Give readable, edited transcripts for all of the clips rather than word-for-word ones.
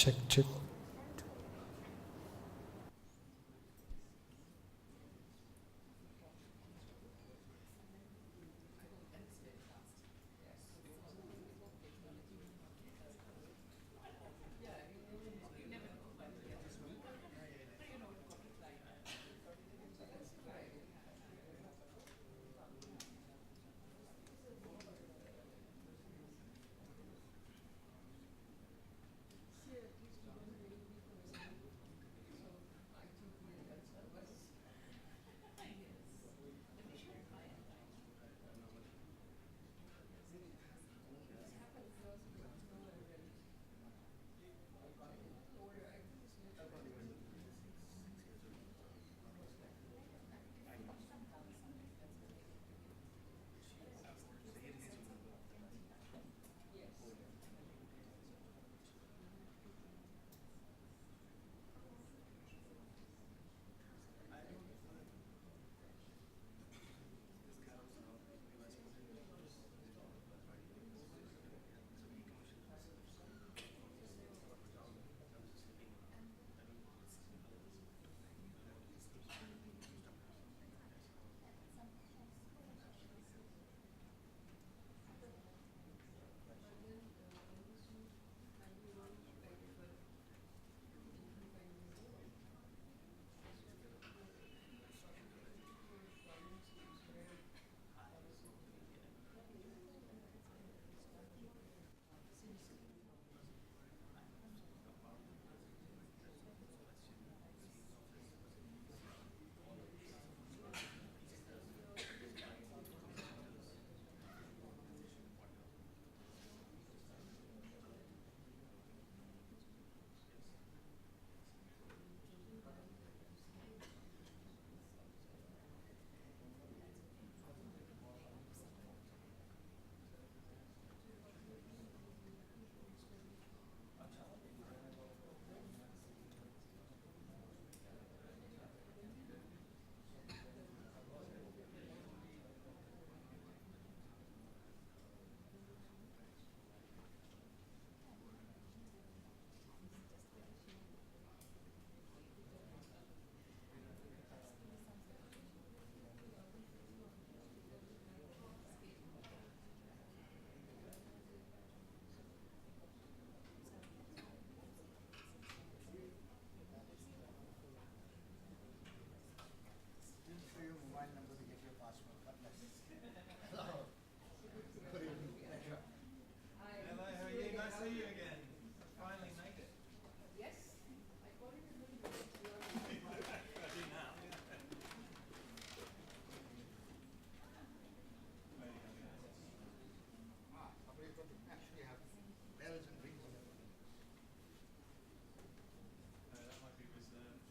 Check, check. Enter your mobile number to get your password. God bless. Hello. Good evening. Pleasure. Hello, how are you? Nice to see you again. Finally made it. I do now. But you can actually have bells and rings and everything. No, that might be reserved.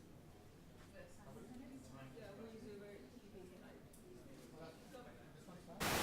This one's fine.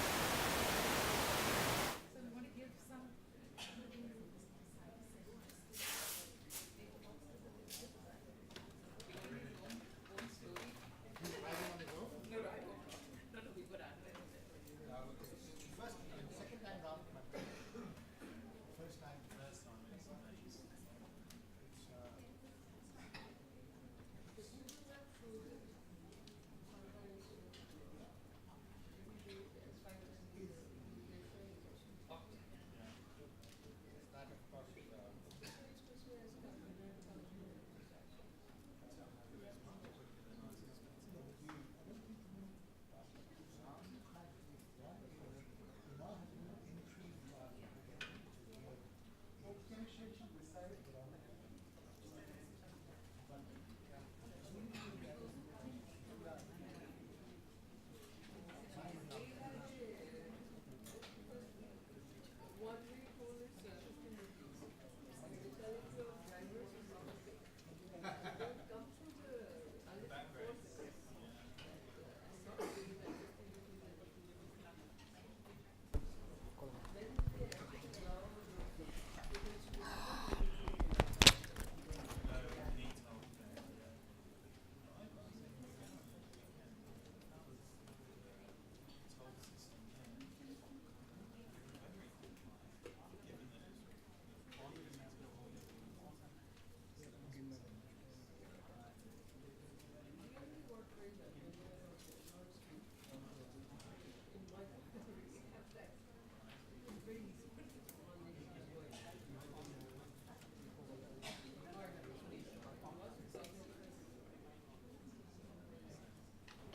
Can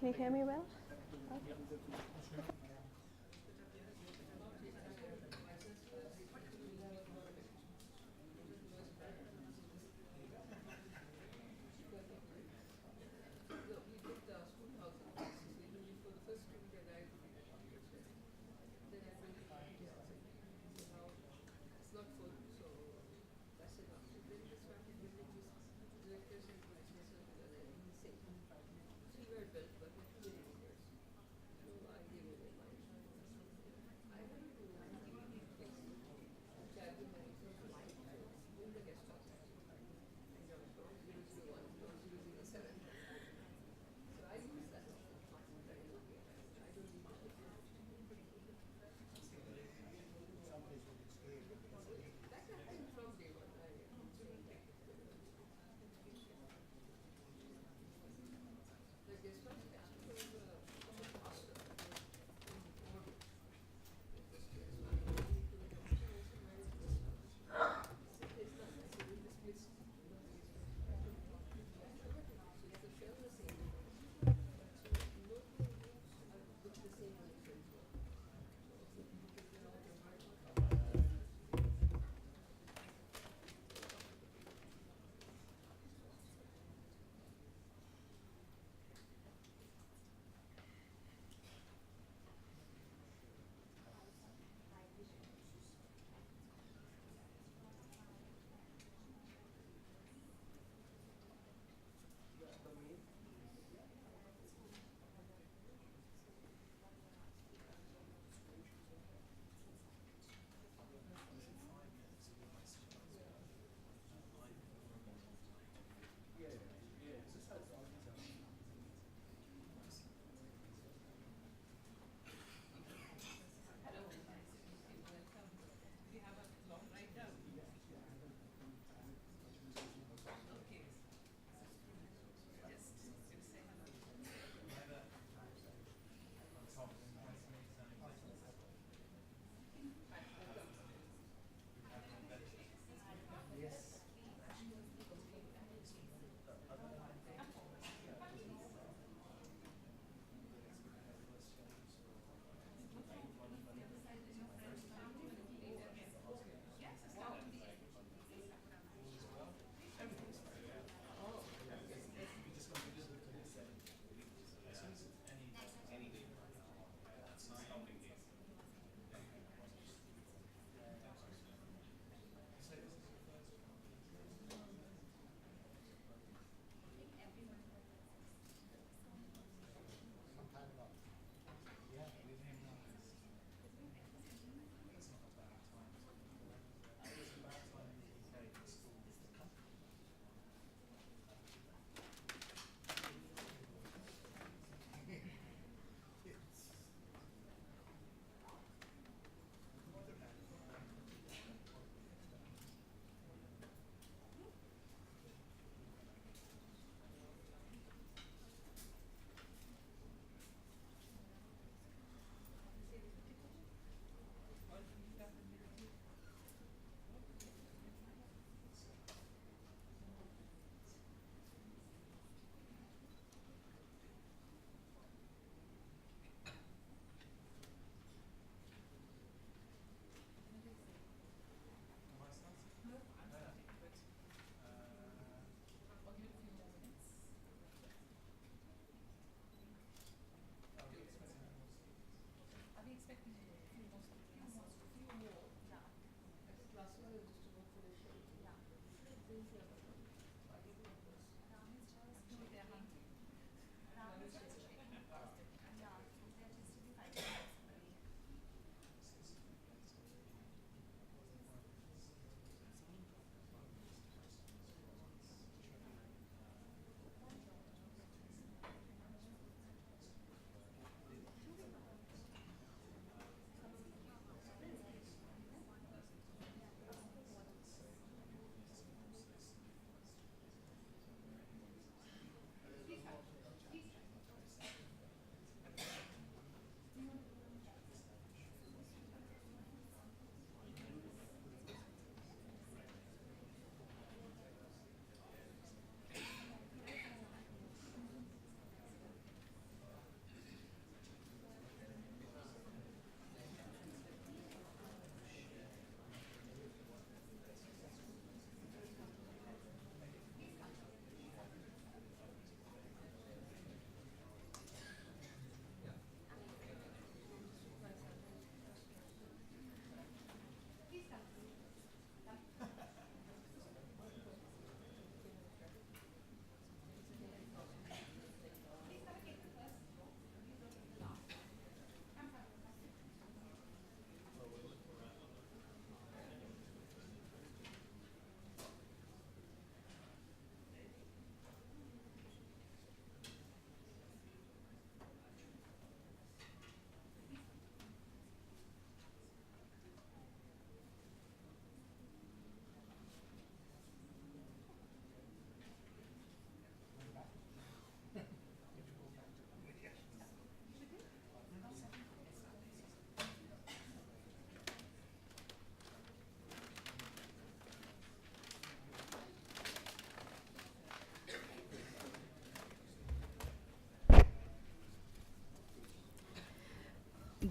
you hear me well?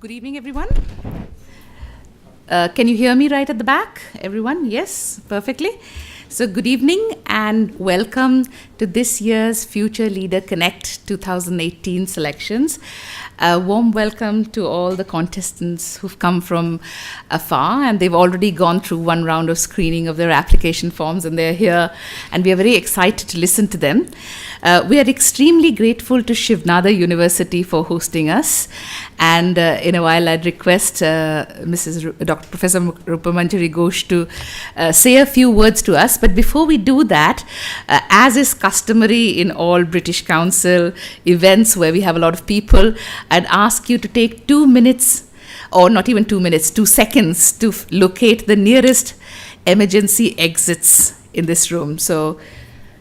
Good evening, everyone. Can you hear me right at the back, everyone? Yes, perfectly. So good evening and welcome to this year's Future Leader Connect 2018 selections. A warm welcome to all the contestants who've come from afar, and they've already gone through one round of screening of their application forms, and they're here, and we are very excited to listen to them. We are extremely grateful to Shivnada University for hosting us, and in a while I'd request Dr. Professor Rupamanjari Ghosh to say a few words to us. But before we do that, as is customary in all British Council events where we have a lot of people, I'd ask you to take 2 minutes, or not even 2 minutes, 2 seconds to locate the nearest emergency exits in this room. So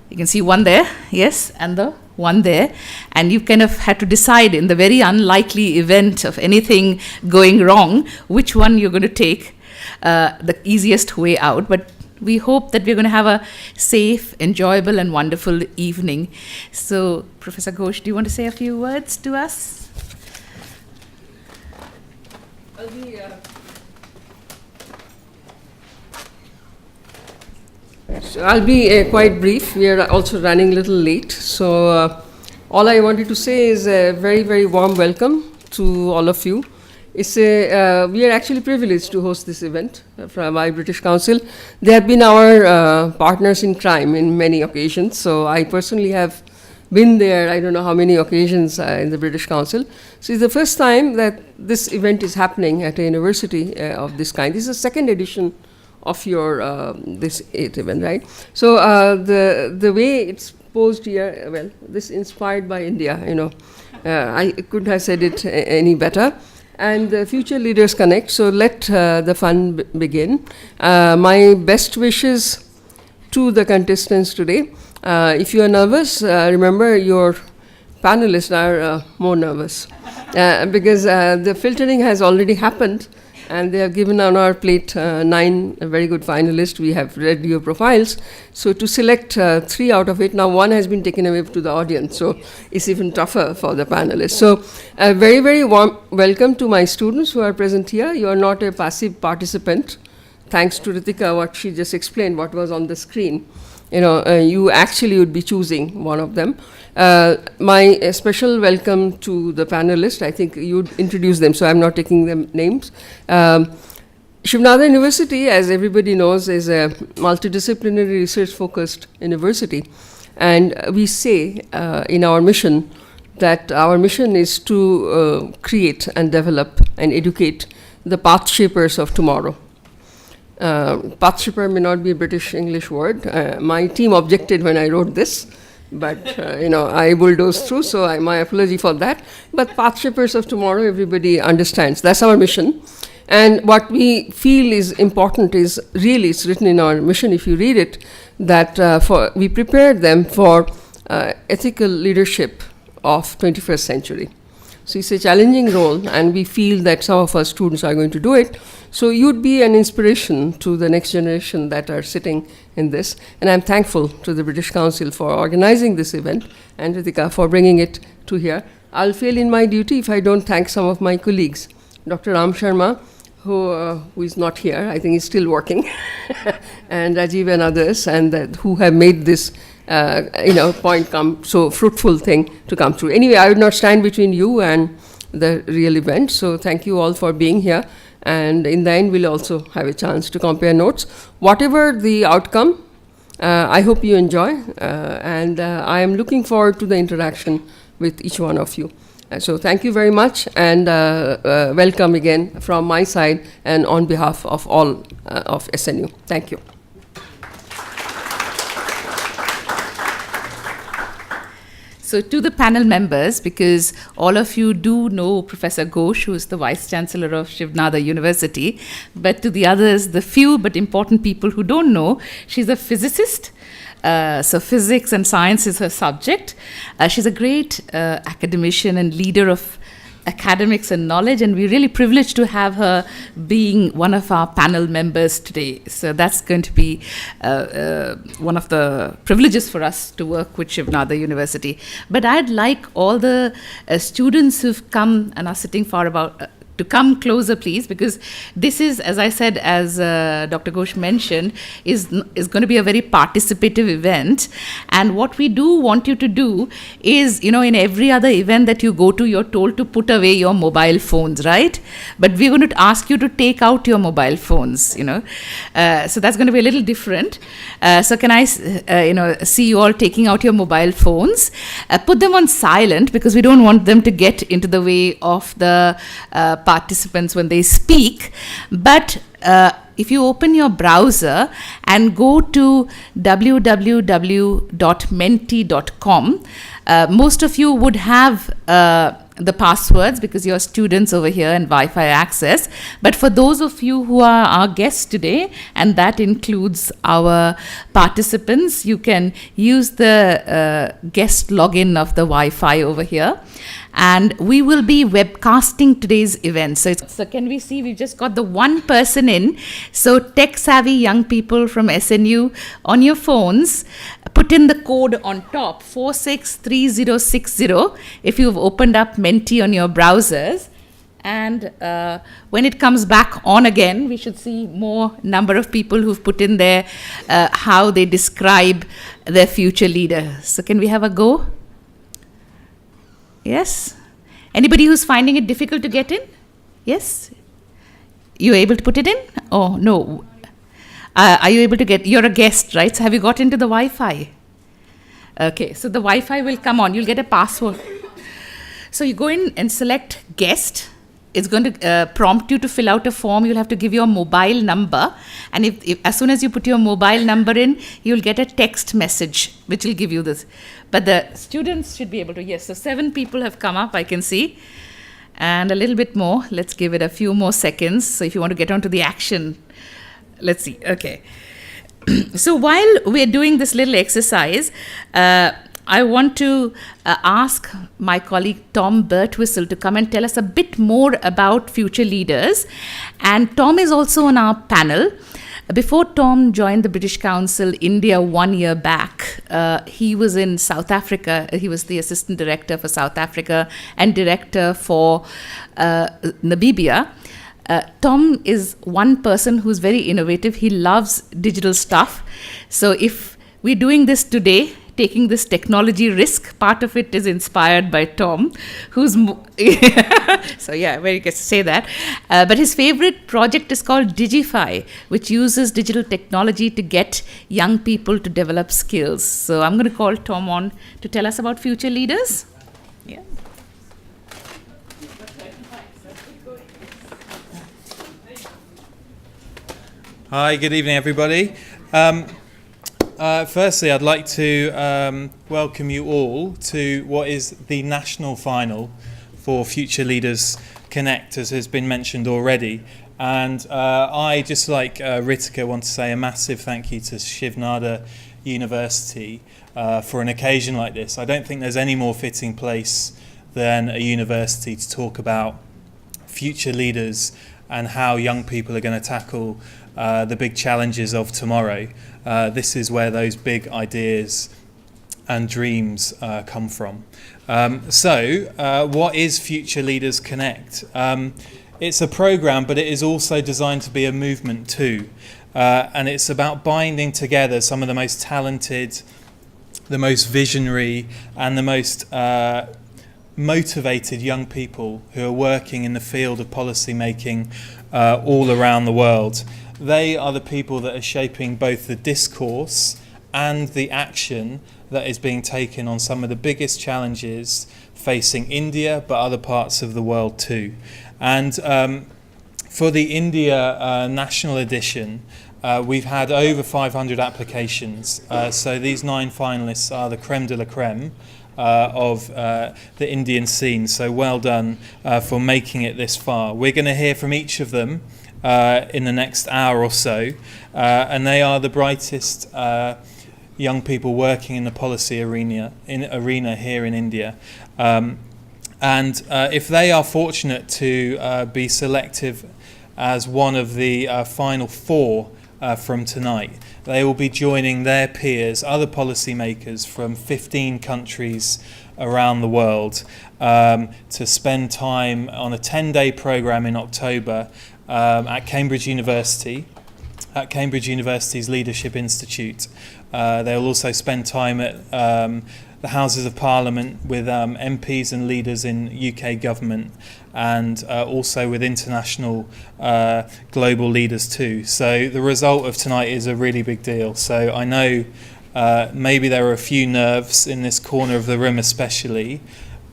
you can see one there, yes, and the one there. And you kind of had to decide, in the very unlikely event of anything going wrong, which one you're going to take the easiest way out. But we hope that we're going to have a safe, enjoyable, and wonderful evening. So, Professor Ghosh, do you want to say a few words to us? I'll be quite brief. We are also running a little late. So all I wanted to say is a very, very warm welcome to all of you. We are actually privileged to host this event from my British Council. They have been our partners in crime in many occasions. So I personally have been there, I don't know how many occasions in the British Council. So it's the first time that this event is happening at a university of this kind. This is the second edition of your this 8th event, right? So the way it's posed here, well, this inspired by India, you know. I couldn't have said it any better. And the Future Leaders Connect, so let the fun begin. My best wishes to the contestants today. If you are nervous, remember your panelists are more nervous because the filtering has already happened, and they have given on our plate 9 very good finalists. We have read your profiles. So to select 3 out of it, now 1 has been taken away to the audience, so it's even tougher for the panelists. So a very, very warm welcome to my students who are present here. You are not a passive participant. Thanks to Ritika, what she just explained, what was on the screen. You know, you actually would be choosing one of them. My special welcome to the panelists. I think you'd introduce them, so I'm not taking them names. Shivnada University, as everybody knows, is a multidisciplinary research-focused university. And we say in our mission that our mission is to create and develop and educate the path shapers of tomorrow. Path shaper may not be a British English word. My team objected when I wrote this, but you know, I bulldozed through, so my apology for that. But path shapers of tomorrow, everybody understands. That's our mission. And what we feel is important is really, it's written in our mission, if you read it, that we prepared them for ethical leadership of 21st century. So it's a challenging role, and we feel that some of our students are going to do it. So you'd be an inspiration to the next generation that are sitting in this. And I'm thankful to the British Council for organizing this event, and Ritika for bringing it to here. I'll fail in my duty if I don't thank some of my colleagues. Dr. Ram Sharma, who is not here, I think he's still working, and Rajiv and others, and who have made this so fruitful thing to come through. Anyway, I would not stand between you and the real event, so thank you all for being here. And in the end, we'll also have a chance to compare notes. Whatever the outcome, I hope you enjoy, and I am looking forward to the interaction with each one of you. So thank you very much, and welcome again from my side and on behalf of all of SNU. Thank you. So to the panel members, because all of you do know Professor Ghosh, who is the Vice Chancellor of Shivnada University, but to the others, the few but important people who don't know, she's a physicist. So physics and science is her subject. She's a great academician and leader of academics and knowledge, and we're really privileged to have her being one of our panel members today. So that's going to be one of the privileges for us to work with Shivnada University. But I'd like all the students who've come and are sitting far to come closer, please, because this is, as I said, as Dr. Ghosh mentioned, is going to be a very participative event. And what we do want you to do is, in every other event that you go to, you're told to put away your mobile phones, right? But we're going to ask you to take out your mobile phones, so that's going to be a little different. So can I, see you all taking out your mobile phones, put them on silent, because we don't want them to get into the way of the participants when they speak. But if you open your browser and go to www.menti.com, most of you would have the passwords because you're students over here and Wi-Fi access. But for those of you who are our guests today, and that includes our participants, you can use the guest login of the Wi-Fi over here. And we will be webcasting today's event. So can we see, we've just got the one person in. So tech-savvy young people from SNU, on your phones, put in the code on top, 463060, if you've opened up Menti on your browsers. And when it comes back on again, we should see more number of people who've put in there how they describe their future leader. So can we have a go? Yes? Anybody who's finding it difficult to get in? Yes? You're able to put it in? Oh, no. Are you able to get, you're a guest, right? So have you got into the Wi-Fi? Okay, so the Wi-Fi will come on. You'll get a password. So you go in and select guest. It's going to prompt you to fill out a form. You'll have to give your mobile number. And if as soon as you put your mobile number in, you'll get a text message, which will give you this. But the students should be able to, yes. So 7 people have come up, I can see. And a little bit more. Let's give it a few more seconds. So if you want to get onto the action, let's see. Okay. So while we're doing this little exercise, I want to ask my colleague Tom Birtwistle to come and tell us a bit more about future leaders. And Tom is also on our panel. Before Tom joined the British Council India 1 year back, he was in South Africa. He was the assistant director for South Africa and director for Namibia. Tom is one person who's very innovative. He loves digital stuff. So if we're doing this today, taking this technology risk, part of it is inspired by Tom, who's so yeah, very good to say that. But his favorite project is called Digify, which uses digital technology to get young people to develop skills. So I'm going to call Tom on to tell us about future leaders. Yeah. Hi, good evening, everybody. Firstly, I'd like to welcome you all to what is the national final for Future Leaders Connect, as has been mentioned already. And I, just like Ritika, want to say a massive thank you to Shiv Nada University for an occasion like this. I don't think there's any more fitting place than a university to talk about future leaders and how young people are going to tackle the big challenges of tomorrow. This is where those big ideas and dreams come from. What is Future Leaders Connect? It's a program, but it is also designed to be a movement too. And it's about binding together some of the most talented, the most visionary, and the most motivated young people who are working in the field of policy making all around the world. They are the people that are shaping both the discourse and the action that is being taken on some of the biggest challenges facing India, but other parts of the world too. And for the India National Edition, we've had over 500 applications. So these 9 finalists are the creme de la creme of the Indian scene. So well done for making it this far. We're going to hear from each of them in the next hour or so, and they are the brightest young people working in the policy arena here in India. And if they are fortunate to be selective as one of the final 4 from tonight, they will be joining their peers, other policymakers from 15 countries around the world to spend time on a 10-day program in October at Cambridge University, at Cambridge University's Leadership Institute. They'll also spend time at the Houses of Parliament with MPs and leaders in UK government, and also with international global leaders too. So the result of tonight is a really big deal. So I know maybe there are a few nerves in this corner of the room especially,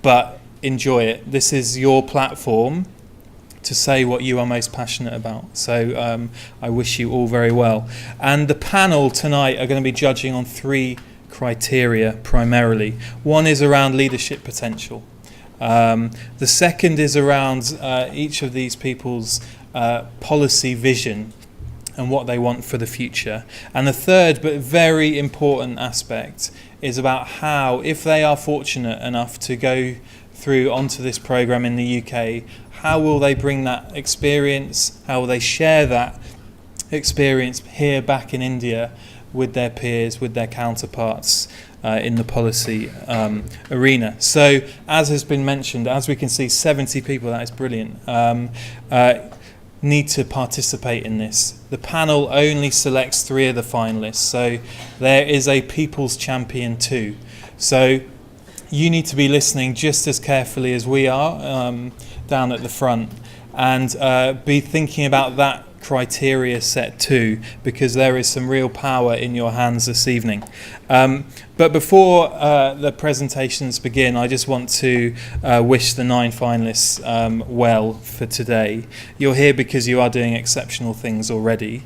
but enjoy it. This is your platform to say what you are most passionate about. So I wish you all very well. And the panel tonight are going to be judging on 3 criteria primarily. One is around leadership potential. The second is around each of these people's policy vision and what they want for the future. And the third, but very important aspect, is about how, if they are fortunate enough to go through onto this program in the UK, how will they bring that experience, how will they share that experience here back in India with their peers, with their counterparts in the policy arena. So, as has been mentioned, as we can see, 70 people, that is brilliant, need to participate in this. The panel only selects 3 of the finalists, so there is a People's Champion too. So you need to be listening just as carefully as we are down at the front, and be thinking about that criteria set too, because there is some real power in your hands this evening. But before the presentations begin, I just want to wish the 9 finalists well for today. You're here because you are doing exceptional things already.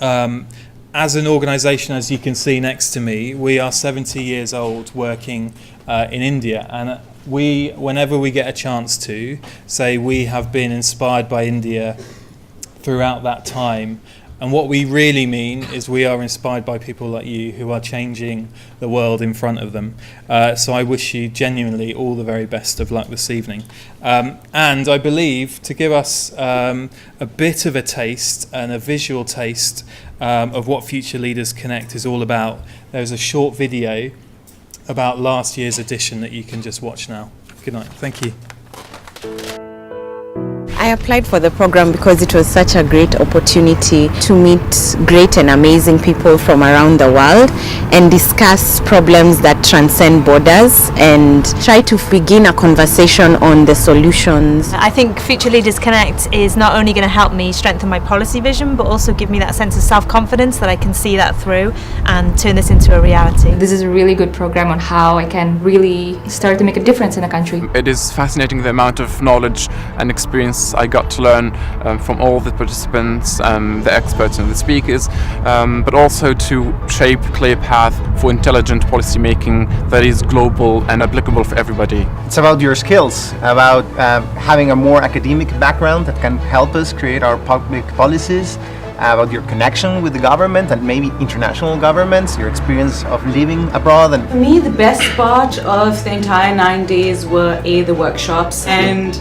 As an organisation, as you can see next to me, we are 70 years old working in India, and we, whenever we get a chance to, say we have been inspired by India throughout that time. And what we really mean is we are inspired by people like you who are changing the world in front of them. So I wish you genuinely all the very best of luck this evening. And I believe, to give us a bit of a taste and a visual taste of what Future Leaders Connect is all about, there's a short video about last year's edition that you can just watch now. Good night. Thank you. I applied for the program because it was such a great opportunity to meet great and amazing people from around the world and discuss problems that transcend borders and try to begin a conversation on the solutions. I think Future Leaders Connect is not only going to help me strengthen my policy vision, but also give me that sense of self-confidence that I can see that through and turn this into a reality. This is a really good program on how I can really start to make a difference in a country. It is fascinating the amount of knowledge and experience I got to learn from all the participants, the experts and the speakers, but also to shape a clear path for intelligent policy making that is global and applicable for everybody. It's about your skills, about having a more academic background that can help us create our public policies, about your connection with the government and maybe international governments, your experience of living abroad. And for me, the best part of the entire 9 days were the workshops, and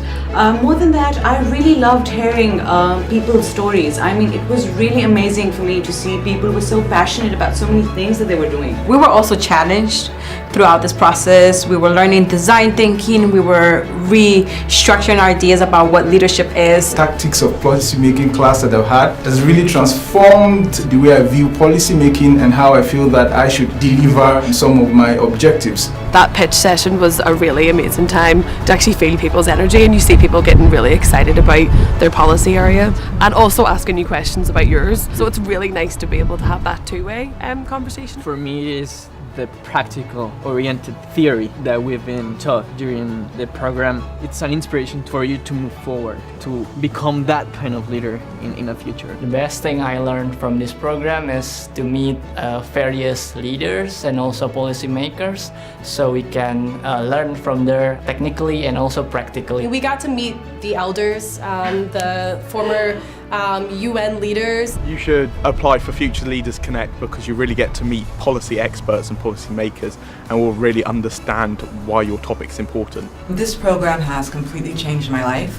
more than that, I really loved hearing people's stories. I mean, it was really amazing for me to see people were so passionate about so many things that they were doing. We were also challenged throughout this process. We were learning design thinking, we were restructuring our ideas about what leadership is. Tactics of policy making class that I've had has really transformed the way I view policy making and how I feel that I should deliver some of my objectives. That pitch session was a really amazing time to actually feel people's energy, and you see people getting really excited about their policy area and also asking you questions about yours. So it's really nice to be able to have that two-way conversation. For me, is the practical oriented theory that we've been taught during the program. It's an inspiration for you to move forward, to become that kind of leader in the future. The best thing I learned from this program is to meet various leaders and also policymakers, so we can learn from there technically and also practically. We got to meet the elders, the former UN leaders. You should apply for Future Leaders Connect because you really get to meet policy experts and policy makers and will really understand why your topic's important. This program has completely changed my life.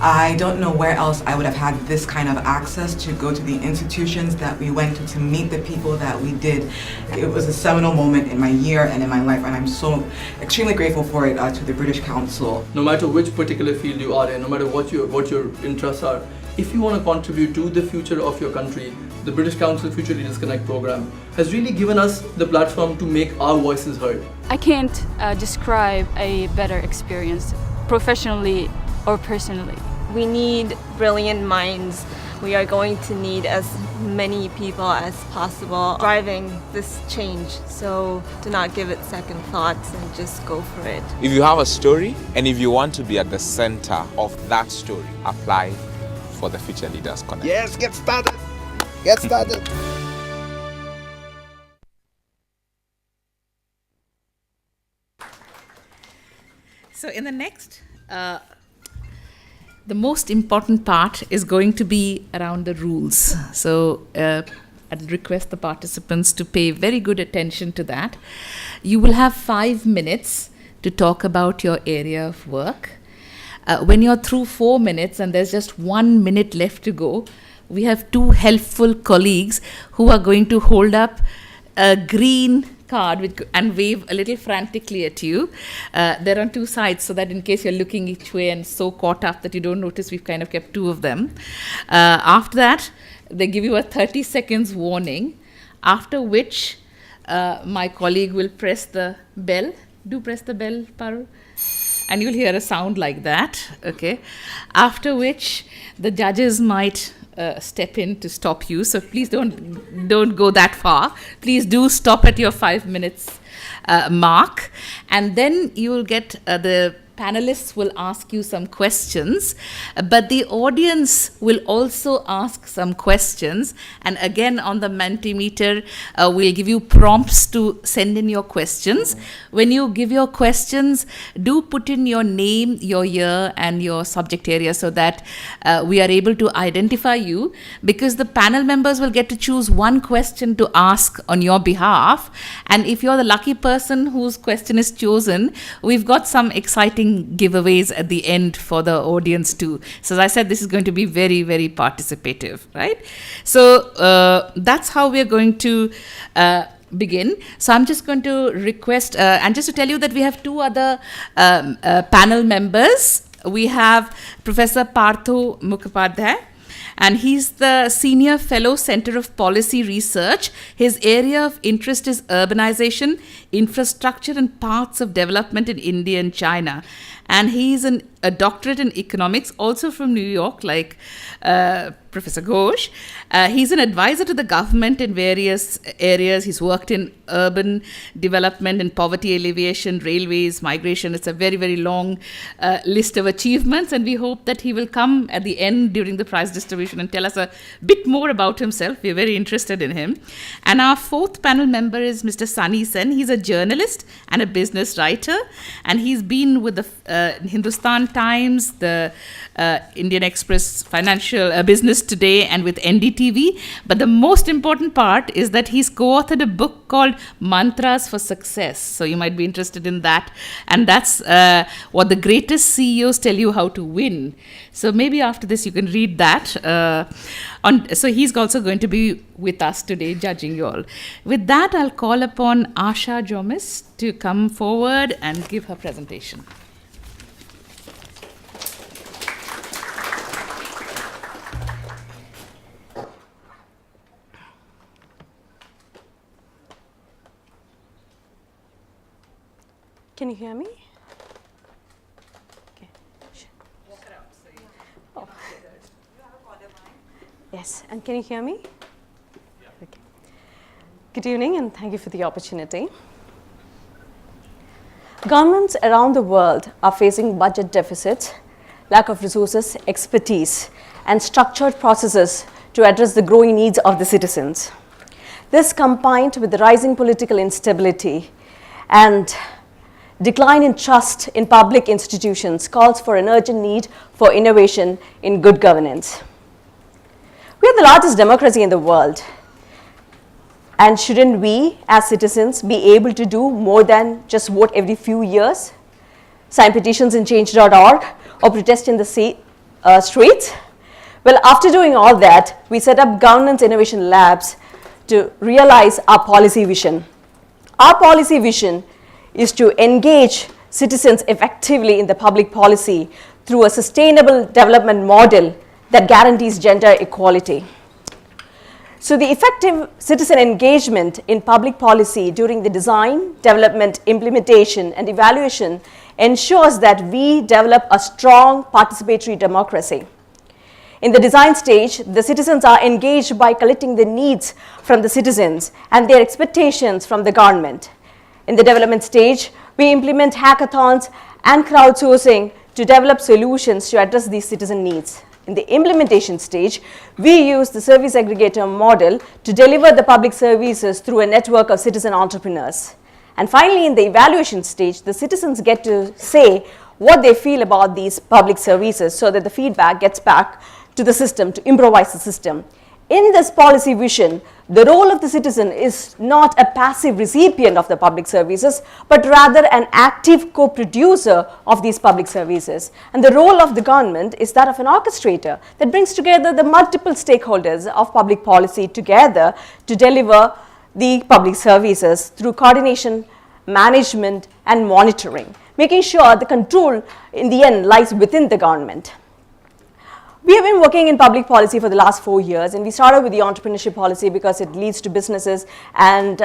I don't know where else I would have had this kind of access to go to the institutions that we went to meet the people that we did. It was a seminal moment in my year and in my life, and I'm so extremely grateful for it to the British Council. No matter which particular field you are in, no matter what your interests are, if you want to contribute to the future of your country, the British Council Future Leaders Connect program has really given us the platform to make our voices heard. I can't describe a better experience, professionally or personally. We need brilliant minds. We are going to need as many people as possible driving this change. So do not give it second thoughts and just go for it. If you have a story and if you want to be at the center of that story, apply for the Future Leaders Connect. Yes, get started. Get started. So in the next, the most important part is going to be around the rules. So I'd request the participants to pay very good attention to that. You will have 5 minutes to talk about your area of work. When you're through 4 minutes and there's just 1 minute left to go, we have 2 helpful colleagues who are going to hold up a green card and wave a little frantically at you. They're on 2 sides so that in case you're looking each way and so caught up that you don't notice, we've kind of kept 2 of them. After that, they give you a 30 seconds warning, after which my colleague will press the bell. Do press the bell, Paru. And you'll hear a sound like that, okay? After which the judges might step in to stop you. So please don't go that far. Please do stop at your 5 minutes mark. And then you will get the panelists will ask you some questions, but the audience will also ask some questions. And again, on the Mentimeter, we'll give you prompts to send in your questions. When you give your questions, do put in your name, your year, and your subject area so that we are able to identify you, because the panel members will get to choose 1 question to ask on your behalf. And if you're the lucky person whose question is chosen, we've got some exciting giveaways at the end for the audience too. So as I said, this is going to be very, very participative, right? So that's how we're going to begin. So I'm just going to request, and just to tell you that we have 2 other panel members. We have Professor Partho Mukhopadhyay, and he's the Senior Fellow, Center of Policy Research. His area of interest is urbanization, infrastructure, and paths of development in India and China. And he's a doctorate in economics, also from New York, like Professor Ghosh. He's an advisor to the government in various areas. He's worked in urban development and poverty alleviation, railways, migration. It's a very, very long list of achievements, and we hope that he will come at the end during the prize distribution and tell us a bit more about himself. We're very interested in him. And our 4th panel member is Mr. Sunny Sen. He's a journalist and a business writer, and he's been with the Hindustan Times, the Indian Express, Financial Business Today, and with NDTV. But the most important part is that he's co-authored a book called Mantras for Success. So you might be interested in that. And that's what the greatest CEOs tell you how to win. So maybe after this you can read that. So he's also going to be with us today, judging you all. With that, I'll call upon Asha Jomis to come forward and give her presentation. Can you hear me? Okay. Oh. Yes, and can you hear me? Okay. Good evening, and thank you for the opportunity. Governments around the world are facing budget deficits, lack of resources, expertise, and structured processes to address the growing needs of the citizens. This, combined with the rising political instability and decline in trust in public institutions, calls for an urgent need for innovation in good governance. We are the largest democracy in the world, and shouldn't we, as citizens, be able to do more than just vote every few years, sign petitions in change.org, or protest in the streets? Well, after doing all that, we set up governance innovation labs to realize our policy vision. Our policy vision is to engage citizens effectively in the public policy through a sustainable development model that guarantees gender equality. So the effective citizen engagement in public policy during the design, development, implementation, and evaluation ensures that we develop a strong participatory democracy. In the design stage, the citizens are engaged by collecting the needs from the citizens and their expectations from the government. In the development stage, we implement hackathons and crowdsourcing to develop solutions to address these citizen needs. In the implementation stage, we use the service aggregator model to deliver the public services through a network of citizen entrepreneurs. And finally, in the evaluation stage, the citizens get to say what they feel about these public services so that the feedback gets back to the system to improvise the system. In this policy vision, the role of the citizen is not a passive recipient of the public services, but rather an active co-producer of these public services. And the role of the government is that of an orchestrator that brings together the multiple stakeholders of public policy together to deliver the public services through coordination, management, and monitoring, making sure the control in the end lies within the government. We have been working in public policy for the last 4 years, and we started with the entrepreneurship policy because it leads to businesses and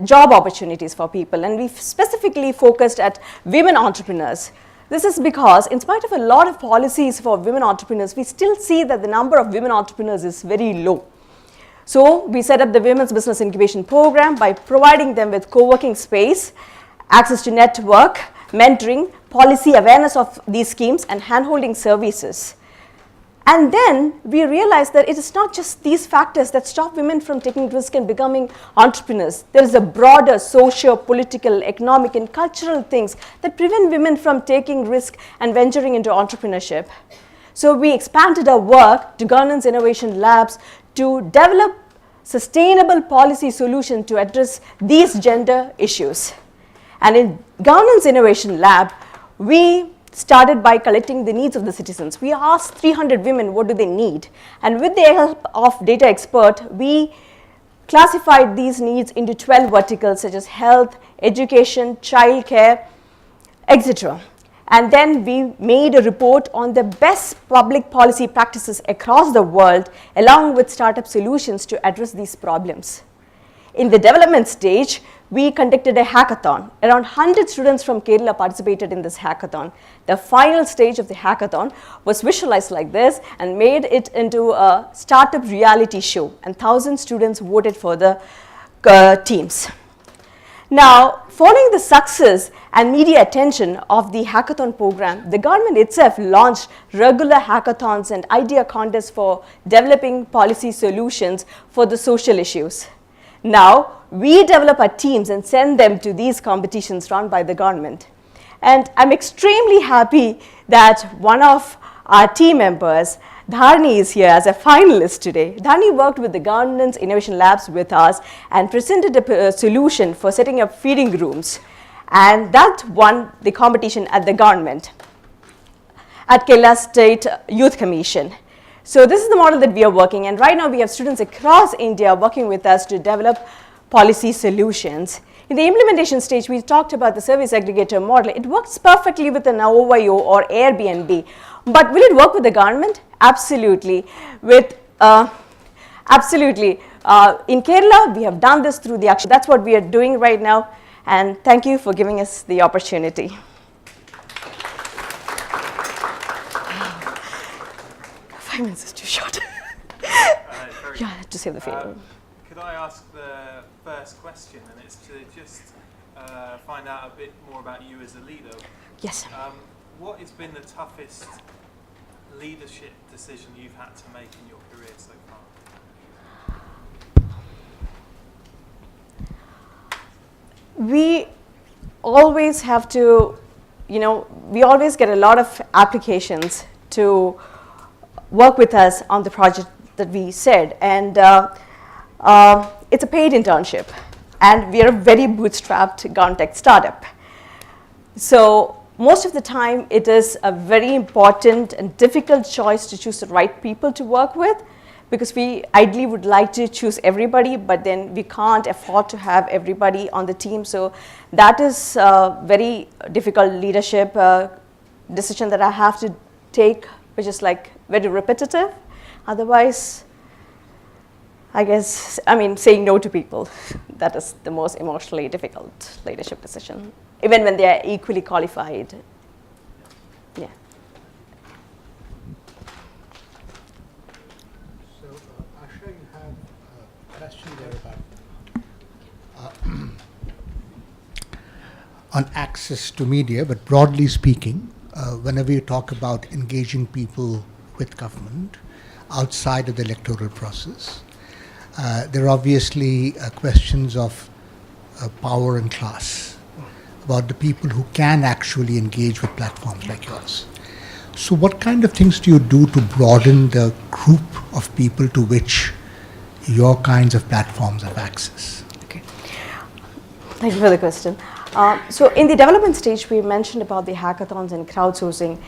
job opportunities for people, and we've specifically focused at women entrepreneurs. This is because in spite of a lot of policies for women entrepreneurs, we still see that the number of women entrepreneurs is very low. So we set up the Women's Business Incubation Program by providing them with co-working space, access to network, mentoring, policy awareness of these schemes, and hand-holding services. And then we realized that it is not just these factors that stop women from taking risk and becoming entrepreneurs. There is a broader socio, political, economic, and cultural things that prevent women from taking risk and venturing into entrepreneurship. So we expanded our work to governance innovation labs to develop sustainable policy solutions to address these gender issues. And in governance innovation lab, we started by collecting the needs of the citizens. We asked 300 women what do they need, and with the help of data expert, we classified these needs into 12 verticals such as health, education, childcare, etc. And then we made a report on the best public policy practices across the world along with startup solutions to address these problems. In the development stage, we conducted a hackathon. Around 100 students from Kerala participated in this hackathon. The final stage of the hackathon was visualized like this and made it into a startup reality show, and 1,000 students voted for the teams. Now, following the success and media attention of the hackathon program, the government itself launched regular hackathons and idea contests for developing policy solutions for the social issues. Now, we develop our teams and send them to these competitions run by the government. And I'm extremely happy that one of our team members, Dharni, is here as a finalist today. Dharni worked with the Governance Innovation Labs with us and presented a solution for setting up feeding rooms. And that won the competition at the government, at Kerala State Youth Commission. So this is the model that we are working, and right now we have students across India working with us to develop policy solutions. In the implementation stage, we talked about the service aggregator model. It works perfectly with an OYO or Airbnb, but will it work with the government? Absolutely. Absolutely. In Kerala, we have done this through the action. That's what we are doing right now, and thank you for giving us the opportunity. 5 minutes is too short. Yeah, I had to save the feeling. Could I ask the first question, and it's to just find out a bit more about you as a leader. Yes. What has been the toughest leadership decision you've had to make in your career so far? We always have to, we always get a lot of applications to work with us on the project that we said, and it's a paid internship, and we are a very bootstrapped government tech startup. So most of the time it is a very important and difficult choice to choose the right people to work with, because we ideally would like to choose everybody, but then we can't afford to have everybody on the team. So that is a very difficult leadership decision that I have to take, which is like very repetitive. Otherwise, I guess, saying no to people, that is the most emotionally difficult leadership decision, even when they are equally qualified. Yeah. So, Asha, you have a question there about on access to media, but broadly speaking, whenever you talk about engaging people with government outside of the electoral process, there are obviously questions of power and class, about the people who can actually engage with platforms like yours. So what kind of things do you do to broaden the group of people to which your kinds of platforms have access? Okay. Thank you for the question. So in the development stage, we mentioned about the hackathons and crowdsourcing.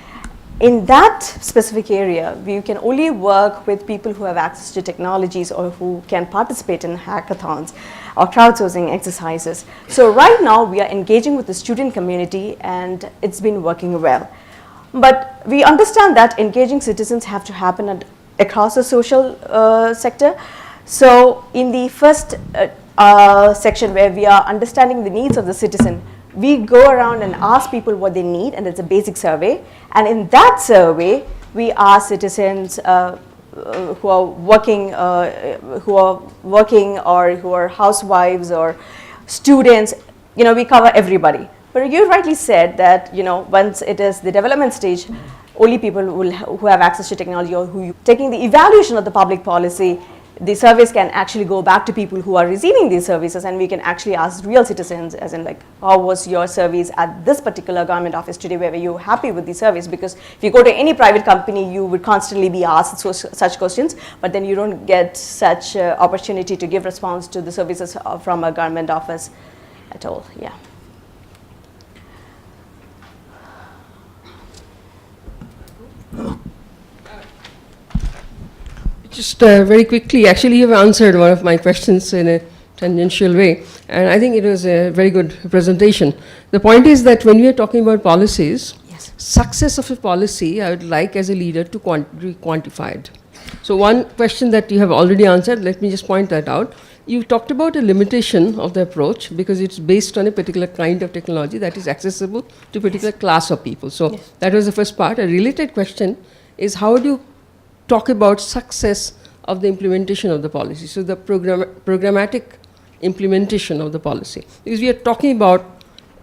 In that specific area, we can only work with people who have access to technologies or who can participate in hackathons or crowdsourcing exercises. So right now, we are engaging with the student community, and it's been working well. But we understand that engaging citizens have to happen across the social sector. So in the first section where we are understanding the needs of the citizen, we go around and ask people what they need, and it's a basic survey. And in that survey, we ask citizens who are working or who are housewives or students. We cover everybody. But you rightly said that once it is the development stage, only people who have access to technology or who taking the evaluation of the public policy, the surveys can actually go back to people who are receiving these services, and we can actually ask real citizens, as in like, how was your service at this particular government office today? Were you happy with the service? Because if you go to any private company, you would constantly be asked such questions, but then you don't get such opportunity to give response to the services from a government office at all. Yeah. Just very quickly, actually you've answered one of my questions in a tangential way, and I think it was a very good presentation. The point is that when we are talking about policies, yes, success of a policy, I would like as a leader to be quantified. So one question that you have already answered, let me just point that out. You talked about a limitation of the approach because it's based on a particular kind of technology that is accessible to a particular class of people. So that was the first part. A related question is, how do you talk about success of the implementation of the policy? So the programmatic implementation of the policy, because we are talking about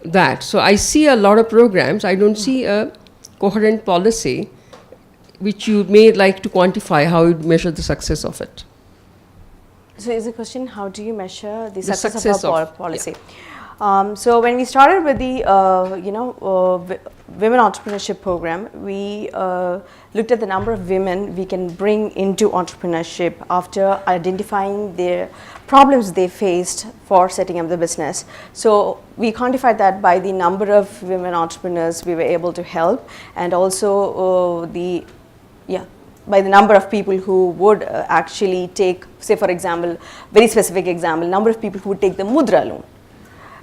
that. So I see a lot of programs, I don't see a coherent policy which you may like to quantify, how you measure the success of it. So is the question, how do you measure the success of our policy? Yeah. So when we started with the Women Entrepreneurship Program, we looked at the number of women we can bring into entrepreneurship after identifying their problems they faced for setting up the business. So we quantified that by the number of women entrepreneurs we were able to help, and also by the number of people who would actually take, say for example, very specific example, number of people who would take the Mudra loan.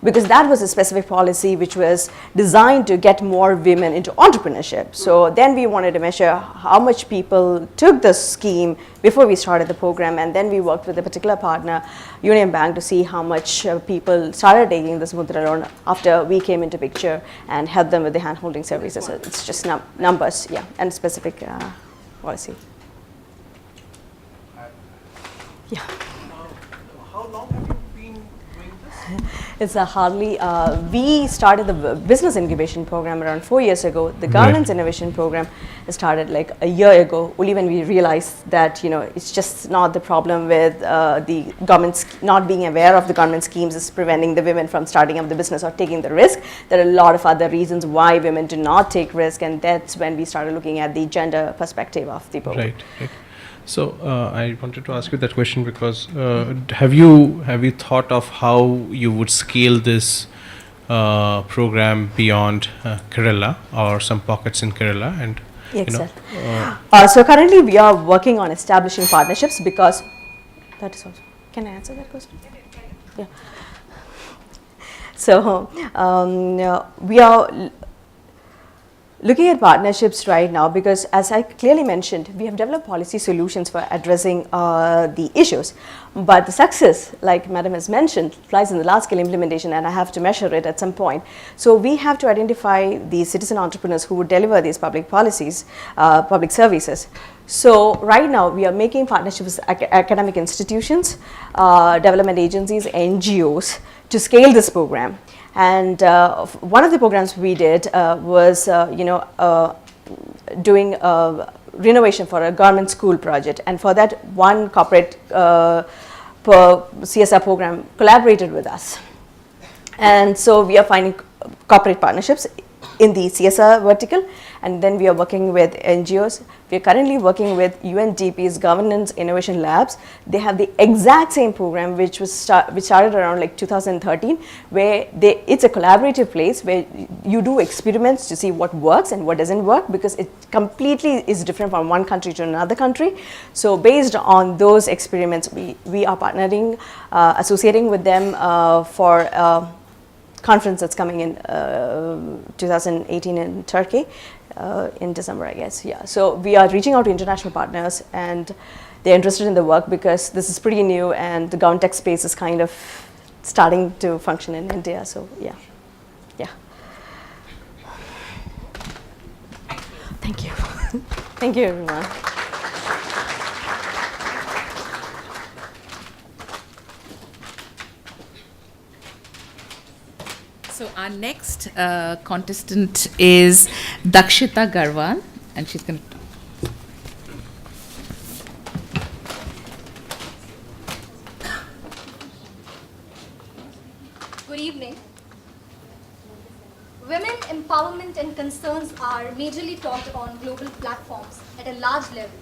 Because that was a specific policy which was designed to get more women into entrepreneurship. So then we wanted to measure how much people took this scheme before we started the program, and then we worked with a particular partner, Union Bank, to see how much people started taking this Mudra loan after we came into picture and helped them with the hand-holding services. So it's just numbers, yeah, and specific policy. Yeah. How long have you been doing this? It's hardly, we started the business incubation program around 4 years ago. The governance innovation program started like a year ago, only when we realized that, it's just not the problem with the government not being aware of the government schemes is preventing the women from starting up the business or taking the risk. There are a lot of other reasons why women do not take risk, and that's when we started looking at the gender perspective of the program. Right. So I wanted to ask you that question because have you thought of how you would scale this program beyond Kerala or some pockets in Kerala, and so currently we are working on establishing partnerships because that is also. Can I answer that question? Yeah. So we are looking at partnerships right now because, as I clearly mentioned, we have developed policy solutions for addressing the issues. But the success, like Madam has mentioned, lies in the large-scale implementation, and I have to measure it at some point. So we have to identify the citizen entrepreneurs who would deliver these public policies, public services. So right now we are making partnerships with academic institutions, development agencies, NGOs to scale this program. And one of the programs we did was, doing renovation for a government school project. And for that, one corporate CSR program collaborated with us. And so we are finding corporate partnerships in the CSR vertical, and then we are working with NGOs. We are currently working with UNDP's Governance Innovation Labs. They have the exact same program which started around like 2013, where it's a collaborative place where you do experiments to see what works and what doesn't work, because it completely is different from one country to another country. So based on those experiments, we are partnering, associating with them for conference that's coming in 2018 in Turkey in December, I guess. Yeah. So we are reaching out to international partners, and they're interested in the work because this is pretty new, and the government tech space is kind of starting to function in India. So yeah, yeah. Thank you. Thank you, everyone. So our next contestant is Dakshita Garwal, and she's going to. Good evening. Women empowerment and concerns are majorly talked on global platforms at a large level.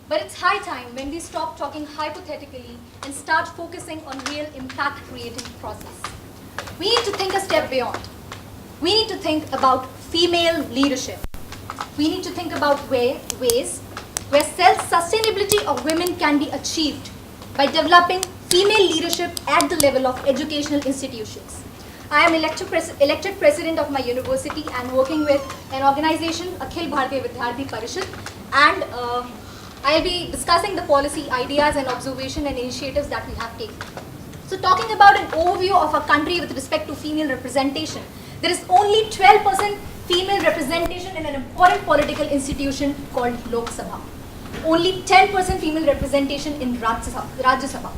But it's high time when we stop talking hypothetically and start focusing on real impact creating process. We need to think a step beyond. We need to think about female leadership. We need to think about ways where self-sustainability of women can be achieved by developing female leadership at the level of educational institutions. I am elected president of my university and working with an organization, Akhil Bharatiya Vidyarthi Parishad, and I'll be discussing the policy ideas and observation and initiatives that we have taken. So talking about an overview of our country with respect to female representation, there is only 12% female representation in an important political institution called Lok Sabha. Only 10% female representation in Rajya Sabha.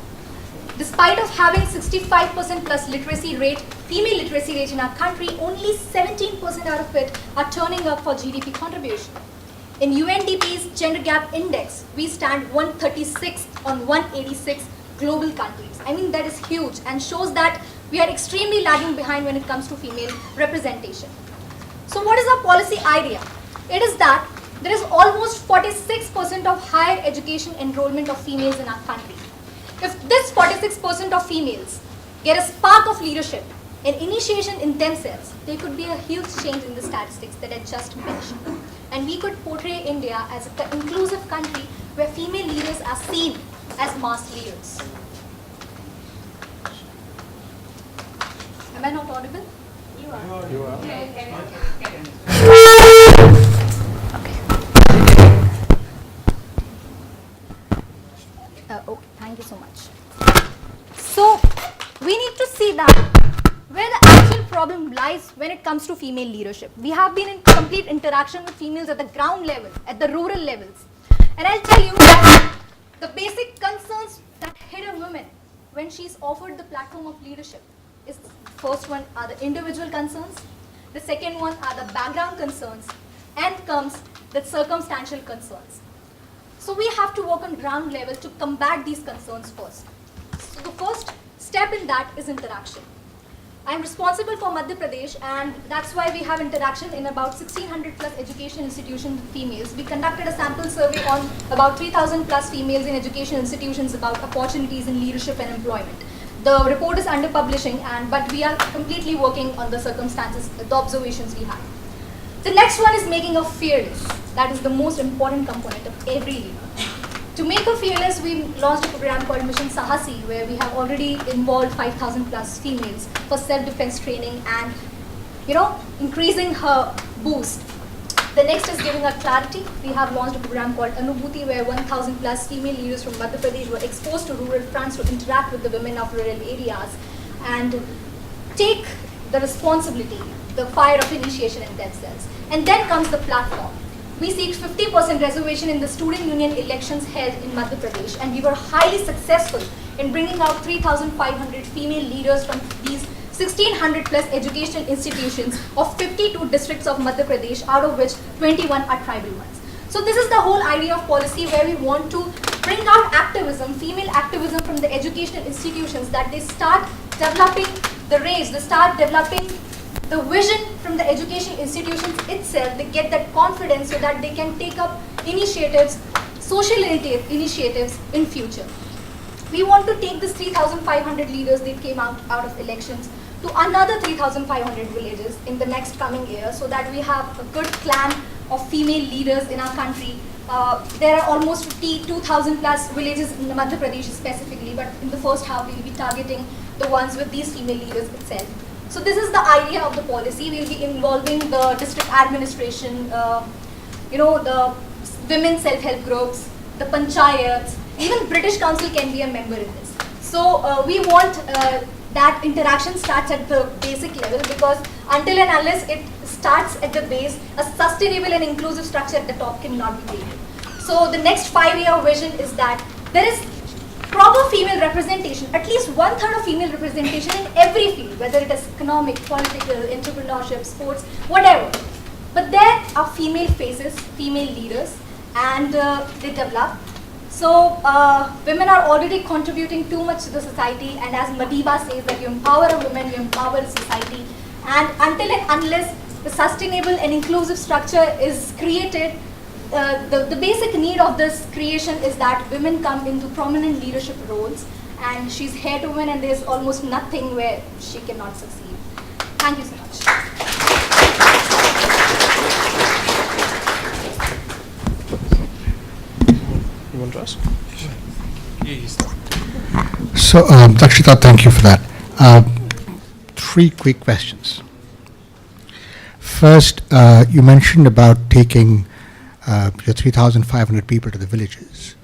Despite of having 65% plus literacy rate, female literacy rate in our country, only 17% out of it are turning up for GDP contribution. In UNDP's Gender Gap Index, we stand 136 on 186 global countries. I mean, that is huge and shows that we are extremely lagging behind when it comes to female representation. So what is our policy idea? It is that there is almost 46% of higher education enrollment of females in our country. If this 46% of females get a spark of leadership and initiation in themselves, there could be a huge change in the statistics that I just mentioned. And we could portray India as an inclusive country where female leaders are seen as mass leaders. Am I not audible? You are. You are. Okay, thank you so much. So, we need to see that where the actual problem lies when it comes to female leadership. We have been in complete interaction with females at the ground level, at the rural levels. And I'll tell you that the basic concerns that hit a woman when she's offered the platform of leadership is, first one are the individual concerns, the second one are the background concerns, and comes the circumstantial concerns. So we have to work on ground level to combat these concerns first. So the first step in that is interaction. I'm responsible for Madhya Pradesh, and that's why we have interaction in about 1600 plus education institutions with females. We conducted a sample survey on about 3000 plus females in education institutions about opportunities in leadership and employment. The report is under publishing, but we are completely working on the circumstances, the observations we have. The next one is making a fearless. That is the most important component of every leader. To make her fearless, we launched a program called Mission Sahasi, where we have already involved 5,000 plus females for self-defense training and, increasing her boost. The next is giving her clarity. We have launched a program called Anubhuti, where 1,000 plus female leaders from Madhya Pradesh were exposed to rural fronts to interact with the women of rural areas and take the responsibility, the fire of initiation in themselves. And then comes the platform. We seek 50% reservation in the student union elections held in Madhya Pradesh, and we were highly successful in bringing out 3,500 female leaders from these 1,600 plus educational institutions of 52 districts of Madhya Pradesh, out of which 21 are tribal ones. So this is the whole idea of policy, where we want to bring out activism, female activism from the educational institutions, that they start developing the race, they start developing the vision from the education institutions itself. They get that confidence so that they can take up initiatives, social initiatives in future. We want to take this 3,500 leaders that came out of elections to another 3,500 villages in the next coming year, so that we have a good clan of female leaders in our country. There are almost 52,000 plus villages in Madhya Pradesh specifically, but in the first half we will be targeting the ones with these female leaders itself. So this is the idea of the policy. We will be involving the district administration, the women self-help groups, the panchayats, even British Council can be a member in this. So we want that interaction starts at the basic level, because until and unless it starts at the base, a sustainable and inclusive structure at the top cannot be created. So the next 5-year vision is that there is proper female representation, at least 1/3 of female representation in every field, whether it is economic, political, entrepreneurship, sports, whatever. But there are female faces, female leaders, and they develop. So women are already contributing too much to the society, and as Madiba says, that you empower a woman, you empower a society. And until and unless the sustainable and inclusive structure is created, the basic need of this creation is that women come into prominent leadership roles, and she's here to win, and there's almost nothing where she cannot succeed. Thank you so much. You want to ask? So, Dakshita, thank you for that. 3 quick questions. First, you mentioned about taking your 3,500 people to the villages.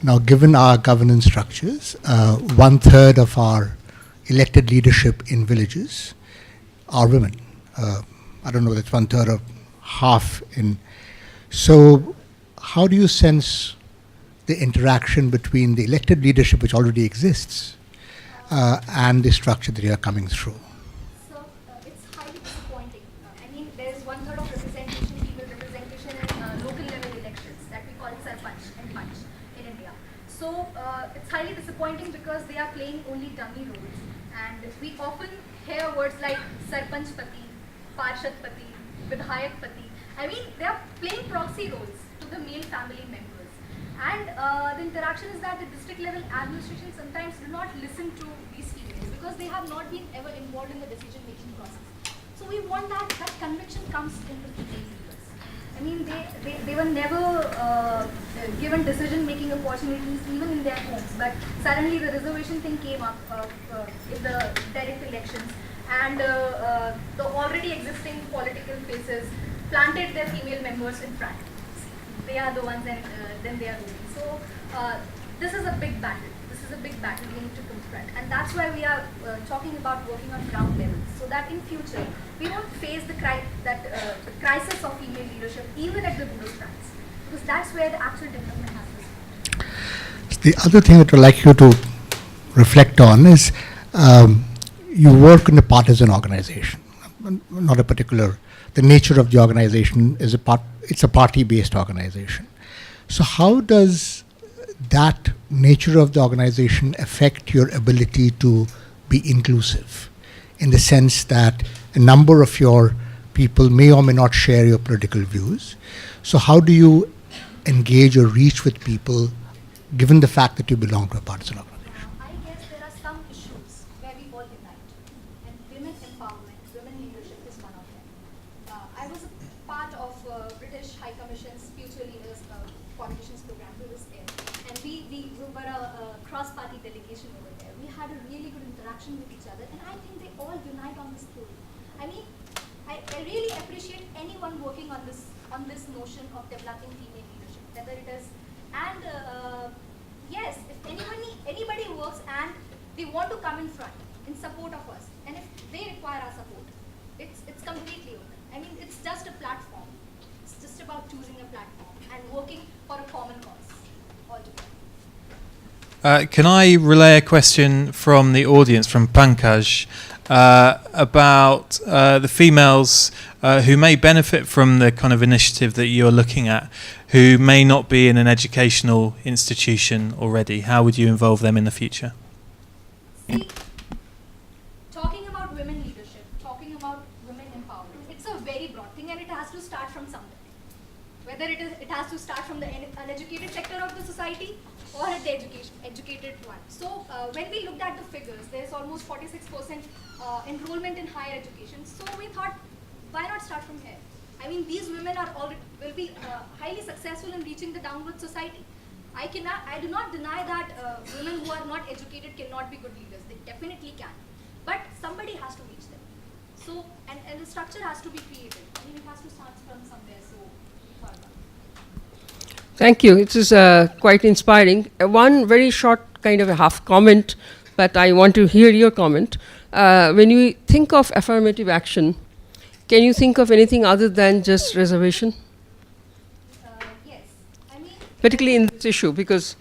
Now, given our governance structures, 1/3 of our elected leadership in villages are women. I don't know, that's 1/3 or half in. So, how do you sense the interaction between the elected leadership, which already exists, and the structure that you are coming through? So it's highly disappointing. There is 1/3 of representation, female representation in local level elections that we call sarpanch and panch in India. So it's highly disappointing because they are playing only dummy roles, and we often hear words like sarpanch pati, parshad pati, vidhayak pati. They are playing proxy roles to the male family members. And the interaction is that the district level administration sometimes do not listen to these females because they have not been ever involved in the decision making process. So we want that conviction comes in the female leaders. They were never given decision making opportunities even in their homes, but suddenly the reservation thing came up in the direct elections, and the already existing political faces planted their female members in front. They are the ones, and then they are losing. So this is a big battle. This is a big battle we need to confront, and that's why we are talking about working on ground level, so that in future we won't face the crisis of female leadership even at the rural fronts, because that's where the actual development happens. The other thing that I'd like you to reflect on is you work in a partisan organization, not a particular. The nature of the organization is it's a party-based organization. So how does that nature of the organization affect your ability to be inclusive, in the sense that a number of your people may or may not share your political views? So how do you engage or reach with people, given the fact that you belong to a partisan organization? I guess there are some issues cross-party delegation over there. We had a really good interaction with each other, and I think they all unite on this story. I mean, I really appreciate anyone working on this notion of developing female leadership, whether it is, and yes, if anybody works and they want to come in front in support of us, and if they require our support, it's completely open. I mean, it's just a platform. It's just about choosing a platform and working for a common cause altogether. Can I relay a question from the audience, from Pankaj, about the females who may benefit from the kind of initiative that you're looking at, who may not be in an educational institution already? How would you involve them in the future? See, talking about women leadership, talking about women empowerment, it's a very broad thing, and it has to start from somewhere. Whether it has to start from the uneducated sector of the society or at the educated one. So when we looked at the figures, there's almost 46% enrollment in higher education. So we thought, why not start from here? I mean, these women will be highly successful in reaching the downward society. I do not deny that women who are not educated cannot be good leaders. They definitely can. But somebody has to reach them. So, and the structure has to be created. I mean, it has to start from somewhere. So, we thought about it. Thank you. It is quite inspiring. One very short kind of a half comment, but I want to hear your comment. When you think of affirmative action, can you think of anything other than just reservation? Yes. I mean, particularly in this issue, because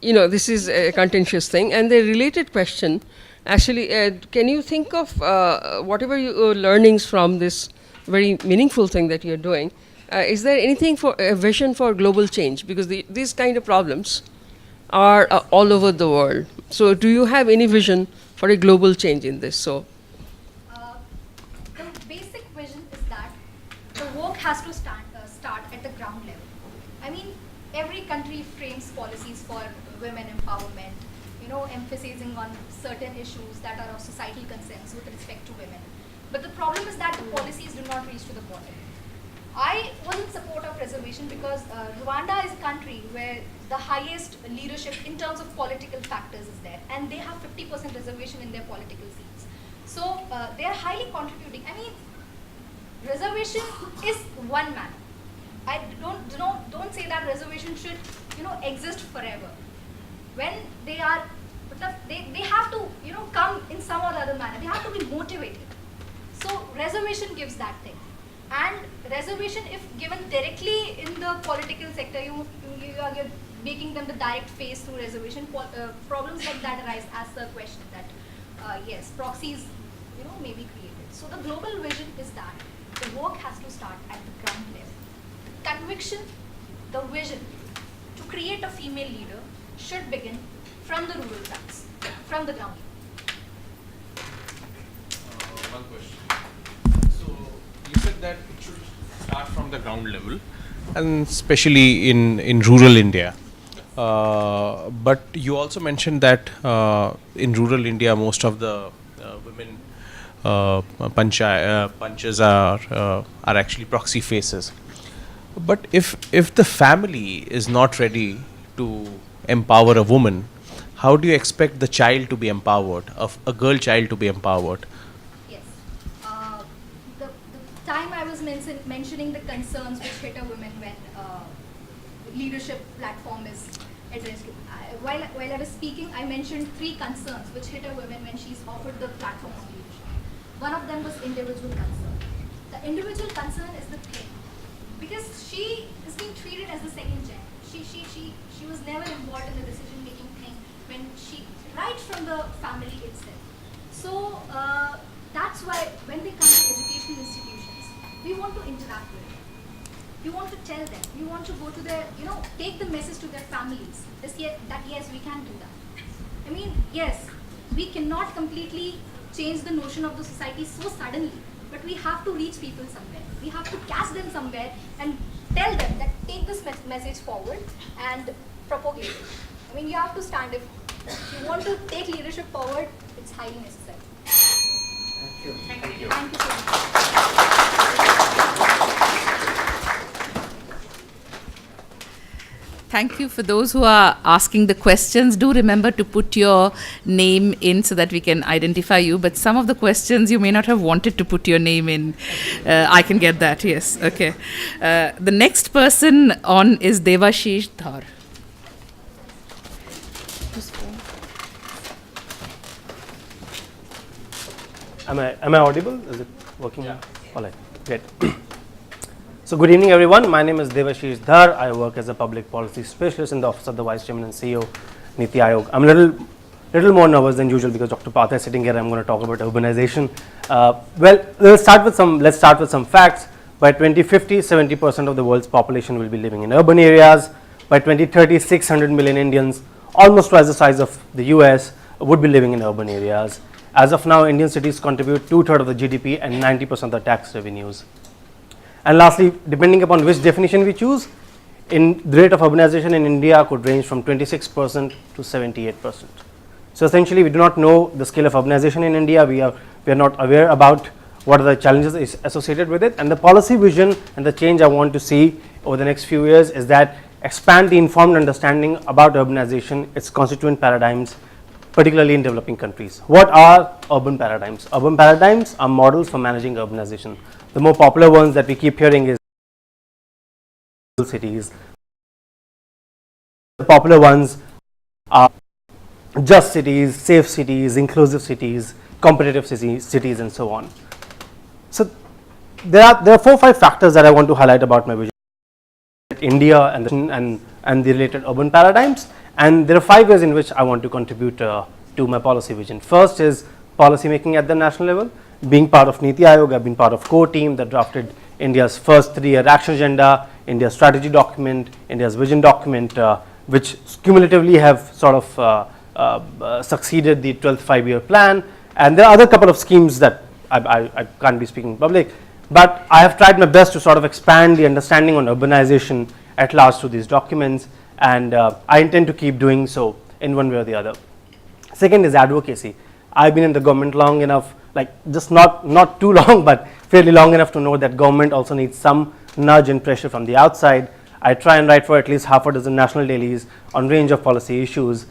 this is a contentious thing. And the related question, actually, can you think of whatever your learnings from this very meaningful thing that you're doing? Is there anything for a vision for global change? Because these kind of problems are all over the world. So do you have any vision for a global change in this? So the basic vision is that the work has to start at the ground level. I mean, every country frames policies for women empowerment, emphasizing on certain issues that are of societal concerns with respect to women. But the problem is that the policies do not reach to the bottom. I was in support of reservation because Rwanda is a country where the highest leadership in terms of political factors is there, and they have 50% reservation in their political seats. So they are highly contributing. I mean, reservation is one manner. I don't say that reservation should exist forever. When they are, they have to come in some or other manner. They have to be motivated. So reservation gives that thing. And reservation, if given directly in the political sector, you are making them the direct face through reservation. Problems like that arise as the question that yes, proxies may be created. So the global vision is that the work has to start at the ground level. Conviction, the vision to create a female leader should begin from the rural ranks, from the ground. One question. So you said that it should start from the ground level, and especially in rural India. But you also mentioned that in rural India, most of the women punches are actually proxy faces. But if the family is not ready to empower a woman, how do you expect the child to be empowered, a girl child to be empowered? Yes. The time I was mentioning the concerns which hit a woman when leadership platform is addressed to. While I was speaking, I mentioned 3 concerns which hit a woman when she's offered the platform of leadership. One of them was individual concern. The individual concern is the thing, because she is being treated as the second gen. She was never involved in the decision making thing when right from the family itself. So that's why when they come to educational institutions, we want to interact with them. We want to tell them. We want to go to their, take the message to their families that yes, we can do that. I mean, yes, we cannot completely change the notion of the society so suddenly, but we have to reach people somewhere. We have to catch them somewhere and tell them that take this message forward and propagate it. I mean, you have to stand. If you want to take leadership forward, it's highly necessary. Thank you. Thank you so much. Thank you. For those who are asking the questions, do remember to put your name in so that we can identify you. But some of the questions you may not have wanted to put your name in. I can get that, yes. Okay. The next person on is Devashish Dhar. Am I audible? Is it working? Yeah. All right, great. So good evening everyone, my name is Devashish Dhar. I work as a public policy specialist in the office of the Vice Chairman and CEO, Niti Aayog. I'm a little more nervous than usual because Dr. Patha is sitting here. I'm going to talk about urbanization. Well, let's start with some facts. By 2050, 70% of the world's population will be living in urban areas. By 2030, 600 million Indians, almost twice the size of the US, would be living in urban areas. As of now, Indian cities contribute 2/3 of the GDP and 90% of the tax revenues. And lastly, depending upon which definition we choose, the rate of urbanization in India could range from 26% to 78%. So essentially, we do not know the scale of urbanization in India. We are not aware about what are the challenges associated with it. And the policy vision and the change I want to see over the next few years is that expand the informed understanding about urbanization, its constituent paradigms, particularly in developing countries. What are urban paradigms? Urban paradigms are models for managing urbanization. The more popular ones that we keep hearing is cities. The popular ones are just cities, safe cities, inclusive cities, competitive cities, and so on. So there are 4 or 5 factors that I want to highlight about my vision. India and the related urban paradigms, and there are 5 ways in which I want to contribute to my policy vision. First is policy making at the national level. Being part of Niti Aayog, I've been part of core team that drafted India's first 3-year action agenda, India's strategy document, India's vision document, which cumulatively have sort of succeeded the 12th 5-year plan. And there are other couple of schemes that I can't be speaking in public, but I have tried my best to sort of expand the understanding on urbanization at large through these documents, and I intend to keep doing so in one way or the other. Second is advocacy. I've been in the government long enough, like just not too long, but fairly long enough to know that government also needs some nudge and pressure from the outside. I try and write for at least half a dozen national dailies on range of policy issues,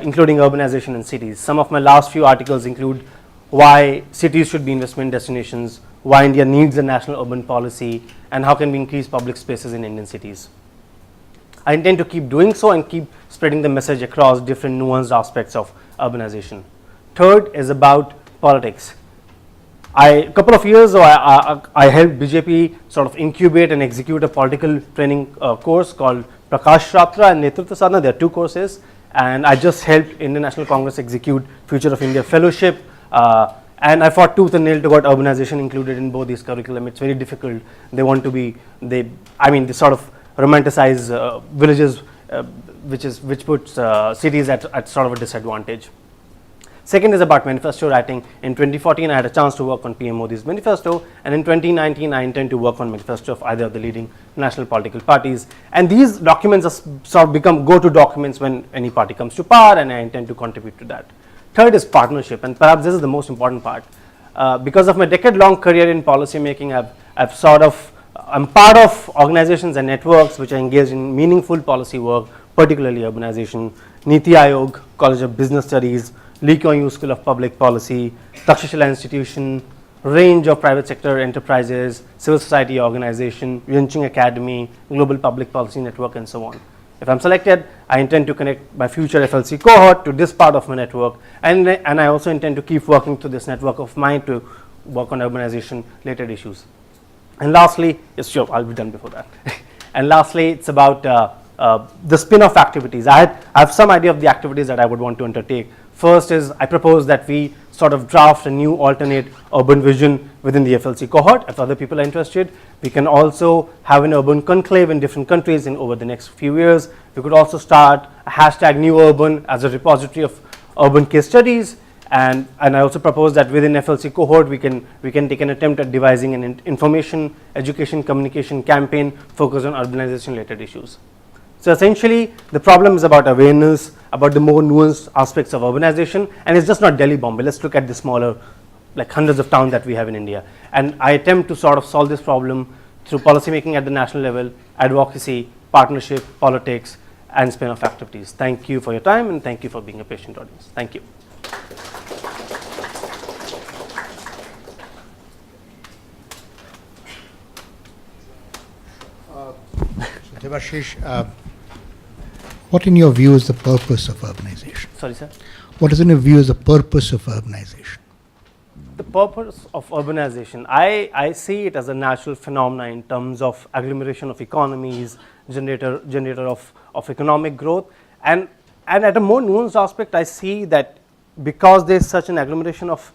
including urbanization in cities. Some of my last few articles include why cities should be investment destinations, why India needs a national urban policy, and how can we increase public spaces in Indian cities. I intend to keep doing so and keep spreading the message across different nuanced aspects of urbanization. Third is about politics. A couple of years ago, I helped BJP sort of incubate and execute a political training course called Prakash Ratra and Netrutva Sadhana. There are 2 courses, and I just helped Indian National Congress execute Future of India Fellowship, and I fought tooth and nail to get urbanization included in both these curriculum. It's very difficult. They want to be, they sort of romanticize villages, which puts cities at sort of a disadvantage. Second is about manifesto writing. In 2014, I had a chance to work on PM Modi's manifesto, and in 2019, I intend to work on manifesto of either of the leading national political parties. And these documents are sort of become go-to documents when any party comes to power, and I intend to contribute to that. Third is partnership, and perhaps this is the most important part. Because of my decade-long career in policy making, I'm part of organizations and networks which are engaged in meaningful policy work, particularly urbanization. Niti Aayog, College of Business Studies, Lee Kuan Yew School of Public Policy, Takshashila Institution, range of private sector enterprises, civil society organization, Yunching Academy, Global Public Policy Network, and so on. If I'm selected, I intend to connect my future FLC cohort to this part of my network, and I also intend to keep working to this network of mine to work on urbanization related issues. And lastly, yes, sure, I'll be done before that. And lastly, it's about the spin-off activities. I have some idea of the activities that I would want to undertake. First is I propose that we sort of draft a new alternate urban vision within the FLC cohort. If other people are interested, we can also have an urban conclave in different countries over the next few years. We could also start a hashtag New Urban as a repository of urban case studies. And I also propose that within FLC cohort, we can take an attempt at devising an information, education, communication campaign focused on urbanization related issues. So essentially, the problem is about awareness, about the more nuanced aspects of urbanization, and it's just not Delhi, Bombay. Let's look at the smaller, like hundreds of towns that we have in India. And I attempt to sort of solve this problem through policy making at the national level, advocacy, partnership, politics, and spin-off activities. Thank you for your time, and thank you for being a patient audience. Thank you. Debashish, what in your view is the purpose of urbanization? Sorry, sir? What is in your view is the purpose of urbanization? The purpose of urbanization, I see it as a natural phenomenon in terms of agglomeration of economies, generator of economic growth, and at a more nuanced aspect, I see that because there is such an agglomeration of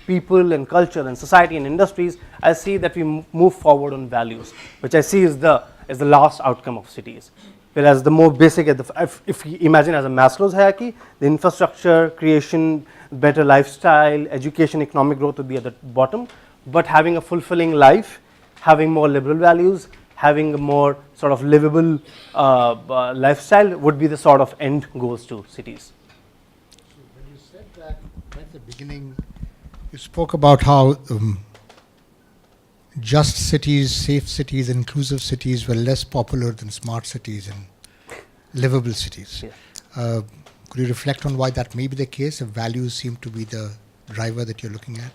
people and culture and society and industries, I see that we move forward on values, which I see is the last outcome of cities. Whereas the more basic, if you imagine as a Maslow's hierarchy, the infrastructure, creation, better lifestyle, education, economic growth would be at the bottom, but having a fulfilling life, having more liberal values, having a more sort of livable lifestyle would be the sort of end goals to cities. So when you said that right at the beginning, you spoke about how just cities, safe cities, inclusive cities were less popular than smart cities and livable cities. Yeah. Could you reflect on why that may be the case, if values seem to be the driver that you're looking at?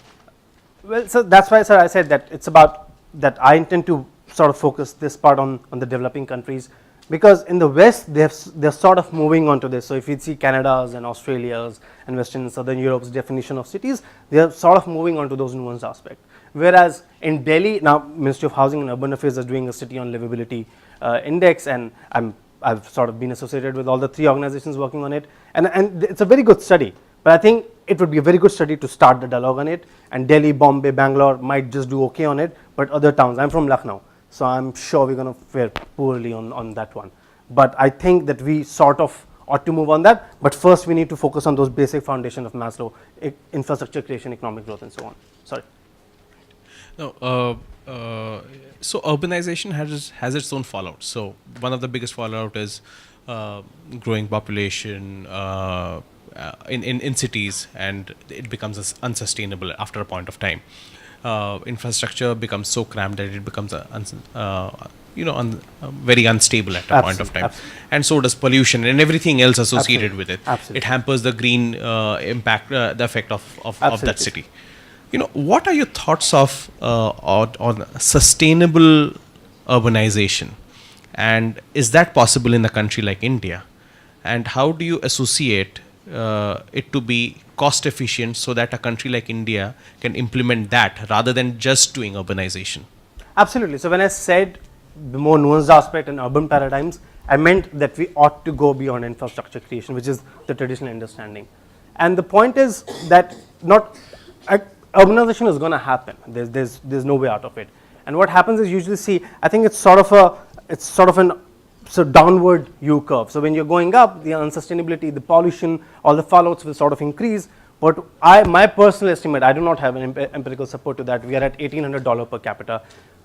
Well, so that's why, sir, I said that it's about that I intend to sort of focus this part on the developing countries, because in the West, they're sort of moving on to this. So if you see Canada's and Australia's and Western and Southern Europe's definition of cities, they're sort of moving on to those nuanced aspects. Whereas in Delhi, now Ministry of Housing and Urban Affairs is doing a city on livability index, and I've sort of been associated with all the 3 organizations working on it, and it's a very good study. But I think it would be a very good study to start the dialogue on it, and Delhi, Bombay, Bangalore might just do okay on it, but other towns, I'm from Lucknow, so I'm sure we're going to fare poorly on that one. But I think that we sort of ought to move on that, but first we need to focus on those basic foundation of Maslow, infrastructure creation, economic growth, and so on. Sorry. No, so urbanization has its own fallout. So one of the biggest fallout is growing population in cities, and it becomes unsustainable after a point of time. Infrastructure becomes so cramped that it becomes very unstable at a point of time. Absolutely. And so does pollution and everything else associated with it. Absolutely. It hampers the green impact, the effect of that city. What are your thoughts on sustainable urbanization, and is that possible in a country like India? And how do you associate it to be cost efficient so that a country like India can implement that rather than just doing urbanization? Absolutely. So when I said the more nuanced aspect in urban paradigms, I meant that we ought to go beyond infrastructure creation, which is the traditional understanding. And the point is that urbanization is going to happen. There's no way out of it. And what happens is usually I think it's sort of an downward U curve. So when you're going up, the unsustainability, the pollution, all the fallouts will sort of increase. But my personal estimate, I do not have an empirical support to that. We are at $1,800 per capita.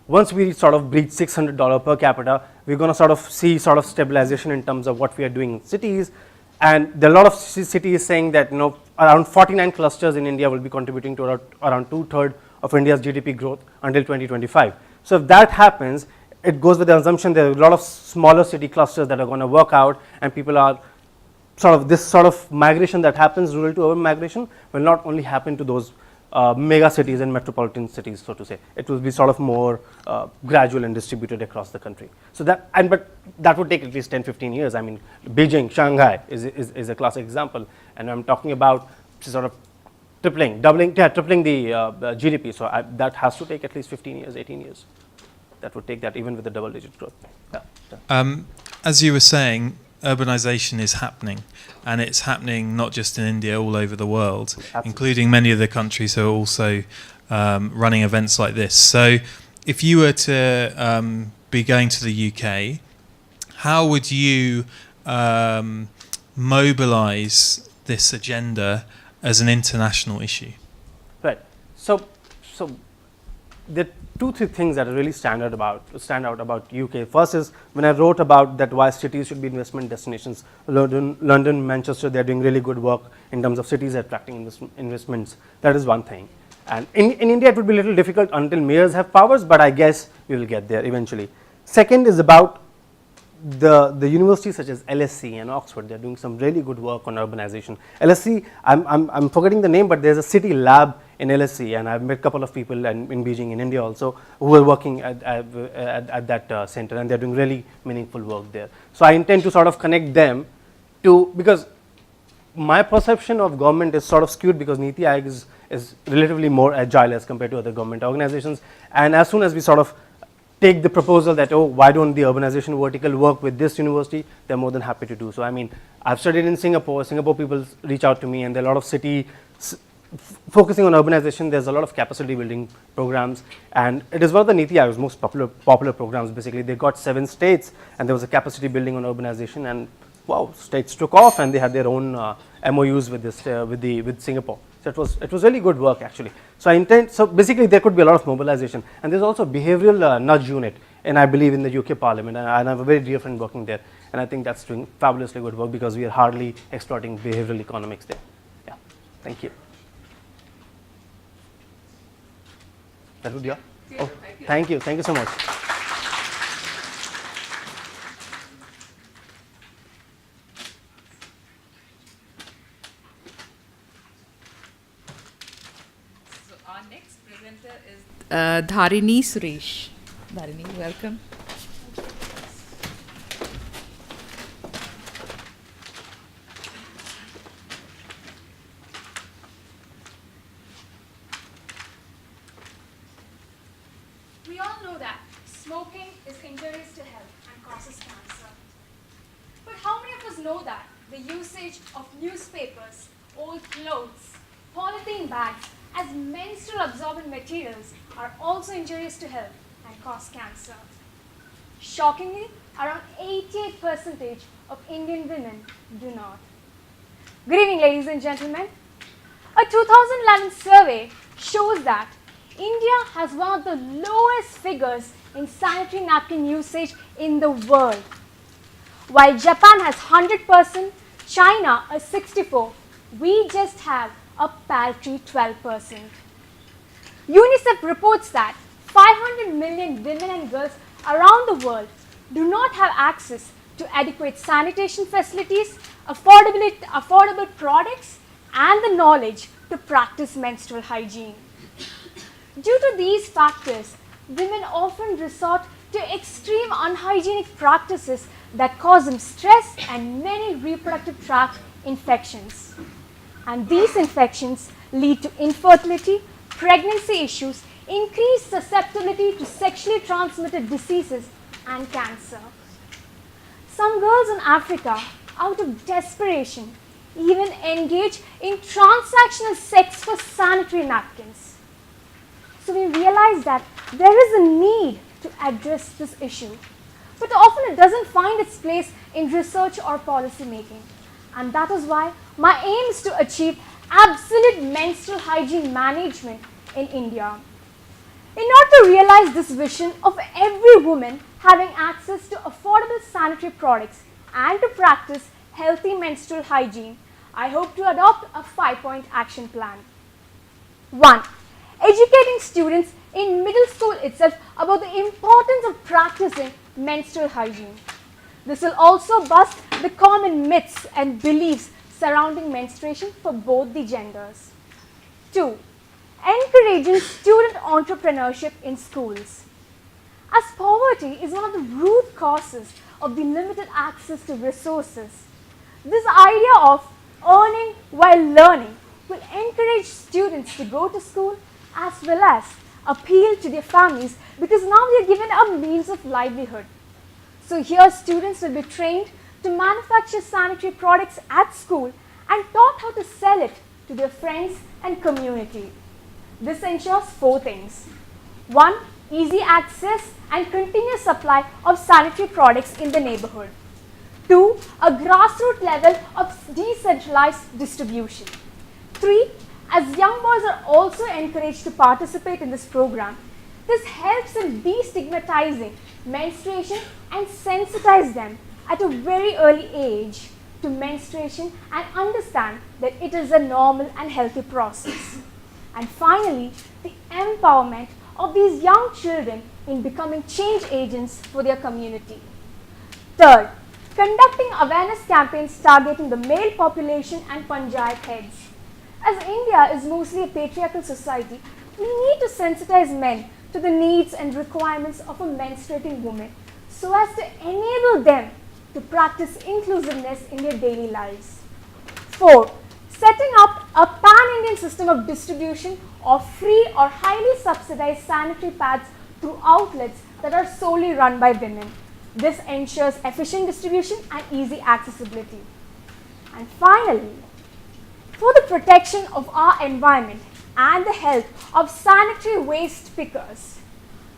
Once we sort of breach $600 per capita, we're going to sort of see sort of stabilization in terms of what we are doing in cities. And there are a lot of cities saying that around 49 clusters in India will be contributing to around 2/3 of India's GDP growth until 2025. So if that happens, it goes with the assumption there are a lot of smaller city clusters that are going to work out, and people are this sort of migration that happens, rural to urban migration, will not only happen to those mega cities and metropolitan cities, so to say. It will be sort of more gradual and distributed across the country. So but that would take at least 10-15 years. I mean, Beijing, Shanghai is a classic example, and I'm talking about sort of tripling the GDP. So that has to take at least 15 years, 18 years. That would take that even with the double-digit growth. Yeah. As you were saying, urbanization is happening, and it's happening not just in India, all over the world, Absolutely. Including many of the countries who are also running events like this. So if you were to be going to the UK, how would you mobilize this agenda as an international issue? Right. So there are 2-3 things that really stand out about UK. First is when I wrote about that why cities should be investment destinations. London, Manchester, they're doing really good work in terms of cities attracting investments. That is one thing. And in India, it would be a little difficult until mayors have powers, but I guess we will get there eventually. Second is about the universities such as LSE and Oxford, they're doing some really good work on urbanization. LSE, I'm forgetting the name, but there's a city lab in LSE, and I've met a couple of people in Beijing, in India also, who are working at that center, and they're doing really meaningful work there. So I intend to sort of connect them to, because my perception of government is sort of skewed because Niti Aayog is relatively more agile as compared to other government organizations, and as soon as we sort of take the proposal that, oh, why don't the urbanization vertical work with this university, they're more than happy to do so. I mean, I've studied in Singapore people reach out to me, and there are a lot of city focusing on urbanization. There's a lot of capacity building programs, and it is one of the Niti Aayog's most popular programs. Basically, they got 7 states, and there was a capacity building on urbanization, and wow, states took off, and they had their own MOUs with this with Singapore. So it was really good work actually. So basically there could be a lot of mobilization, and there's also a behavioral nudge unit, and I believe in the UK Parliament, and I have a very dear friend working there, and I think that's doing fabulously good work because we are hardly exploiting behavioral economics there. Yeah, thank you. That would be all. Oh, thank you so much. Dharini Suresh. Dharini, welcome. We all know that smoking is injurious to health and causes cancer. But how many of us know that the usage of newspapers, old clothes, polythene bags as menstrual absorbent materials are also injurious to health and cause cancer? Shockingly, around 88% of Indian women do not. Good evening, ladies and gentlemen. A 2011 survey shows that India has one of the lowest figures in sanitary napkin usage in the world. While Japan has 100%, China a 64%, we just have a paltry 12%. UNICEF reports that 500 million women and girls around the world do not have access to adequate sanitation facilities, affordable products, and the knowledge to practice menstrual hygiene. Due to these factors, women often resort to extreme unhygienic practices that cause them stress and many reproductive tract infections. And these infections lead to infertility, pregnancy issues, increased susceptibility to sexually transmitted diseases, and cancer. Some girls in Africa, out of desperation, even engage in transactional sex for sanitary napkins. So we realize that there is a need to address this issue, but often it doesn't find its place in research or policy making. And that is why my aim is to achieve absolute menstrual hygiene management in India. In order to realize this vision of every woman having access to affordable sanitary products and to practice healthy menstrual hygiene, I hope to adopt a 5-point action plan. 1. Educating students in middle school itself about the importance of practicing menstrual hygiene. This will also bust the common myths and beliefs surrounding menstruation for both the genders. 2. Encouraging student entrepreneurship in schools. As poverty is one of the root causes of the limited access to resources, this idea of earning while learning will encourage students to go to school as well as appeal to their families because now they are given a means of livelihood. So here students will be trained to manufacture sanitary products at school and taught how to sell it to their friends and community. This ensures 4 things. 1. Easy access and continuous supply of sanitary products in the neighborhood. 2. A grassroots level of decentralized distribution. 3. As young boys are also encouraged to participate in this program, this helps in destigmatizing menstruation and sensitize them at a very early age to menstruation and understand that it is a normal and healthy process. And finally, the empowerment of these young children in becoming change agents for their community. Third, conducting awareness campaigns targeting the male population and panchayat heads. As India is mostly a patriarchal society, we need to sensitize men to the needs and requirements of a menstruating woman so as to enable them to practice inclusiveness in their daily lives. 4. Setting up a pan-Indian system of distribution of free or highly subsidized sanitary pads through outlets that are solely run by women. This ensures efficient distribution and easy accessibility. And finally, for the protection of our environment and the health of sanitary waste pickers,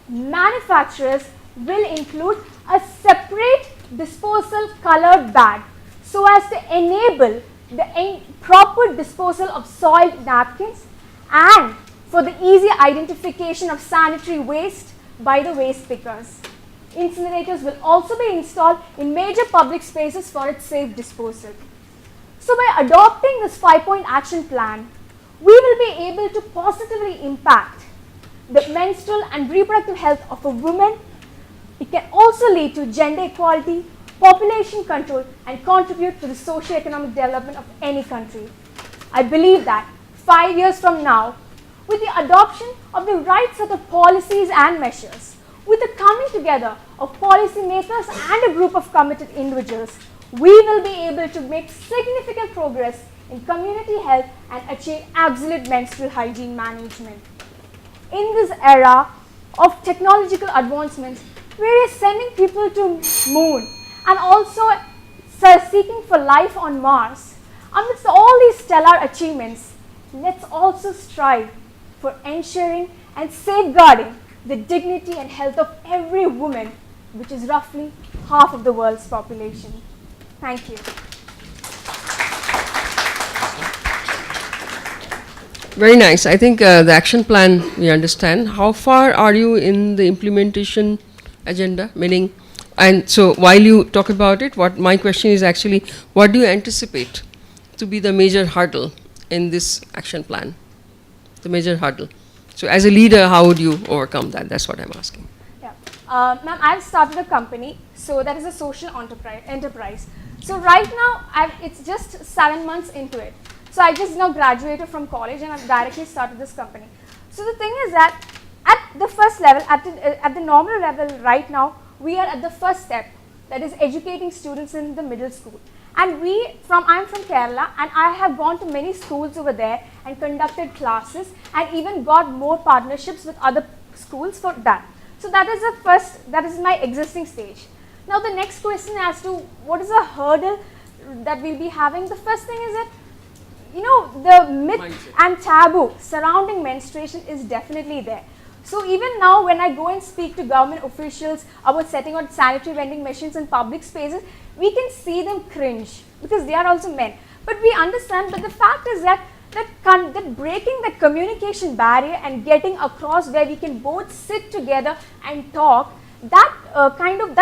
manufacturers will include a separate disposal colored bag so as to enable the proper disposal of soiled napkins and for the easy identification of sanitary waste by the waste pickers. Incinerators will also be installed in major public spaces for its safe disposal. So by adopting this 5-point action plan, we will be able to positively impact the menstrual and reproductive health of a woman. It can also lead to gender equality, population control, and contribute to the socio-economic development of any country. I believe that 5 years from now, with the adoption of the right set of policies and measures, with the coming together of policymakers and a group of committed individuals, we will be able to make significant progress in community health and achieve absolute menstrual hygiene management. In this era of technological advancements, we are sending people to moon and also seeking for life on Mars. Amidst all these stellar achievements, let's also strive for ensuring and safeguarding the dignity and health of every woman, which is roughly half of the world's population. Thank you. Very nice. I think the action plan we understand. How far are you in the implementation agenda? Meaning, and so while you talk about it, what my question is actually, what do you anticipate to be the major hurdle in this action plan? The major hurdle. So as a leader, how would you overcome that? That's what I'm asking. Yeah. Ma'am, I've started a company, so that is a social enterprise. So right now, it's just 7 months into it. So I just now graduated from college and I've directly started this company. So the thing is that at the first level, at the normal level right now, we are at the first step, that is educating students in the middle school. And I'm from Kerala and I have gone to many schools over there and conducted classes and even got more partnerships with other schools for that. So that is my existing stage. Now the next question as to what is a hurdle that we'll be having, the first thing is that, the myth and taboo surrounding menstruation is definitely there. So even now when I go and speak to government officials about setting out sanitary vending machines in public spaces, we can see them cringe because they are also men. But we understand that the fact is that breaking the communication barrier and getting across where we can both sit together and talk, that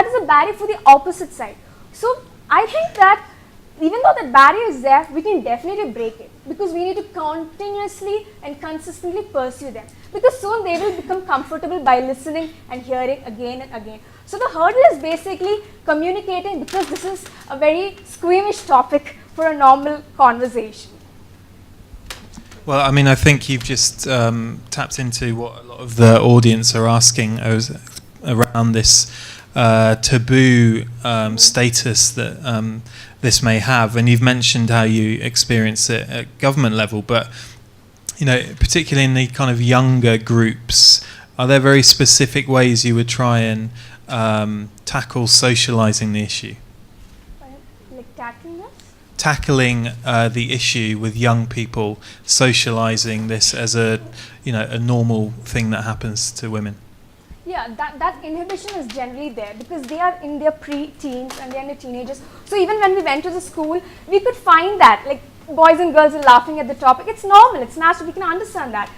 is a barrier for the opposite side. So I think that even though that barrier is there, we can definitely break it because we need to continuously and consistently pursue them because soon they will become comfortable by listening and hearing again and again. So the hurdle is basically communicating because this is a very squeamish topic for a normal conversation. Well, I mean, I think you've just tapped into what a lot of the audience are asking around this taboo status that this may have, and you've mentioned how you experience it at government level, but particularly in the kind of younger groups, are there very specific ways you would try and tackle socializing the issue? Like tackling this? Tackling the issue with young people, socializing this as a normal thing that happens to women. Yeah, that inhibition is generally there because they are in their pre-teens and they are in their teenagers. So even when we went to the school, we could find that like boys and girls are laughing at the topic. It's normal, it's natural, we can understand that.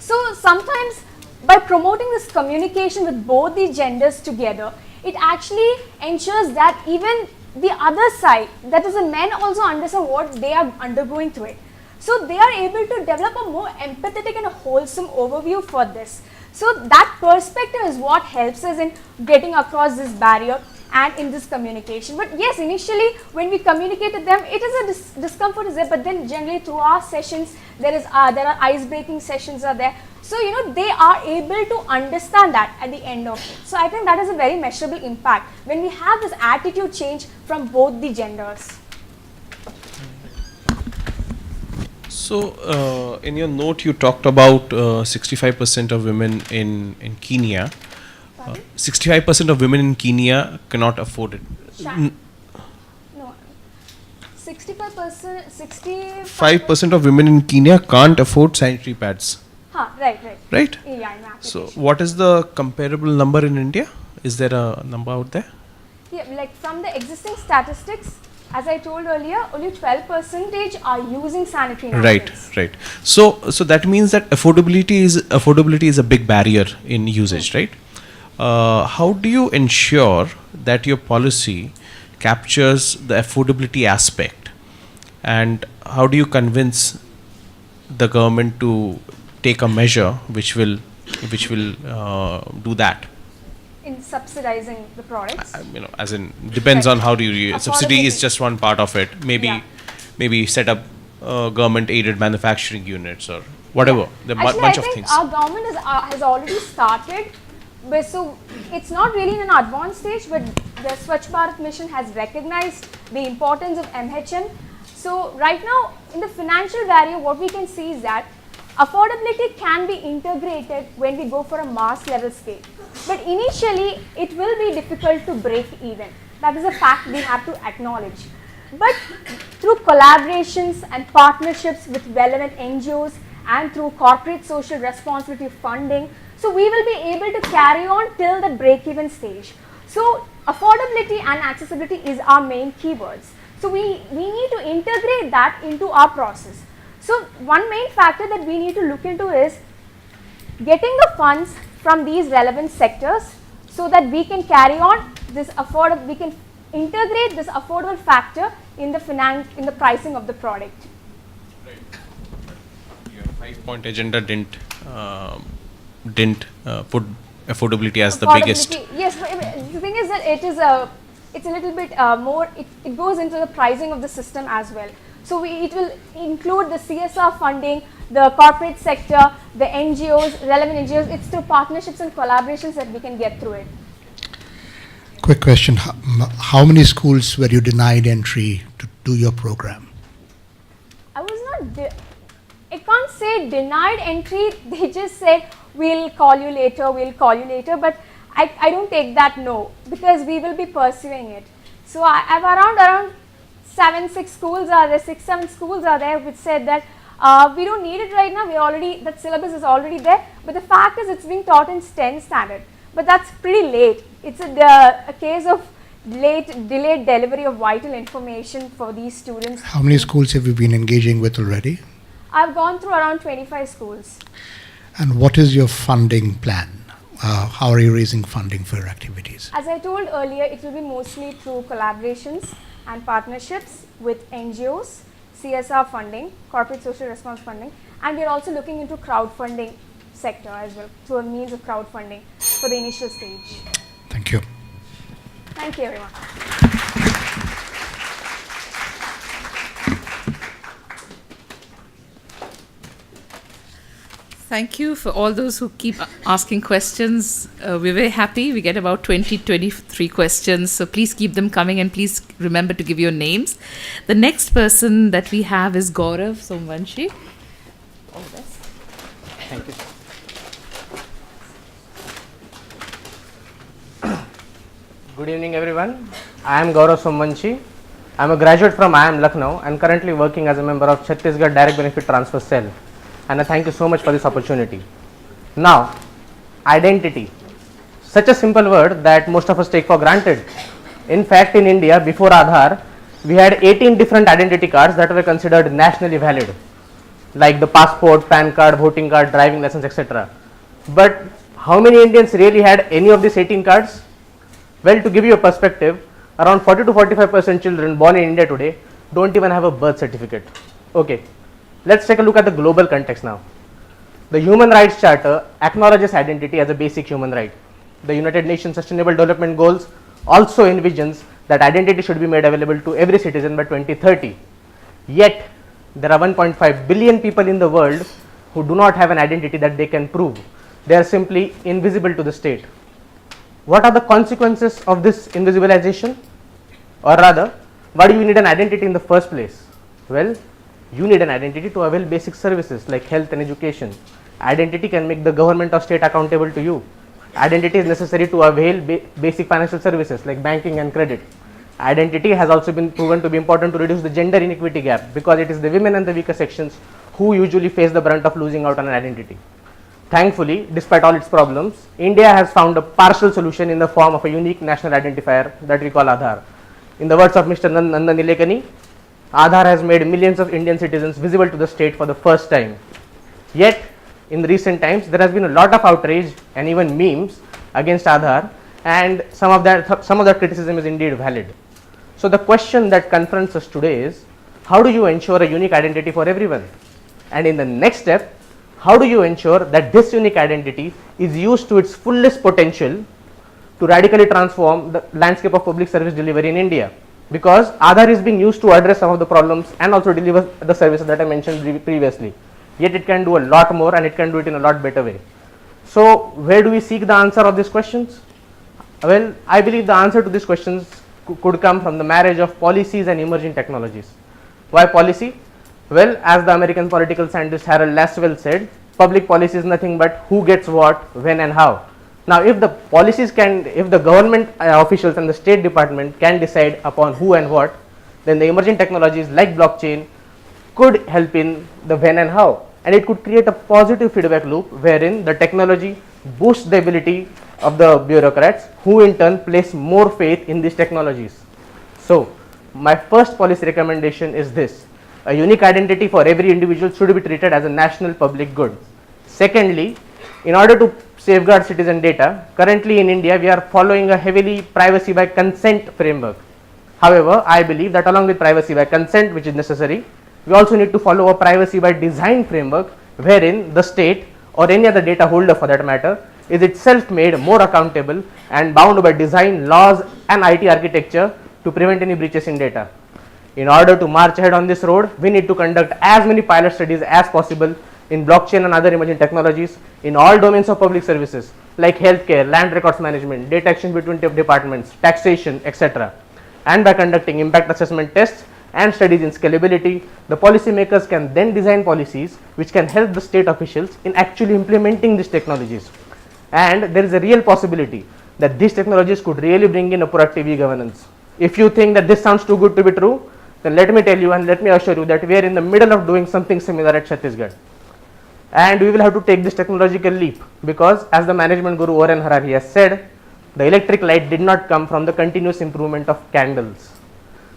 So sometimes by promoting this communication with both the genders together, it actually ensures that even the other side, that is the men, also understand what they are undergoing through it. So they are able to develop a more empathetic and a wholesome overview for this. So that perspective is what helps us in getting across this barrier. and in this communication. But yes, initially when we communicate to them, it is a discomfort is there, but then generally through our sessions, there are ice-breaking sessions are there. So, they are able to understand that at the end of it. So, I think that is a very measurable impact when we have this attitude change from both the genders. So, in your note, you talked about 65% of women in Kenya. 65% of women in Kenya cannot afford it. No, 65%, 5% of women in Kenya can't afford sanitary pads. Right. Right? Yeah, in application. So, what is the comparable number in India? Is there a number out there? Yeah, like from the existing statistics, as I told earlier, only 12% are using sanitary napkins. Right. So that means that affordability is a big barrier in usage, right? How do you ensure that your policy captures the affordability aspect, and how do you convince the government to take a measure which will do that? In subsidizing the products? As in, depends on how do you subsidy is just one part of it. Maybe set up government aided manufacturing units or whatever. There are a bunch of things. Our government has already started, but so it's not really in an advanced stage, but the Swachh Bharat mission has recognized the importance of MHN. So right now in the financial barrier, what we can see is that affordability can be integrated when we go for a mass level scale. But initially, it will be difficult to break even. That is a fact we have to acknowledge. But through collaborations and partnerships with relevant NGOs and through corporate social responsibility funding, so we will be able to carry on till the break even stage. So affordability and accessibility is our main keywords. So we need to integrate that into our process. So one main factor that we need to look into is getting the funds from these relevant sectors so that we can carry on this we can integrate this affordable factor in the pricing of the product. Right. Your 5-point agenda didn't put affordability as the biggest. Yes, but the thing is that it's a little bit more, it goes into the pricing of the system as well. So it will include the CSR funding, the corporate sector, the NGOs, relevant NGOs. It's through partnerships and collaborations that we can get through it. Quick question. How many schools were you denied entry to do your program? I was not, I can't say denied entry. They just said, we'll call you later, but I don't take that no, because we will be pursuing it. So I have around 6 schools are there, 7 schools are there which said that we don't need it right now, that syllabus is already there, but the fact is it's being taught in 10 standard, but that's pretty late. It's a case of delayed delivery of vital information for these students. How many schools have you been engaging with already? I've gone through around 25 schools. And what is your funding plan? How are you raising funding for your activities? As I told earlier, it will be mostly through collaborations and partnerships with NGOs, CSR funding, corporate social response funding, and we are also looking into crowdfunding sector as well, through a means of crowdfunding for the initial stage. Thank you. Thank you, everyone. Thank you for all those who keep asking questions. We're very happy. We get about 23 questions. So please keep them coming and please remember to give your names. The next person that we have is Gaurav Somvanshi. All the best. Thank you. Good evening, everyone. I am Gaurav Somvanshi. I am a graduate from IIM Lucknow and currently working as a member of Chhattisgarh Direct Benefit Transfer Cell. And I thank you so much for this opportunity. Now, identity. Such a simple word that most of us take for granted. In fact, in India, before Aadhaar, we had 18 different identity cards that were considered nationally valid, like the passport, PAN card, voting card, driving license, etc. But how many Indians really had any of these 18 cards? Well, to give you a perspective, around 40 to 45% children born in India today don't even have a birth certificate. Okay. Let's take a look at the global context now. The Human Rights Charter acknowledges identity as a basic human right. The United Nations Sustainable Development Goals also envisions that identity should be made available to every citizen by 2030. Yet, there are 1.5 billion people in the world who do not have an identity that they can prove. They are simply invisible to the state. What are the consequences of this invisibilization? Or rather, why do you need an identity in the first place? Well, you need an identity to avail basic services like health and education. Identity can make the government or state accountable to you. Identity is necessary to avail basic financial services like banking and credit. Identity has also been proven to be important to reduce the gender inequity gap, because it is the women and the weaker sections who usually face the brunt of losing out on an identity. Thankfully, despite all its problems, India has found a partial solution in the form of a unique national identifier that we call Aadhaar. In the words of Mr. Nandan Nilekani, Aadhaar has made millions of Indian citizens visible to the state for the first time. Yet, in recent times, there has been a lot of outrage and even memes against Aadhaar, and some of that criticism is indeed valid. So the question that confronts us today is, how do you ensure a unique identity for everyone? And in the next step, how do you ensure that this unique identity is used to its fullest potential to radically transform the landscape of public service delivery in India? Because Aadhaar is being used to address some of the problems and also deliver the services that I mentioned previously. Yet it can do a lot more, and it can do it in a lot better way. So where do we seek the answer of these questions? Well, I believe the answer to these questions could come from the marriage of policies and emerging technologies. Why policy? Well, as the American political scientist Harold Lasswell said, public policy is nothing but who gets what, when and how. Now, if the government officials and the State Department can decide upon who and what, then the emerging technologies like blockchain could help in the when and how, and it could create a positive feedback loop wherein the technology boosts the ability of the bureaucrats, who in turn place more faith in these technologies. So, my first policy recommendation is this: a unique identity for every individual should be treated as a national public good. Secondly, in order to safeguard citizen data, currently in India we are following a heavily privacy by consent framework. However, I believe that along with privacy by consent, which is necessary, we also need to follow a privacy by design framework wherein the state or any other data holder for that matter is itself made more accountable and bound by design, laws and IT architecture to prevent any breaches in data. In order to march ahead on this road, we need to conduct as many pilot studies as possible in blockchain and other emerging technologies in all domains of public services like healthcare, land records management, data exchange between departments, taxation, etc. And by conducting impact assessment tests and studies in scalability, the policymakers can then design policies which can help the state officials in actually implementing these technologies. And there is a real possibility that these technologies could really bring in a proactive e-governance. If you think that this sounds too good to be true, then let me tell you and let me assure you that we are in the middle of doing something similar at Chhattisgarh. And we will have to take this technological leap, because as the management guru Oren Harari has said, the electric light did not come from the continuous improvement of candles.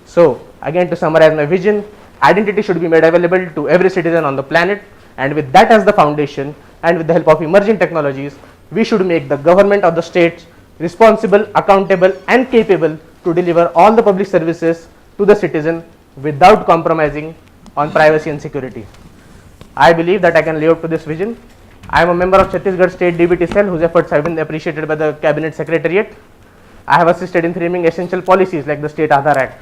So again, to summarize my vision, identity should be made available to every citizen on the planet, and with that as the foundation and with the help of emerging technologies, we should make the government of the states responsible, accountable and capable to deliver all the public services to the citizen without compromising on privacy and security. I believe that I can live up to this vision. I am a member of Chhattisgarh State DBT cell whose efforts have been appreciated by the Cabinet Secretariat. I have assisted in framing essential policies like the State Aadhaar Act.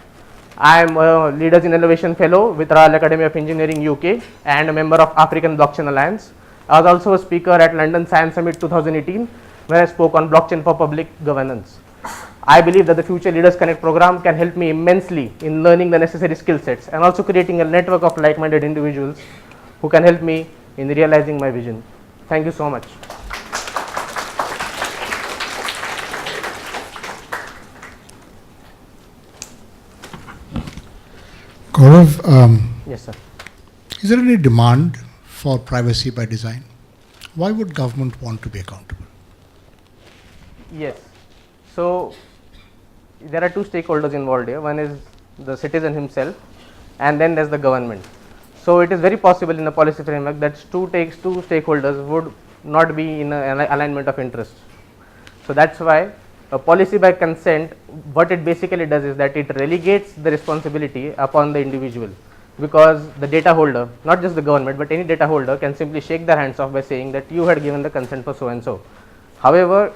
I am a Leaders in Innovation Fellow with Royal Academy of Engineering UK and a member of African Blockchain Alliance. I was also a speaker at London Science Summit 2018, where I spoke on blockchain for public governance. I believe that the Future Leaders Connect program can help me immensely in learning the necessary skill sets and also creating a network of like-minded individuals who can help me in realizing my vision. Thank you so much. Gaurav, yes, sir. Is there any demand for privacy by design? Why would government want to be accountable? Yes. So there are two stakeholders involved here. One is the citizen himself, and then there's the government. So it is very possible in a policy framework that two stakeholders would not be in an alignment of interest. So that's why a policy by consent, what it basically does is that it relegates the responsibility upon the individual, because the data holder, not just the government but any data holder, can simply shake their hands off by saying that you had given the consent for so and so. However,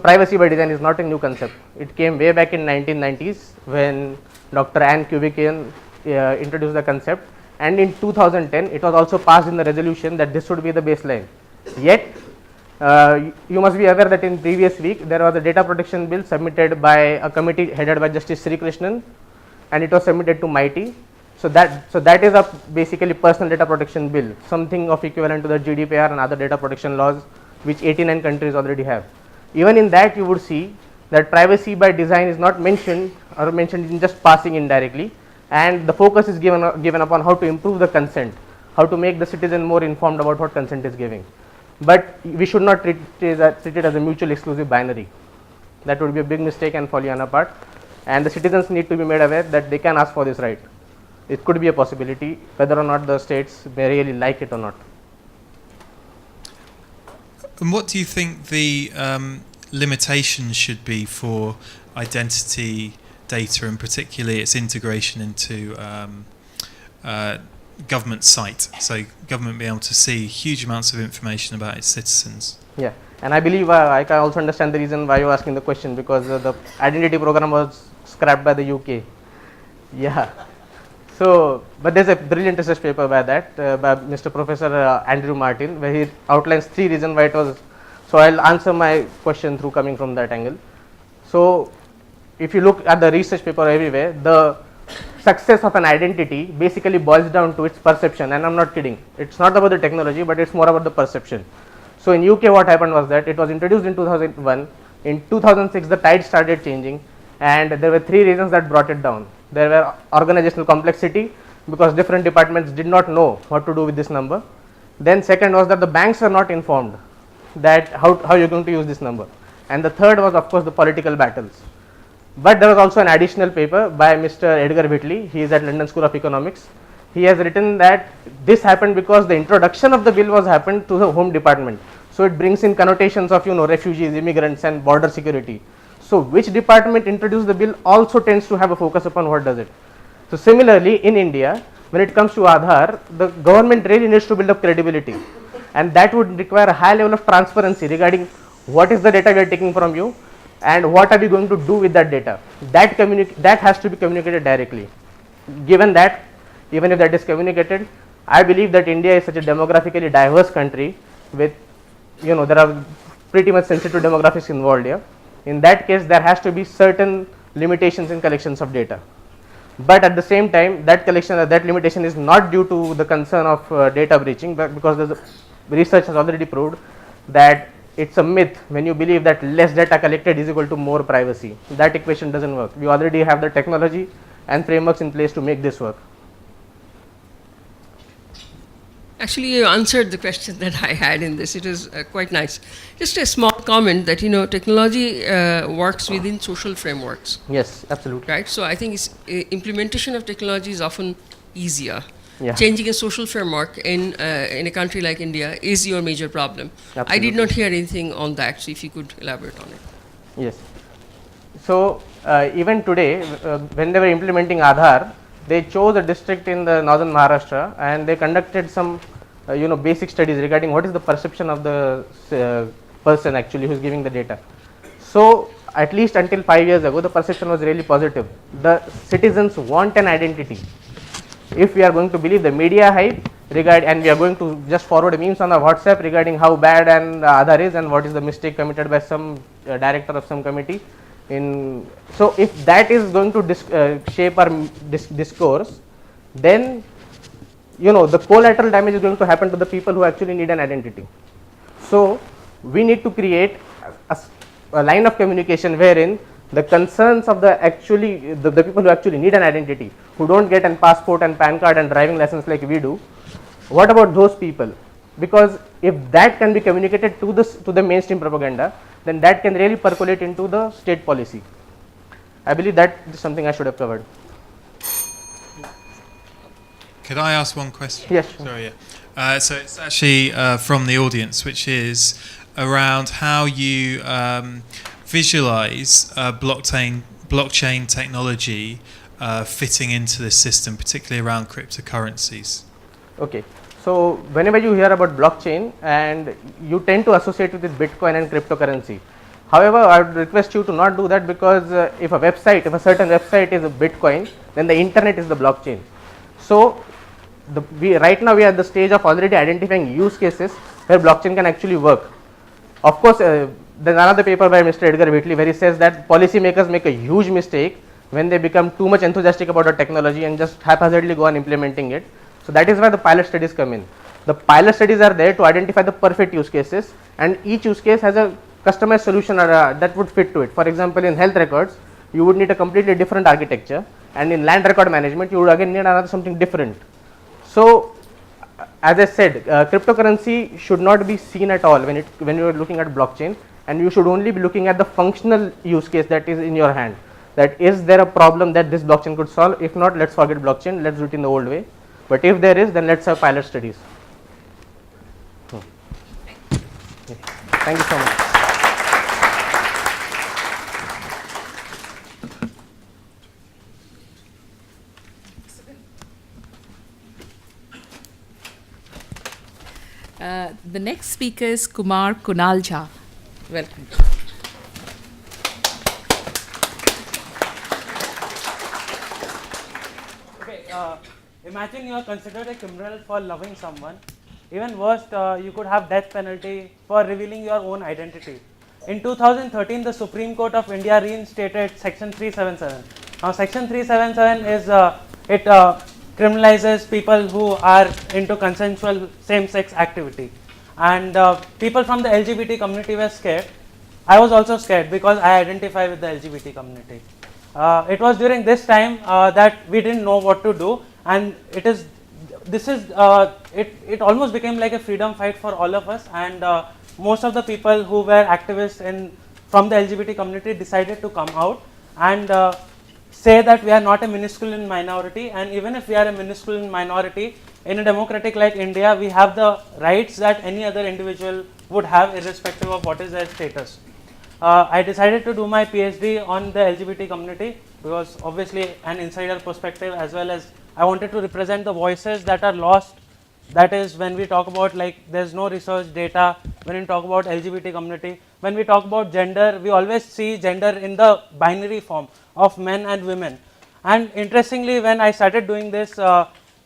privacy by design is not a new concept. It came way back in 1990s when Dr. Ann Kubikian introduced the concept, and in 2010 it was also passed in the resolution that this should be the baseline. Yet you must be aware that in previous week there was a data protection bill submitted by a committee headed by Justice Sri Krishnan, and it was submitted to MIT. So that is a basically personal data protection bill, something of equivalent to the GDPR and other data protection laws which 89 countries already have. Even in that you would see that privacy by design is not mentioned or mentioned in just passing indirectly, and the focus is given upon how to improve the consent, how to make the citizen more informed about what consent is giving. But we should not treat it as a mutually exclusive binary. That would be a big mistake and folly on our part, and the citizens need to be made aware that they can ask for this right. It could be a possibility, whether or not the states may really like it or not. And what do you think the limitations should be for identity data, and particularly its integration into government site? So government be able to see huge amounts of information about its citizens. Yeah, and I believe I can also understand the reason why you're asking the question, because the identity program was scrapped by the UK. Yeah. So, but there's a brilliant research paper by Mr. Professor Andrew Martin, where he outlines 3 reasons why it was. So I'll answer my question through coming from that angle. So if you look at the research paper everywhere, the success of an identity basically boils down to its perception, and I'm not kidding. It's not about the technology, but it's more about the perception. So in UK what happened was that it was introduced in 2001. In 2006 the tide started changing, and there were 3 reasons that brought it down. There were organizational complexity, because different departments did not know what to do with this number. Then second was that the banks were not informed that how you're going to use this number. And the third was of course the political battles. But there was also an additional paper by Mr. Edgar Whitley. He is at London School of Economics. He has written that this happened because the introduction of the bill was happened to the Home Department. So it brings in connotations of refugees, immigrants and border security. So which department introduced the bill also tends to have a focus upon what does it. So similarly in India, when it comes to Aadhaar, the government really needs to build up credibility, and that would require a high level of transparency regarding what is the data we are taking from you and what are we going to do with that data. That has to be communicated directly. Given that, even if that is communicated, I believe that India is such a demographically diverse country with, there are pretty much sensitive demographics involved here. In that case, there has to be certain limitations in collections of data. But at the same time, that limitation is not due to the concern of data breaching, but because the research has already proved that it's a myth when you believe that less data collected is equal to more privacy. That equation doesn't work. We already have the technology and frameworks in place to make this work. Actually, you answered the question that I had in this. It is quite nice. Just a small comment that, technology works within social frameworks. Yes, absolutely. Right? So I think implementation of technology is often easier. Yeah. Changing a social framework in a country like India is your major problem. Absolutely. I did not hear anything on that, so if you could elaborate on it. Yes. So even today, when they were implementing Aadhaar, they chose a district in the northern Maharashtra, and they conducted some basic studies regarding what is the perception of the person actually who is giving the data. So at least until 5 years ago, the perception was really positive. The citizens want an identity. If we are going to believe the media hype and we are going to just forward memes on the WhatsApp regarding how bad and Aadhaar is and what is the mistake committed by some director of some committee. So if that is going to shape our discourse, then the collateral damage is going to happen to the people who actually need an identity. So we need to create a line of communication wherein the concerns of the people who actually need an identity, who don't get a passport and PAN card and driving license like we do, what about those people? Because if that can be communicated to the mainstream propaganda, then that can really percolate into the state policy. I believe that is something I should have covered. Could I ask one question? Yes. Sure. Sorry, yeah. So it's actually from the audience, which is around how you visualize blockchain technology fitting into this system, particularly around cryptocurrencies. Okay. So whenever you hear about blockchain, and you tend to associate with Bitcoin and cryptocurrency, However, I would request you to not do that, because if a certain website is a Bitcoin, then the internet is the blockchain. So right now we are at the stage of already identifying use cases where blockchain can actually work. Of course, there's another paper by Mr. Edgar Whitley where he says that policymakers make a huge mistake when they become too much enthusiastic about a technology and just haphazardly go on implementing it. So that is why the pilot studies come in. The pilot studies are there to identify the perfect use cases, and each use case has a customized solution that would fit to it. For example, in health records, you would need a completely different architecture, and in land record management, you would again need another something different. So, as I said, cryptocurrency should not be seen at all when you are looking at blockchain, and you should only be looking at the functional use case that is in your hand. That is there a problem that this blockchain could solve? If not, let's forget blockchain. Let's do it in the old way. But if there is, then let's have pilot studies. Thank you so much. The next speaker is Kumar Kunal Jha. Welcome. Okay, imagine you are considered a criminal for loving someone. Even worse, you could have death penalty for revealing your own identity. In 2013, the Supreme Court of India reinstated Section 377. Now, Section 377 is it criminalizes people who are into consensual same-sex activity, and people from the LGBT community were scared. I was also scared because I identify with the LGBT community. It was during this time that we didn't know what to do, and it almost became like a freedom fight for all of us, and most of the people who were activists from the LGBT community decided to come out and say that we are not a minuscule minority, and even if we are a minuscule minority in a democratic like India, we have the rights that any other individual would have irrespective of what is their status. I decided to do my PhD on the LGBT community because obviously an insider perspective, as well as I wanted to represent the voices that are lost. That is, when we talk about there's no research data, when we talk about LGBT community, when we talk about gender, we always see gender in the binary form of men and women. And interestingly, when I started doing this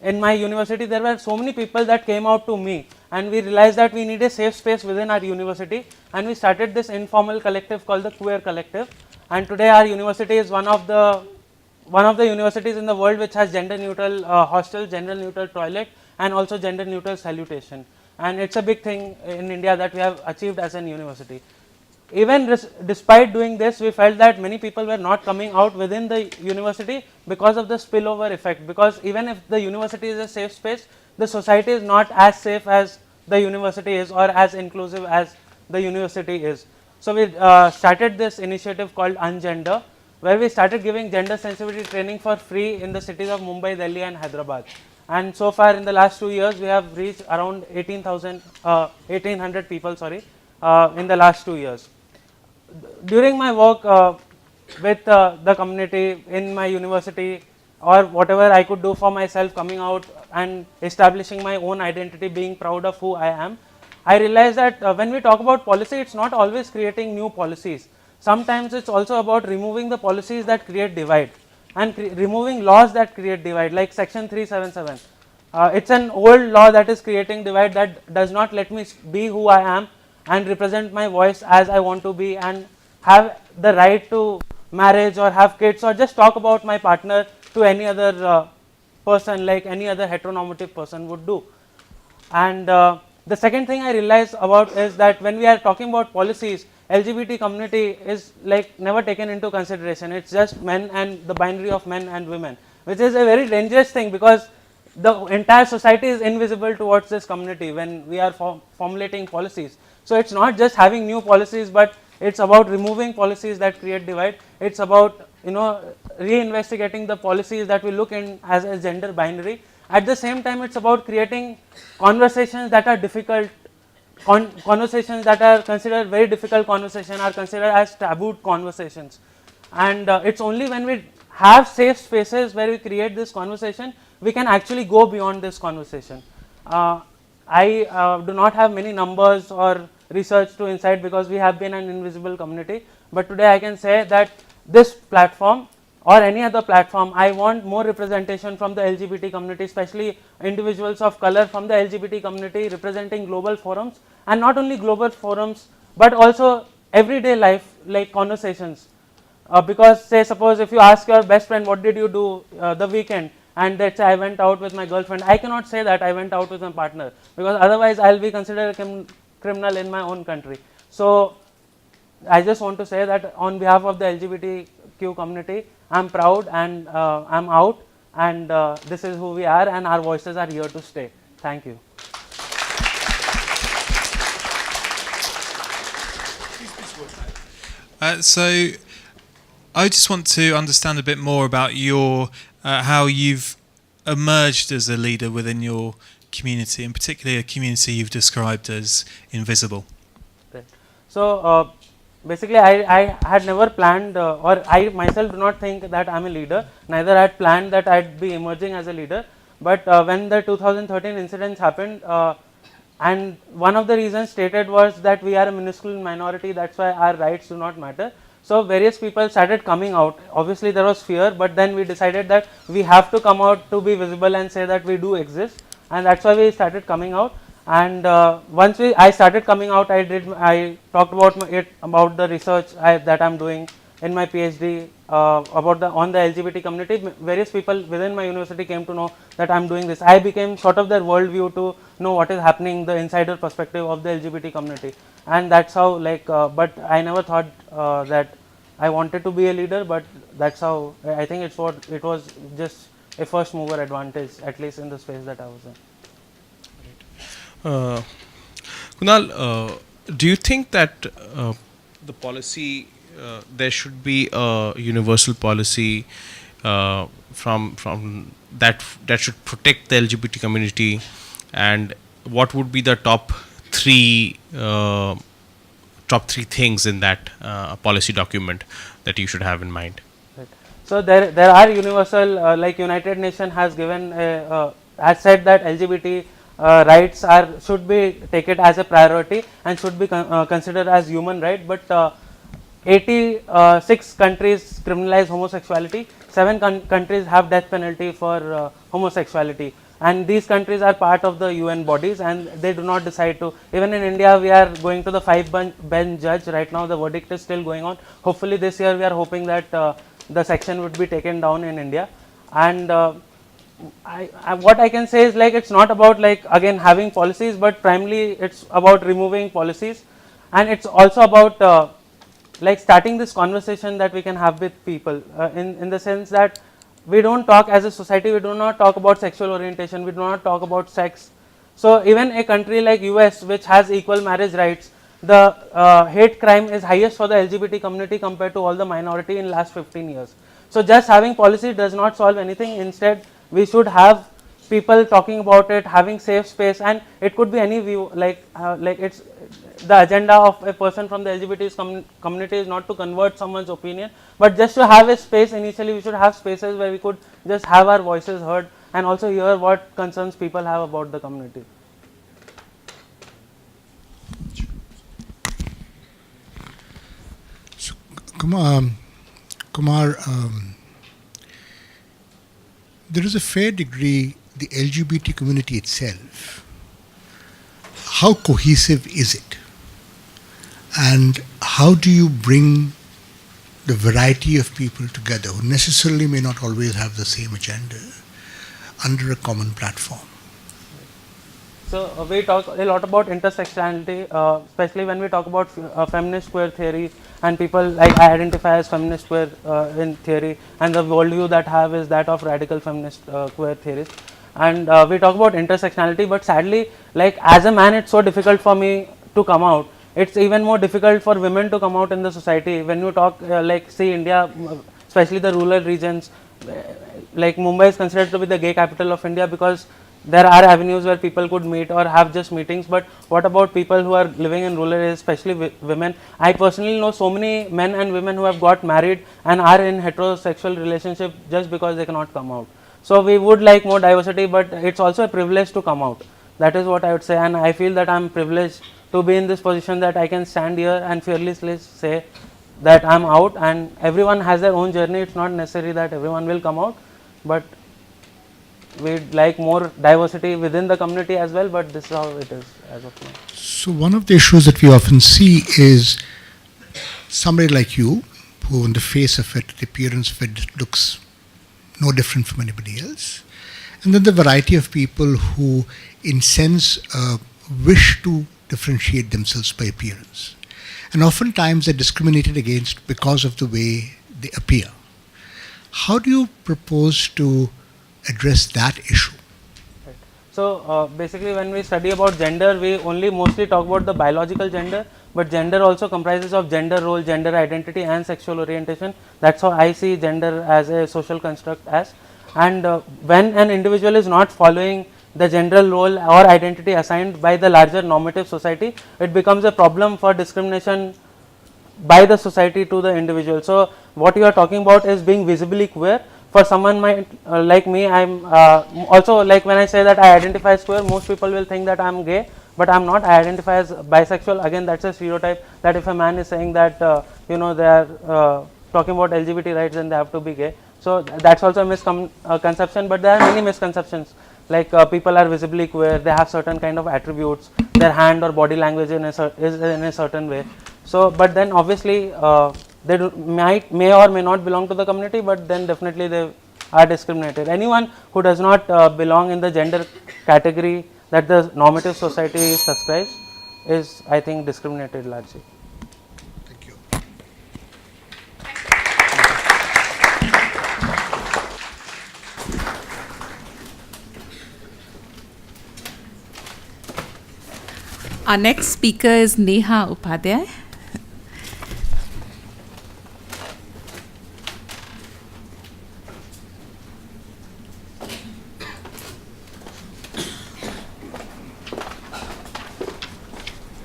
in my university, there were so many people that came out to me, and we realized that we need a safe space within our university, and we started this informal collective called the Queer Collective. And today our university is one of the universities in the world which has gender neutral hostel, gender neutral toilet, and also gender neutral salutation. And it's a big thing in India that we have achieved as an university. Even despite doing this, we felt that many people were not coming out within the university because of the spillover effect, because even if the university is a safe space, the society is not as safe as the university is or as inclusive as the university is. So we started this initiative called Ungender, where we started giving gender sensitivity training for free in the cities of Mumbai, Delhi and Hyderabad. And so far in the last 2 years, we have reached around 1800 people in the last 2 years. During my work with the community in my university, or whatever I could do for myself, coming out and establishing my own identity, being proud of who I am, I realized that when we talk about policy, it's not always creating new policies. Sometimes it's also about removing the policies that create divide and removing laws that create divide, like Section 377. It's an old law that is creating divide, that does not let me be who I am and represent my voice as I want to be and have the right to marriage or have kids or just talk about my partner to any other person like any other heteronormative person would do. And the second thing I realized about is that when we are talking about policies, LGBT community is never taken into consideration. It's just men and the binary of men and women, which is a very dangerous thing because the entire society is invisible towards this community when we are formulating policies. So it's not just having new policies, but it's about removing policies that create divide. It's about reinvestigating the policies that we look in as a gender binary. At the same time, it's about creating conversations that are difficult, conversations that are considered very difficult conversations are considered as tabooed conversations. And it's only when we have safe spaces where we create this conversation, we can actually go beyond this conversation. I do not have many numbers or research to insight because we have been an invisible community. But today I can say that this platform or any other platform, I want more representation from the LGBT community, especially individuals of color from the LGBT community representing global forums, and not only global forums but also everyday life like conversations. Because say suppose if you ask your best friend what did you do the weekend, and let's say I went out with my girlfriend, I cannot say that I went out with my partner because otherwise I will be considered a criminal in my own country. So I just want to say that on behalf of the LGBTQ community, I am proud and I am out, and this is who we are and our voices are here to stay. Thank you. So I just want to understand a bit more about your how you've emerged as a leader within your community, and particularly a community you've described as invisible. Right. So basically I had never planned or I myself do not think that I am a leader, neither I had planned that I would be emerging as a leader, but when the 2013 incidents happened, and one of the reasons stated was that we are a minuscule minority, that is why our rights do not matter. So various people started coming out. Obviously there was fear, but then we decided that we have to come out to be visible and say that we do exist, and that is why we started coming out. And once I started coming out, I talked about the research that I am doing in my PhD about on the LGBT community. Various people within my university came to know that I am doing this. I became sort of their worldview to know what is happening, the insider perspective of the LGBT community, and that's how but I never thought that I wanted to be a leader, but that's how I think it was just a first mover advantage, at least in the space that I was in. Kunal, do you think that the policy, there should be a universal policy from that should protect the LGBT community, and what would be the top three things in that policy document that you should have in mind? Right. So there are universal like United Nations has given has said that LGBT rights should be taken as a priority and should be considered as human right, but 86 countries criminalize homosexuality, 7 countries have death penalty for homosexuality, and these countries are part of the UN bodies and they do not decide to. Even in India we are going to the 5-bench judge right now, the verdict is still going on. Hopefully this year we are hoping that the section would be taken down in India, and what I can say is like it's not about like again having policies, but primarily it's about removing policies, and it's also about like starting this conversation that we can have with people in the sense that we don't talk as a society, we do not talk about sexual orientation, we do not talk about sex. So even a country like US which has equal marriage rights, the hate crime is highest for the LGBT community compared to all the minority in last 15 years. So just having policy does not solve anything. Instead we should have people talking about it, having safe space, and it could be any view, like it's the agenda of a person from the LGBT community is not to convert someone's opinion, but just to have a space. Initially we should have spaces where we could just have our voices heard and also hear what concerns people have about the community. So, Kumar, there is a fair degree, the LGBT community itself, how cohesive is it? And how do you bring the variety of people together who necessarily may not always have the same agenda under a common platform? So we talk a lot about intersectionality, especially when we talk about feminist queer theory, and people like I identify as feminist queer in theory, and the worldview that I have is that of radical feminist queer theories. And we talk about intersectionality, but sadly, like as a man, it's so difficult for me to come out. It's even more difficult for women to come out in the society. When you talk like see India, especially the rural regions, like Mumbai is considered to be the gay capital of India because there are avenues where people could meet or have just meetings, but what about people who are living in rural areas, especially women? I personally know so many men and women who have got married and are in heterosexual relationship just because they cannot come out. So we would like more diversity, but it's also a privilege to come out. That is what I would say, and I feel that I am privileged to be in this position that I can stand here and fearlessly say that I'm out, and everyone has their own journey. It's not necessary that everyone will come out, but we'd like more diversity within the community as well, but this is how it is as of now. So one of the issues that we often see is somebody like you, who on the face of it, the appearance of it looks no different from anybody else. And then the variety of people who, in sense, wish to differentiate themselves by appearance. And oftentimes they're discriminated against because of the way they appear. How do you propose to address that issue? Right. So basically when we study about gender, we only mostly talk about the biological gender, but gender also comprises of gender role, gender identity and sexual orientation. That's how I see gender as a social construct as. And when an individual is not following the general role or identity assigned by the larger normative society, it becomes a problem for discrimination by the society to the individual. So what you are talking about is being visibly queer. For someone like me, I'm also, like when I say that I identify as queer, most people will think that I'm gay, but I'm not. I identify as bisexual. Again, that's a stereotype that if a man is saying that they are talking about LGBT rights, then they have to be gay. So that's also a misconception, but there are many misconceptions. Like people are visibly queer, they have certain kind of attributes, their hand or body language is in a certain way. So, but then obviously they may or may not belong to the community, but then definitely they are discriminated. Anyone who does not belong in the gender category that the normative society subscribes is, I think, discriminated largely. Our next speaker is Neha Upadhyay.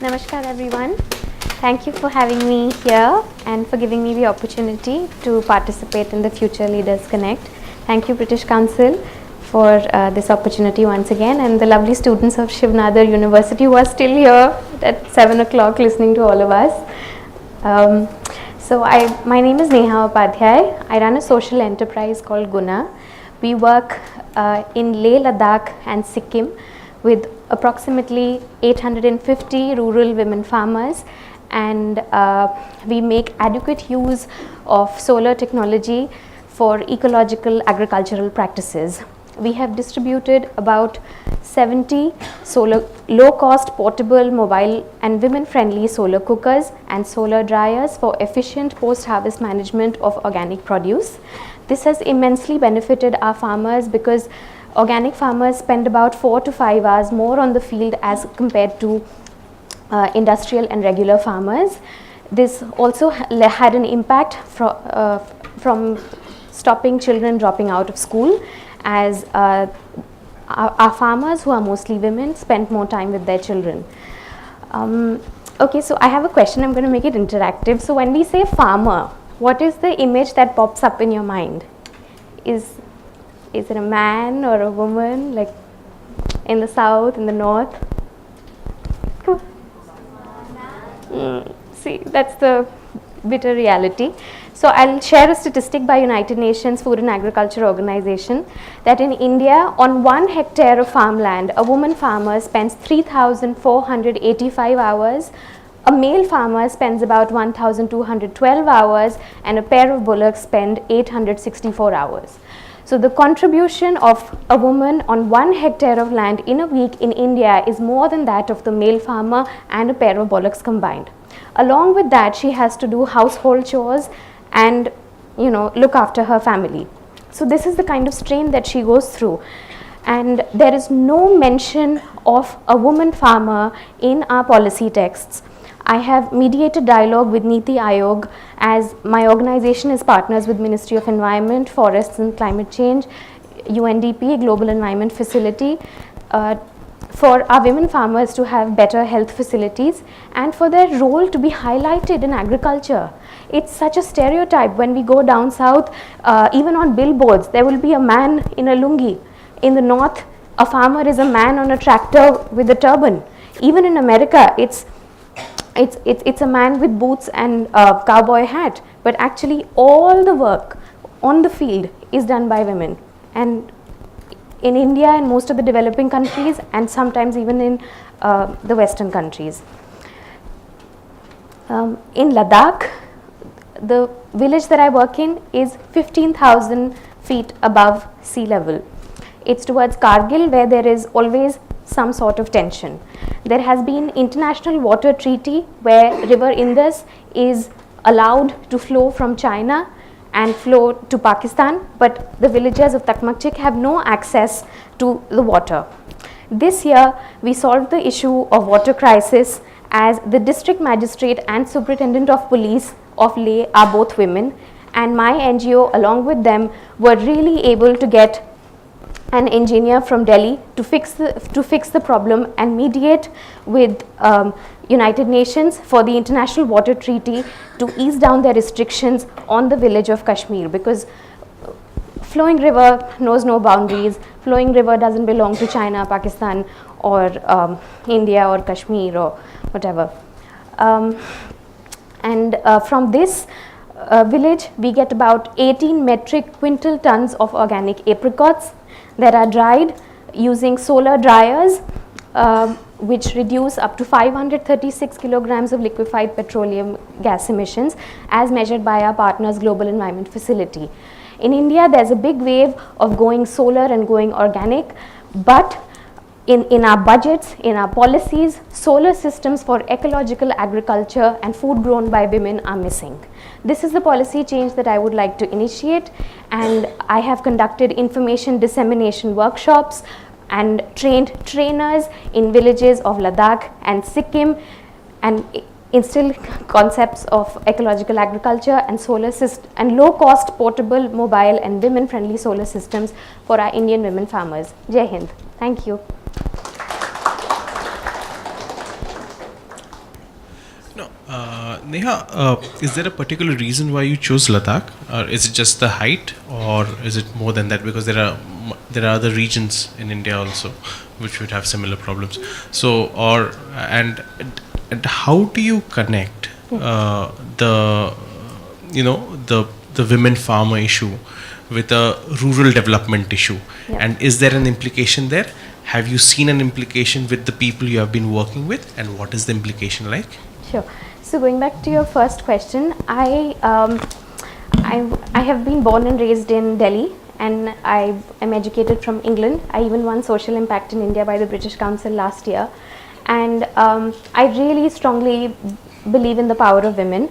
Namaskar everyone. Thank you for having me here and for giving me the opportunity to participate in the Future Leaders Connect. Thank you British Council for this opportunity once again, and the lovely students of Shiv Nadar University who are still here at 7 o'clock listening to all of us. My name is Neha Upadhyay. I run a social enterprise called Guna. We work in Leh, Ladakh and Sikkim with approximately 850 rural women farmers, and we make adequate use of solar technology for ecological agricultural practices. We have distributed about 70 solar low-cost portable, mobile and women-friendly solar cookers and solar dryers for efficient post-harvest management of organic produce. This has immensely benefited our farmers because organic farmers spend about 4 to 5 hours more on the field as compared to industrial and regular farmers. This also had an impact from stopping children dropping out of school, as our farmers, who are mostly women, spend more time with their children. Okay, so I have a question. I'm going to make it interactive. So when we say farmer, what is the image that pops up in your mind? Is it a man or a woman, like in the south, in the north? See, that's the bitter reality. So I'll share a statistic by United Nations Food and Agriculture Organization that in India, on 1 hectare of farmland, a woman farmer spends 3,485 hours, a male farmer spends about 1,212 hours, and a pair of bullocks spend 864 hours. So the contribution of a woman on 1 hectare of land in a week in India is more than that of the male farmer and a pair of bullocks combined. Along with that, she has to do household chores and look after her family. So this is the kind of strain that she goes through, and there is no mention of a woman farmer in our policy texts. I have mediated dialogue with Niti Aayog, as my organization is partners with Ministry of Environment, Forests and Climate Change, UNDP, Global Environment Facility, for our women farmers to have better health facilities and for their role to be highlighted in agriculture. It's such a stereotype. When we go down south, even on billboards, there will be a man in a lungi. In the north, a farmer is a man on a tractor with a turban. Even in America, it's a man with boots and cowboy hat, but actually all the work on the field is done by women. And in India and most of the developing countries, and sometimes even in the Western countries. In Ladakh, the village that I work in is 15,000 feet above sea level. It's towards Kargil, where there is always some sort of tension. There has been international water treaty where river Indus is allowed to flow from China and flow to Pakistan, but the villagers of Takmakchik have no access to the water. This year, we solved the issue of water crisis as the district magistrate and superintendent of police of Leh are both women, and my NGO along with them were really able to get an engineer from Delhi to fix the problem and mediate with United Nations for the International Water Treaty to ease down their restrictions on the village of Kashmir, because flowing river knows no boundaries. Flowing river doesn't belong to China, Pakistan, or India or Kashmir or whatever. From this village, we get about 18 metric quintal tons of organic apricots that are dried using solar dryers, which reduce up to 536 kilograms of liquefied petroleum gas emissions as measured by our partners Global Environment Facility. In India, there's a big wave of going solar and going organic, but in our budgets, in our policies, solar systems for ecological agriculture and food grown by women are missing. This is the policy change that I would like to initiate, and I have conducted information dissemination workshops and trained trainers in villages of Ladakh and Sikkim and instilled concepts of ecological agriculture and solar system and low cost portable mobile and women friendly solar systems for our Indian women farmers. Jai Hind. Thank you. Neha, is there a particular reason why you chose Ladakh, or is it just the height, or is it more than that? Because there are other regions in India also which would have similar problems. So, and how do you connect the women farmer issue with a rural development issue? Yeah. And is there an implication there? Have you seen an implication with the people you have been working with, and what is the implication like? Sure. So going back to your first question, I have been born and raised in Delhi, and I am educated from England. I even won Social Impact in India by the British Council last year, and I really strongly believe in the power of women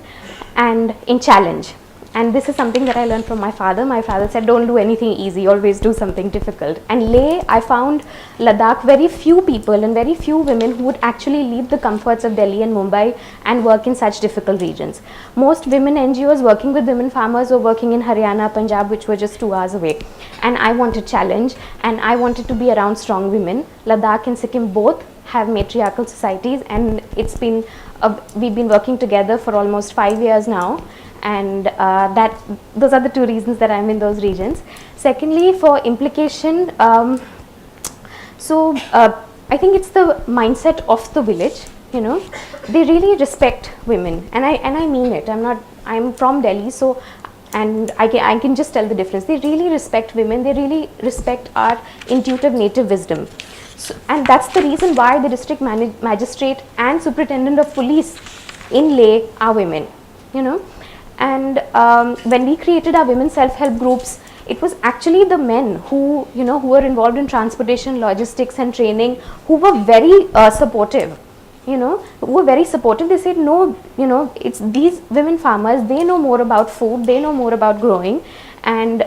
and in challenge. And this is something that I learned from my father. My father said, don't do anything easy, always do something difficult. And Leh, I found Ladakh, very few people and very few women who would actually leave the comforts of Delhi and Mumbai and work in such difficult regions. Most women NGOs working with women farmers were working in Haryana, Punjab, which were just 2 hours away. And I wanted challenge, and I wanted to be around strong women. Ladakh and Sikkim both have matriarchal societies, and it's been we've been working together for almost 5 years now. And those are the 2 reasons that I'm in those regions. Secondly, for implication, I think it's the mindset of the village. They really respect women, and I mean it. I'm from Delhi, so and I can just tell the difference. They really respect women. They really respect our intuitive native wisdom. So, and that's the reason why the district magistrate and superintendent of police in Leh are women. And when we created our women self-help groups, it was actually the men who were involved in transportation, logistics and training, who were very supportive, who were very supportive. They said, no, it's these women farmers, they know more about food, they know more about growing, and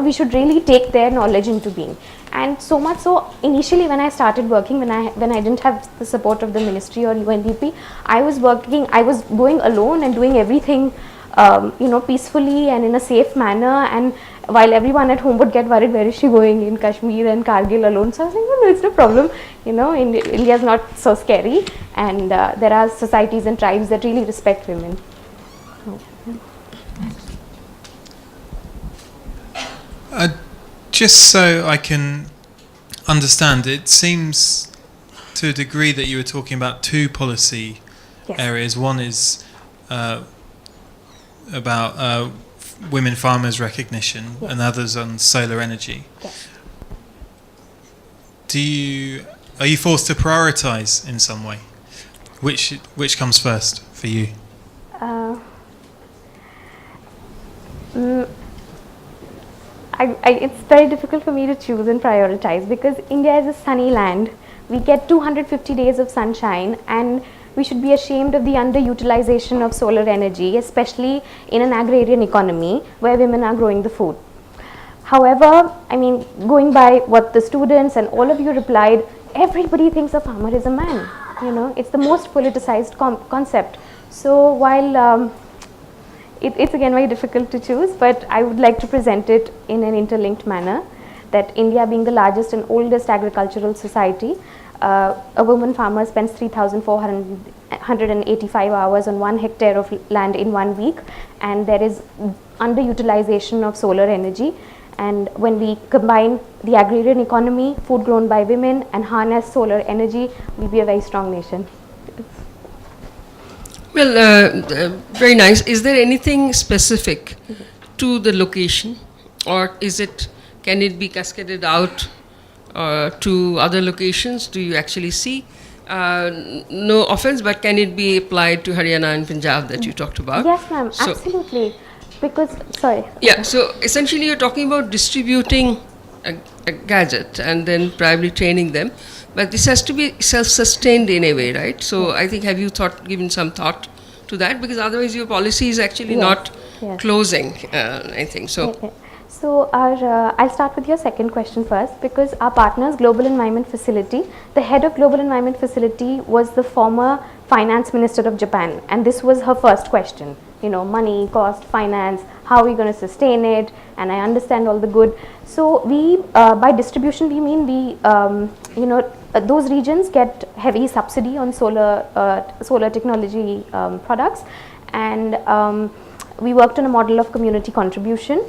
we should really take their knowledge into being. And so much so, initially when I started working, when I didn't have the support of the ministry or UNDP, I was going alone and doing everything peacefully and in a safe manner, and while everyone at home would get worried, where is she going in Kashmir and Kargil alone? So I was like, no, it's no problem. India is not so scary, and there are societies and tribes that really respect women. Just so I can understand, it seems to a degree that you were talking about two policy areas. One is about women farmers recognition, and others on solar energy. Yes. Are you forced to prioritize in some way? Which comes first for you? It's very difficult for me to choose and prioritize because India is a sunny land. We get 250 days of sunshine, and we should be ashamed of the underutilization of solar energy, especially in an agrarian economy where women are growing the food. However, I mean, going by what the students and all of you replied, everybody thinks a farmer is a man. You know, it's the most politicized concept. So while it's again very difficult to choose, but I would like to present it in an interlinked manner, that India being the largest and oldest agricultural society, a woman farmer spends 3,485 hours on 1 hectare of land in 1 week, and there is underutilization of solar energy. And when we combine the agrarian economy, food grown by women, and harness solar energy, we'll be a very strong nation. Well, very nice. Is there anything specific to the location, or can it be cascaded out to other locations? Do you actually see? No offense, but can it be applied to Haryana and Punjab that you talked about? Yes, ma'am, absolutely. Because, sorry. Yeah, so essentially you're talking about distributing a gadget and then probably training them, but this has to be self-sustained in a way, right? So I think, have you given some thought to that? Because otherwise your policy is actually not closing anything. So. So I'll start with your second question first, because our partners, Global Environment Facility, the head of Global Environment Facility was the former finance minister of Japan, and this was her first question. You know, money, cost, finance, how are we going to sustain it? And I understand all the good. So we, by distribution, we mean those regions get heavy subsidy on solar technology products, and we worked on a model of community contribution.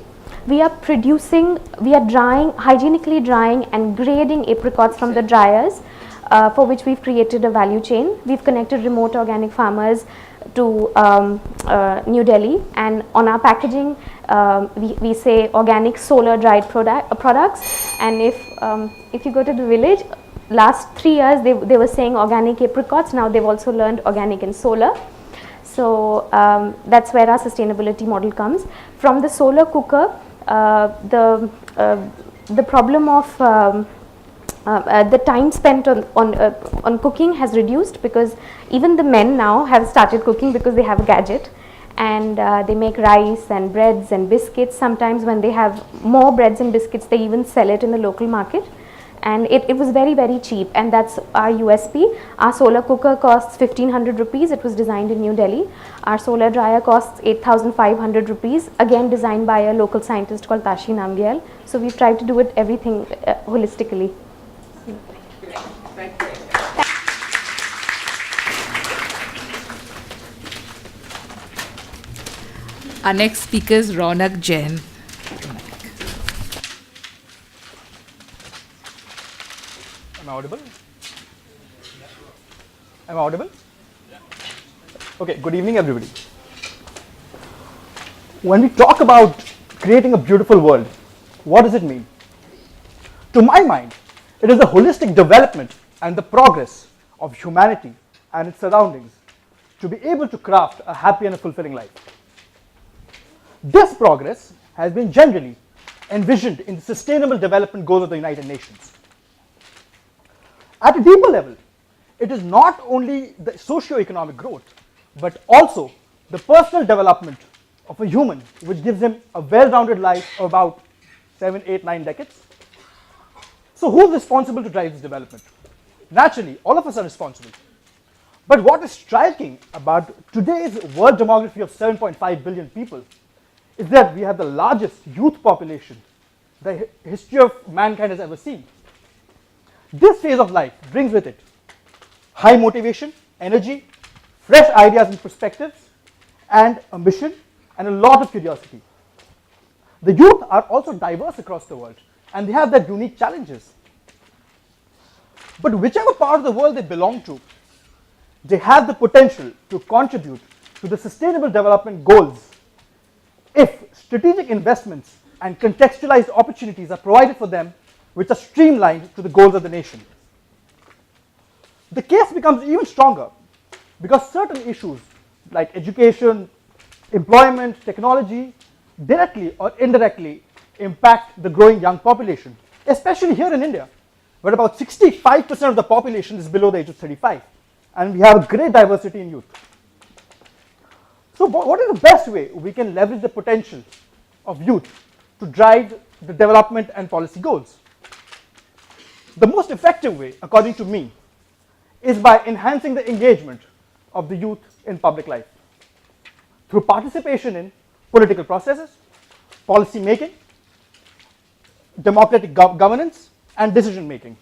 We are hygienically drying and grading apricots from the dryers, for which we've created a value chain. We've connected remote organic farmers to New Delhi, and on our packaging we say organic solar dried products, and if you go to the village, last 3 years they were saying organic apricots, now they've also learned organic and solar. So that's where our sustainability model comes. From the solar cooker, the problem of the time spent on cooking has reduced, because even the men now have started cooking because they have a gadget, and they make rice and breads and biscuits. Sometimes when they have more breads and biscuits, they even sell it in the local market, and it was very, very cheap, and that's our USP. Our solar cooker costs 1,500 rupees. It was designed in New Delhi. Our solar dryer costs 8,500 rupees, again designed by a local scientist called Tashi Namgyal. So we've tried to do everything holistically. Our next speaker is Ronak Jain. Am I audible? Am I audible? Okay, good evening everybody. When we talk about creating a beautiful world, what does it mean? To my mind, it is the holistic development and the progress of humanity and its surroundings to be able to craft a happy and a fulfilling life. This progress has been generally envisioned in the Sustainable Development Goals of the United Nations. At a deeper level, it is not only the socio-economic growth, but also the personal development of a human, which gives him a well-rounded life of about 7, 8, 9 decades. So who is responsible to drive this development? Naturally, all of us are responsible. But what is striking about today's world demography of 7.5 billion people is that we have the largest youth population the history of mankind has ever seen. This phase of life brings with it high motivation, energy, fresh ideas and perspectives, and ambition, and a lot of curiosity. The youth are also diverse across the world, and they have their unique challenges. But whichever part of the world they belong to, they have the potential to contribute to the sustainable development goals if strategic investments and contextualized opportunities are provided for them which are streamlined to the goals of the nation. The case becomes even stronger because certain issues like education, employment, technology directly or indirectly impact the growing young population, especially here in India, where about 65% of the population is below the age of 35, and we have a great diversity in youth. So what is the best way we can leverage the potential of youth to drive the development and policy goals? The most effective way, according to me, is by enhancing the engagement of the youth in public life through participation in political processes, policy making, democratic governance, and decision making.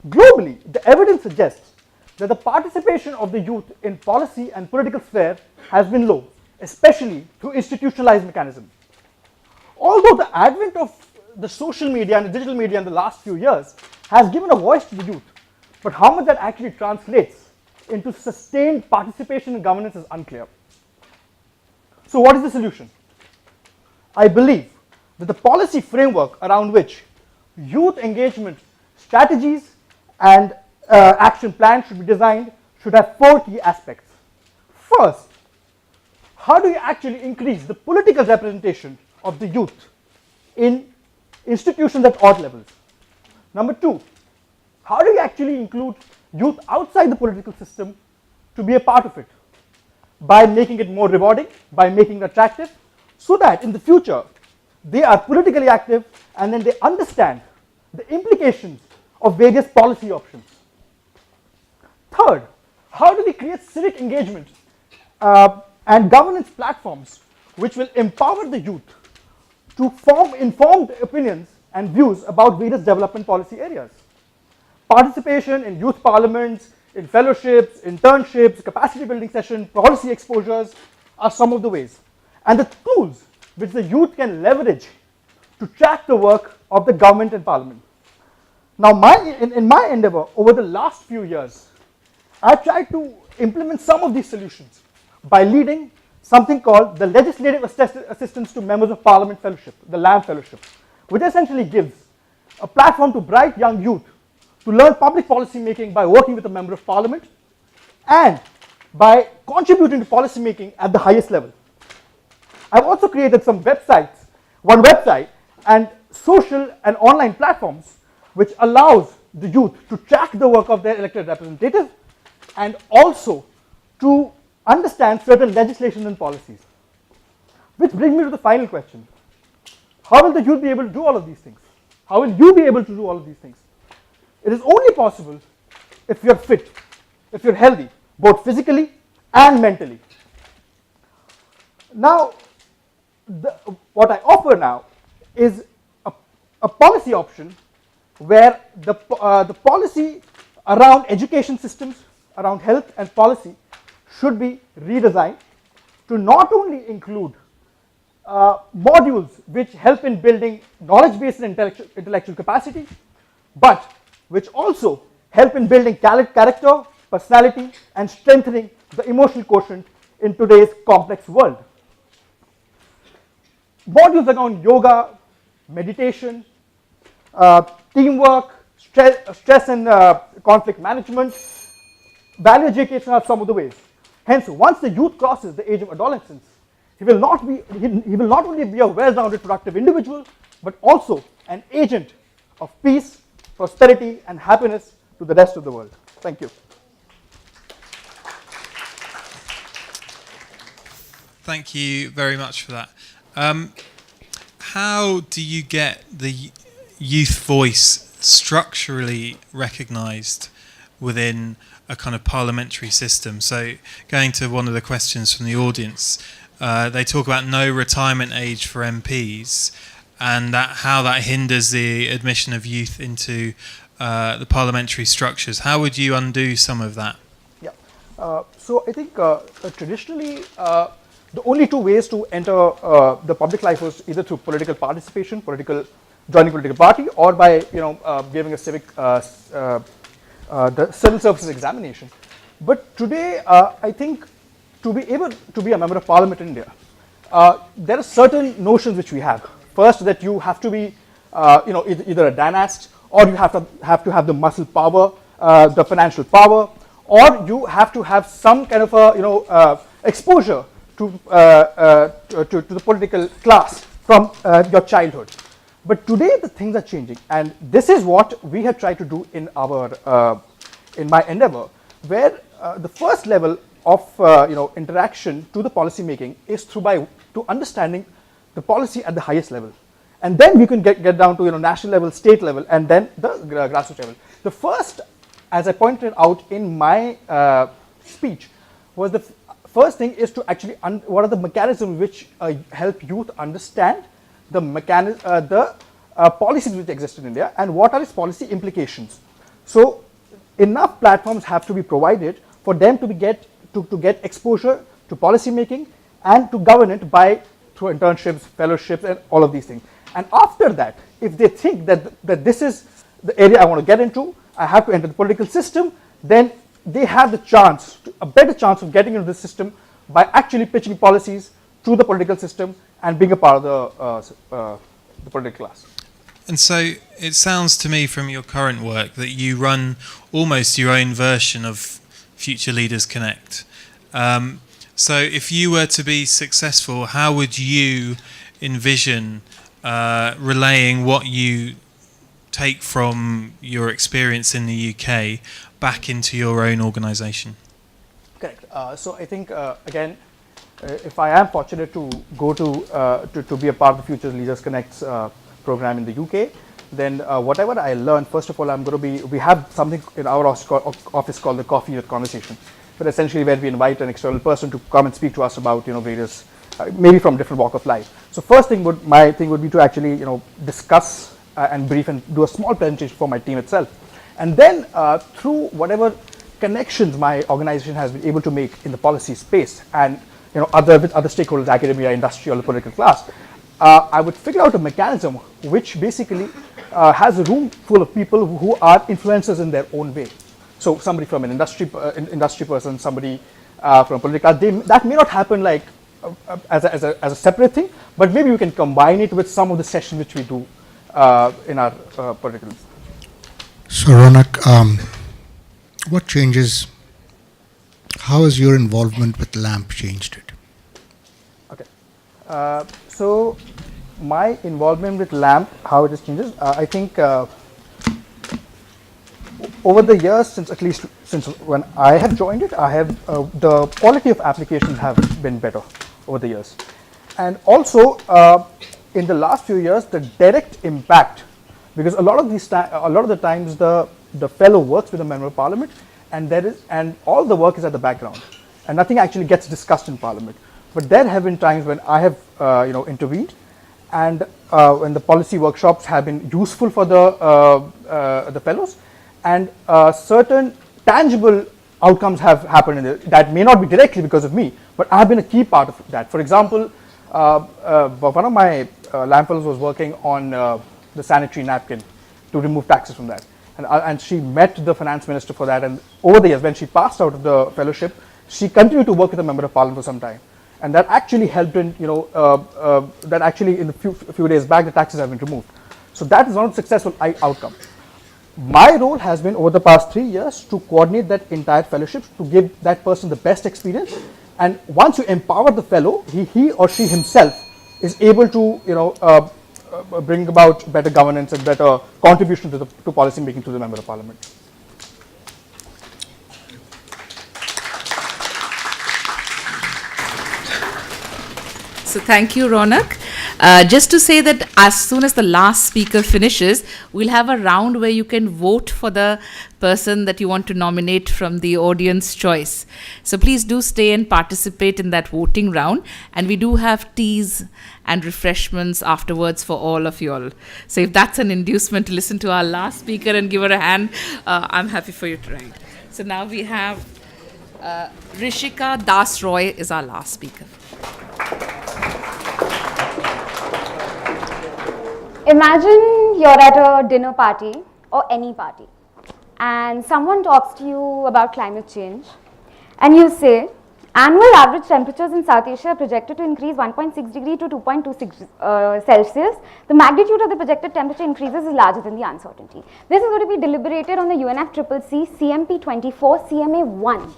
Globally, the evidence suggests that the participation of the youth in policy and political sphere has been low, especially through institutionalized mechanisms. Although the advent of the social media and the digital media in the last few years has given a voice to the youth, but how much that actually translates into sustained participation in governance is unclear. So what is the solution? I believe that the policy framework around which youth engagement strategies and action plans should be designed should have 4 key aspects. First, how do you actually increase the political representation of the youth in institutions at all levels? Number 2, how do you actually include youth outside the political system to be a part of it? By making it more rewarding, by making it attractive, so that in the future they are politically active and then they understand the implications of various policy options. Third, how do we create civic engagement and governance platforms which will empower the youth to form informed opinions and views about various development policy areas? Participation in youth parliaments, in fellowships, internships, capacity building sessions, policy exposures are some of the ways, and the tools which the youth can leverage to track the work of the government and parliament. Now, in my endeavor over the last few years, I've tried to implement some of these solutions by leading something called the Legislative Assistance to Members of Parliament Fellowship, the LAM Fellowship, which essentially gives a platform to bright young youth to learn public policy making by working with a member of parliament and by contributing to policy making at the highest level. I've also created some websites, one website and social and online platforms which allows the youth to track the work of their elected representatives and also to understand certain legislation and policies. Which brings me to the final question. How will the youth be able to do all of these things? How will you be able to do all of these things? It is only possible if you're fit, if you're healthy, both physically and mentally. Now, what I offer now is a policy option where the policy around education systems, around health and policy should be redesigned to not only include modules which help in building knowledge-based and intellectual capacity, but which also help in building character, personality, and strengthening the emotional quotient in today's complex world. Modules around yoga, meditation, teamwork, stress and conflict management, value education are some of the ways. Hence, once the youth crosses the age of adolescence, he will not only be a well-rounded, productive individual, but also an agent of peace, prosperity, and happiness to the rest of the world. Thank you. Thank you very much for that. How do you get the youth voice structurally recognised within a kind of parliamentary system? So going to one of the questions from the audience, they talk about no retirement age for MPs and how that hinders the admission of youth into the parliamentary structures. How would you undo some of that? Yeah, so I think traditionally the only two ways to enter the public life was either through political participation, joining political party, or by giving a civic the civil services examination. But today, I think to be able to be a member of parliament in India, there are certain notions which we have. First, that you have to be, either a dynast, or you have to have the muscle power, the financial power, or you have to have some kind of a, exposure to the political class from your childhood. But today the things are changing, and this is what we have tried to do in our in my endeavor, where the first level of interaction to the policy making is to understanding the policy at the highest level, and then we can get down to national level, state level, and then the grassroots level. The first, as I pointed out in my speech, was the first thing is to actually what are the mechanisms which help youth understand the policies which exist in India and what are its policy implications. So enough platforms have to be provided for them to get exposure to policy making and to govern it through internships, fellowships, and all of these things. And after that, if they think that this is the area I want to get into, I have to enter the political system, then they have a better chance of getting into the system by actually pitching policies to the political system and being a part of the political class. And so it sounds to me from your current work that you run almost your own version of Future Leaders Connect. So if you were to be successful, how would you envision relaying what you take from your experience in the UK back into your own organisation? Correct. So I think, again, if I am fortunate to go to be a part of the Future Leaders Connects program in the UK, then whatever I learn, first of all, we have something in our office called the Coffee with Conversation, but essentially where we invite an external person to come and speak to us about various, maybe from different walk of life. So first thing my thing would be to actually discuss and brief and do a small presentation for my team itself, and then through whatever connections my organization has been able to make in the policy space and with other stakeholders, academia, industry, or the political class, I would figure out a mechanism which basically has a room full of people who are influencers in their own way. So somebody from an industry person, somebody from a political class, that may not happen like as a separate thing, but maybe we can combine it with some of the sessions which we do in our political. So Ronak, what changes? How has your involvement with LAMP changed it? Okay. So my involvement with LAMP, how it has changes, I think over the years, since when I have joined it, the quality of applications have been better over the years, and also in the last few years, the direct impact, because a lot of the times the fellow works with a member of parliament, and all the work is at the background, and nothing actually gets discussed in parliament. But there have been times when I have intervened, and when the policy workshops have been useful for the fellows, and certain tangible outcomes have happened that may not be directly because of me, but I have been a key part of that. For example, one of my LAMP fellows was working on the sanitary napkin to remove taxes from that, and she met the finance minister for that, and over the years when she passed out of the fellowship, she continued to work with a member of parliament for some time, and that actually helped in that actually in the few days back the taxes have been removed. So that is not a successful outcome. My role has been over the past 3 years to coordinate that entire fellowship to give that person the best experience, and once you empower the fellow, he or she himself is able to bring about better governance and better contribution to policy making to the member of parliament. So thank you, Ronak. Just to say that as soon as the last speaker finishes, we'll have a round where you can vote for the person that you want to nominate from the audience choice. So please do stay and participate in that voting round. And we do have teas and refreshments afterwards for all of you all. So if that's an inducement to listen to our last speaker and give her a hand, I'm happy for you to ride. So now we have Rishika Das Roy is our last speaker. Imagine you're at a dinner party or any party, and someone talks to you about climate change, and you say, annual average temperatures in South Asia are projected to increase 1.6 degree to 2.26 Celsius. The magnitude of the projected temperature increases is larger than the uncertainty. This is going to be deliberated on the UNFCCC CMP 24 CMA 1.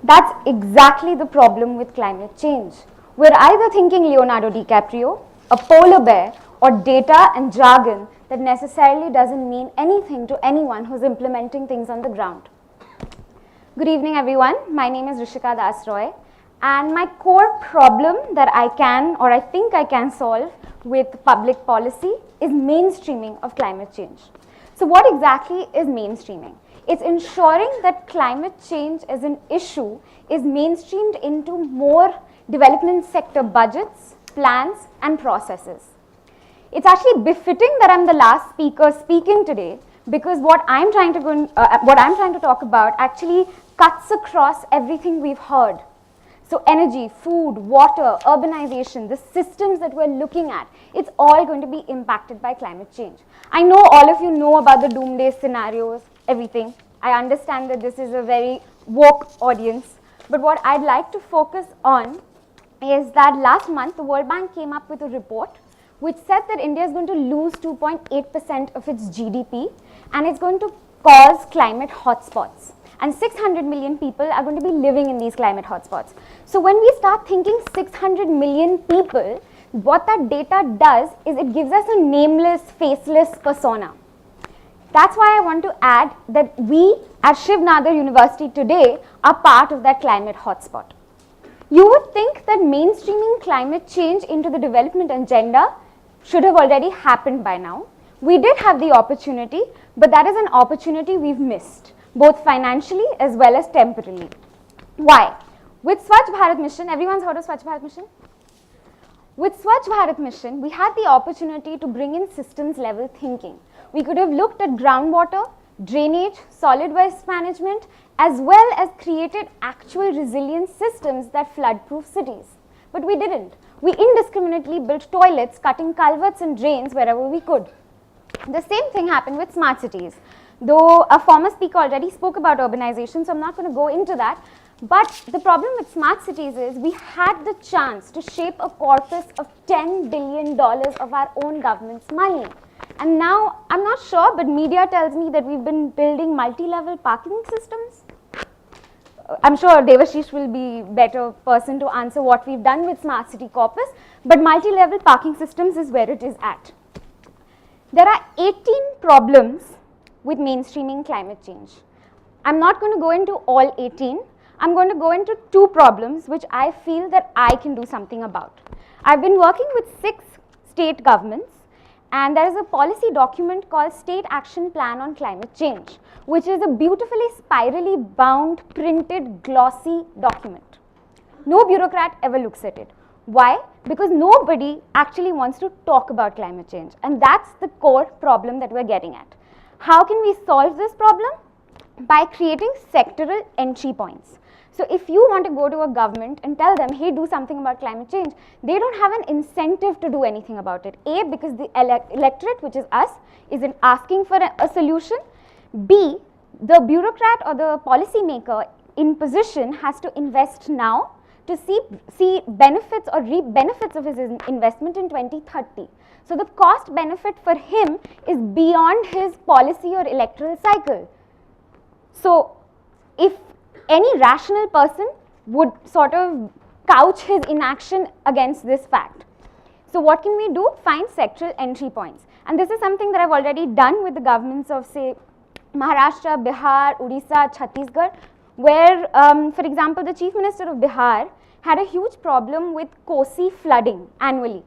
That's exactly the problem with climate change. We're either thinking Leonardo DiCaprio, a polar bear, or data and jargon that necessarily doesn't mean anything to anyone who's implementing things on the ground. Good evening, everyone. My name is Rishika Das Roy, and my core problem that I can, or I think I can solve with public policy is mainstreaming of climate change. So what exactly is mainstreaming? It's ensuring that climate change as an issue is mainstreamed into more development sector budgets, plans, and processes. It's actually befitting that I'm the last speaker speaking today, because what I'm trying to talk about actually cuts across everything we've heard. So energy, food, water, urbanization, the systems that we're looking at, it's all going to be impacted by climate change. I know all of you know about the doomsday scenarios, everything. I understand that this is a very woke audience, but what I'd like to focus on is that last month the World Bank came up with a report which said that India is going to lose 2.8% of its GDP, and it's going to cause climate hotspots. And 600 million people are going to be living in these climate hotspots. So when we start thinking 600 million people, what that data does is it gives us a nameless, faceless persona. That's why I want to add that we at Shiv Nadar University today are part of that climate hotspot. You would think that mainstreaming climate change into the development agenda should have already happened by now. We did have the opportunity, but that is an opportunity we've missed, both financially as well as temporally. Why? With Swachh Bharat Mission, everyone's heard of Swachh Bharat Mission? With Swachh Bharat Mission, we had the opportunity to bring in systems level thinking. We could have looked at groundwater, drainage, solid waste management, as well as created actual resilient systems that flood-proof cities. But we didn't. We indiscriminately built toilets, cutting culverts and drains wherever we could. The same thing happened with smart cities. Though a former speaker already spoke about urbanization, so I'm not going to go into that. But the problem with smart cities is we had the chance to shape a corpus of $10 billion of our own government's money. And now, I'm not sure, but media tells me that we've been building multi-level parking systems. I'm sure Devashish will be better person to answer what we've done with smart city corpus, but multi-level parking systems is where it is at. There are 18 problems with mainstreaming climate change. I'm not going to go into all 18. I'm going to go into 2 problems which I feel that I can do something about. I've been working with 6 state governments, and there is a policy document called State Action Plan on Climate Change, which is a beautifully spirally bound, printed, glossy document. No bureaucrat ever looks at it. Why? Because nobody actually wants to talk about climate change, and that's the core problem that we're getting at. How can we solve this problem? By creating sectoral entry points. So if you want to go to a government and tell them, hey, do something about climate change, they don't have an incentive to do anything about it. A, because the electorate, which is us, isn't asking for a solution. B, the bureaucrat or the policy maker in position has to invest now to see benefits or reap benefits of his investment in 2030. So the cost benefit for him is beyond his policy or electoral cycle. So if any rational person would sort of couch his inaction against this fact. So what can we do? Find sectoral entry points. And this is something that I've already done with the governments of, say, Maharashtra, Bihar, Odisha, Chhattisgarh, where, for example, the Chief Minister of Bihar had a huge problem with Kosi flooding annually.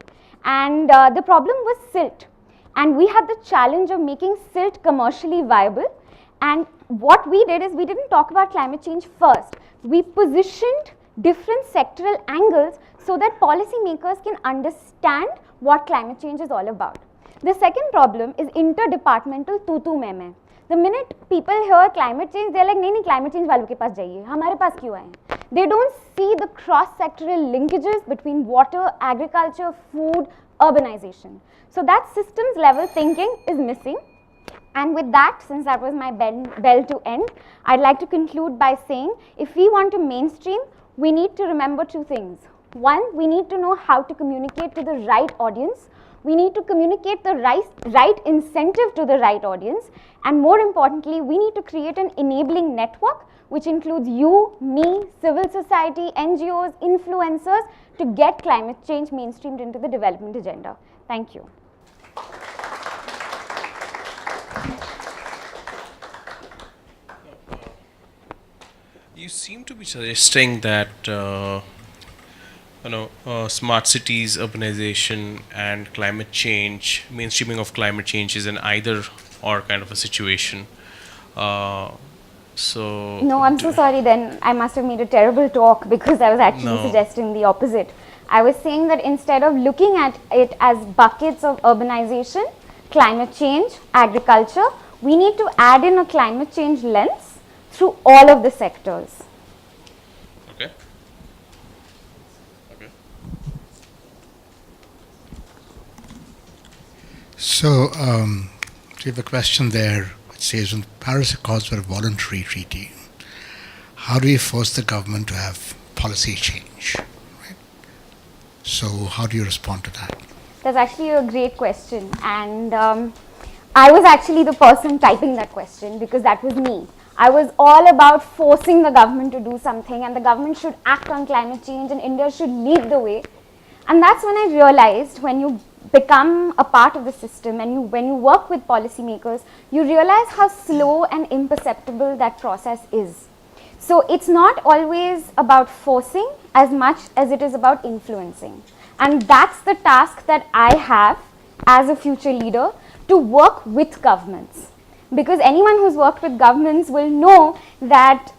And the problem was silt. And we had the challenge of making silt commercially viable. And what we did is we didn't talk about climate change first. We positioned different sectoral angles so that policymakers can understand what climate change is all about. The second problem is interdepartmental tu-tu mein. The minute people hear climate change, they're like, nahi, climate change वालों के पास जाइए, हमारे पास क्यों आए? They don't see the cross-sectoral linkages between water, agriculture, food, urbanization. So that systems level thinking is missing. And with that, since that was my bell to end, I'd like to conclude by saying, if we want to mainstream, we need to remember two things. One, we need to know how to communicate to the right audience. We need to communicate the right incentive to the right audience. And more importantly, we need to create an enabling network, which includes you, me, civil society, NGOs, influencers, to get climate change mainstreamed into the development agenda. Thank you. You seem to be suggesting that smart cities, urbanization, and climate change, mainstreaming of climate change is an either or kind of a situation. So no, I'm so sorry then. I must have made a terrible talk because I was actually suggesting the opposite. I was saying that instead of looking at it as buckets of urbanization, climate change, agriculture, we need to add in a climate change lens through all of the sectors. Okay. Okay. So, we have a question there which says, when the Paris Accords were a voluntary treaty, how do we force the government to have policy change? Right? So, how do you respond to that? That's actually a great question, and I was actually the person typing that question because that was me. I was all about forcing the government to do something, and the government should act on climate change and India should lead the way. And that's when I realized, when you become a part of the system and when you work with policymakers, you realize how slow and imperceptible that process is. So it's not always about forcing as much as it is about influencing. And that's the task that I have as a future leader, to work with governments. Because anyone who's worked with governments will know that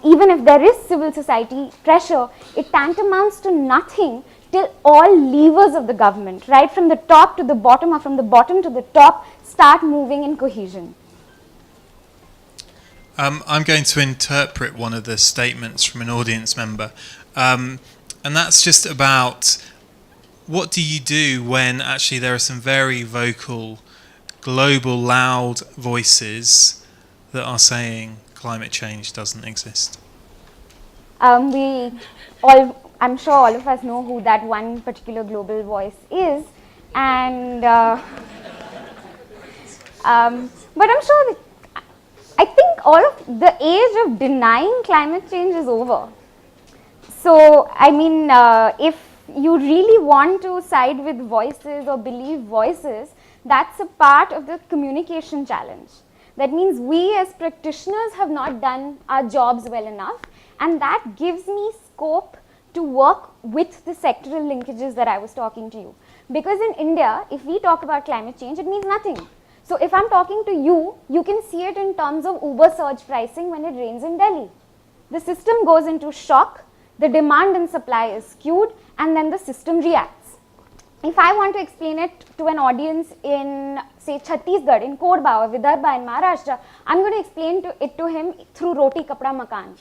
even if there is civil society pressure, it tantamounts to nothing till all levers of the government, right from the top to the bottom or from the bottom to the top, start moving in cohesion. I'm going to interpret one of the statements from an audience member, and that's just about, what do you do when actually there are some very vocal, global, loud voices that are saying climate change doesn't exist? I'm sure all of us know who that one particular global voice is, and but I'm sure that I think all of the age of denying climate change is over. So I mean, if you really want to side with voices or believe voices, that's a part of the communication challenge. That means we as practitioners have not done our jobs well enough, and that gives me scope to work with the sectoral linkages that I was talking to you. Because in India, if we talk about climate change, it means nothing. So if I'm talking to you, you can see it in terms of Uber surge pricing when it rains in Delhi. The system goes into shock, the demand and supply is skewed, and then the system reacts. If I want to explain it to an audience in, say, Chhattisgarh, in Kodba or Vidarbha in Maharashtra, I'm going to explain it to him through Roti Kapda Makan.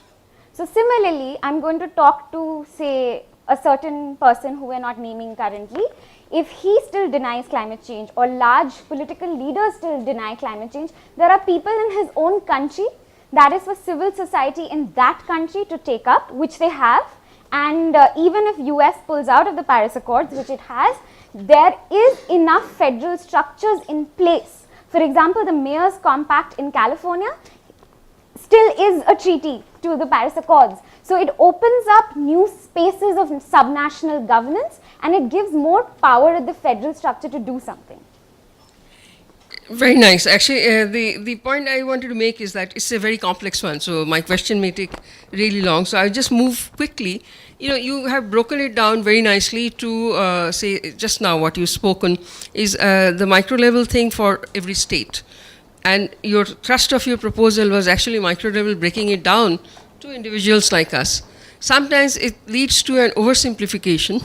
So similarly, I'm going to talk to, say, a certain person who we're not naming currently. If he still denies climate change, or large political leaders still deny climate change, there are people in his own country that is for civil society in that country to take up, which they have. And even if US pulls out of the Paris Accords, which it has, there is enough federal structures in place. For example, the Mayor's Compact in California still is a treaty to the Paris Accords. So it opens up new spaces of subnational governance, and it gives more power at the federal structure to do something. Very nice. Actually, the point I wanted to make is that it's a very complex one. So my question may take really long. So I'll just move quickly. You have broken it down very nicely to say just now what you've spoken is the micro level thing for every state. And your thrust of your proposal was actually micro level, breaking it down to individuals like us. Sometimes it leads to an oversimplification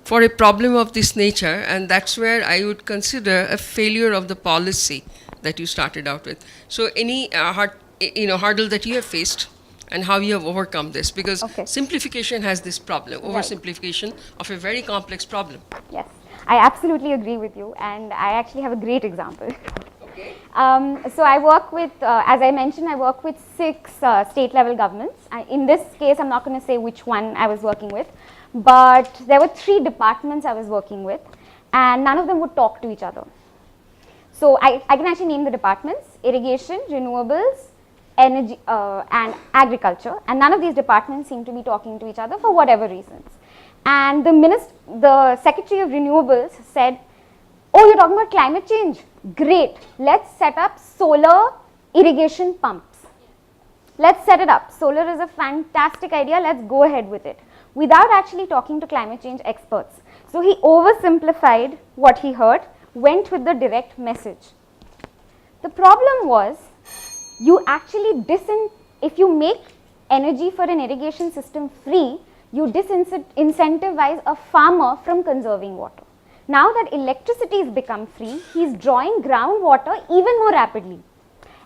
for a problem of this nature, and that's where I would consider a failure of the policy that you started out with. So any hurdle that you have faced and how you have overcome this, because simplification has this problem, oversimplification of a very complex problem. Yes, I absolutely agree with you, and I actually have a great example. So I work with, as I mentioned, I work with 6 state level governments. In this case, I'm not going to say which one I was working with, but there were 3 departments I was working with, and none of them would talk to each other. So I can actually name the departments: irrigation, renewables, energy, and agriculture, and none of these departments seem to be talking to each other for whatever reasons. And the Secretary of Renewables said, "Oh, you're talking about climate change? Great, let's set up solar irrigation pumps. Let's set it up. Solar is a fantastic idea, let's go ahead with it," without actually talking to climate change experts. So he oversimplified what he heard, went with the direct message. The problem was, you actually if you make energy for an irrigation system free, you disincentivize a farmer from conserving water. Now that electricity has become free, he is drawing groundwater even more rapidly.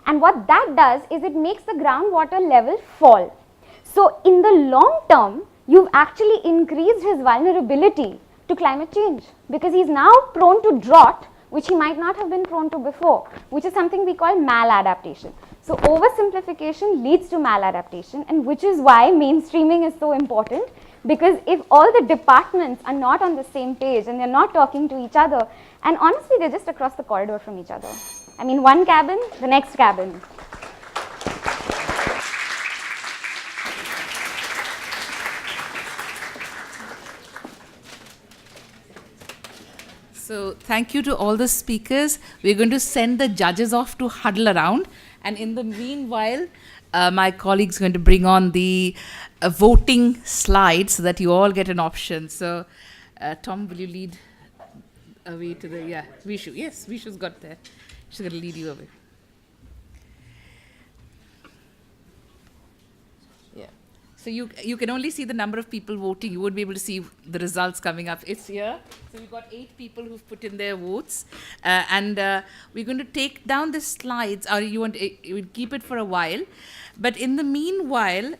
And what that does is it makes the groundwater level fall. So in the long term, you've actually increased his vulnerability to climate change, because he's now prone to drought, which he might not have been prone to before, which is something we call maladaptation. So oversimplification leads to maladaptation, and which is why mainstreaming is so important, because if all the departments are not on the same page and they're not talking to each other, and honestly they're just across the corridor from each other. I mean, one cabin, the next cabin. So thank you to all the speakers. We're going to send the judges off to huddle around. And in the meanwhile, my colleague's going to bring on the voting slide so that you all get an option. So Tom, will you lead away to the, Vishu. Yes, Vishu's got there. She's going to lead you away. So you can only see the number of people voting. You won't be able to see the results coming up. It's here. So we've got 8 people who've put in their votes. And we're going to take down the slides, or you will keep it for a while. But in the meanwhile,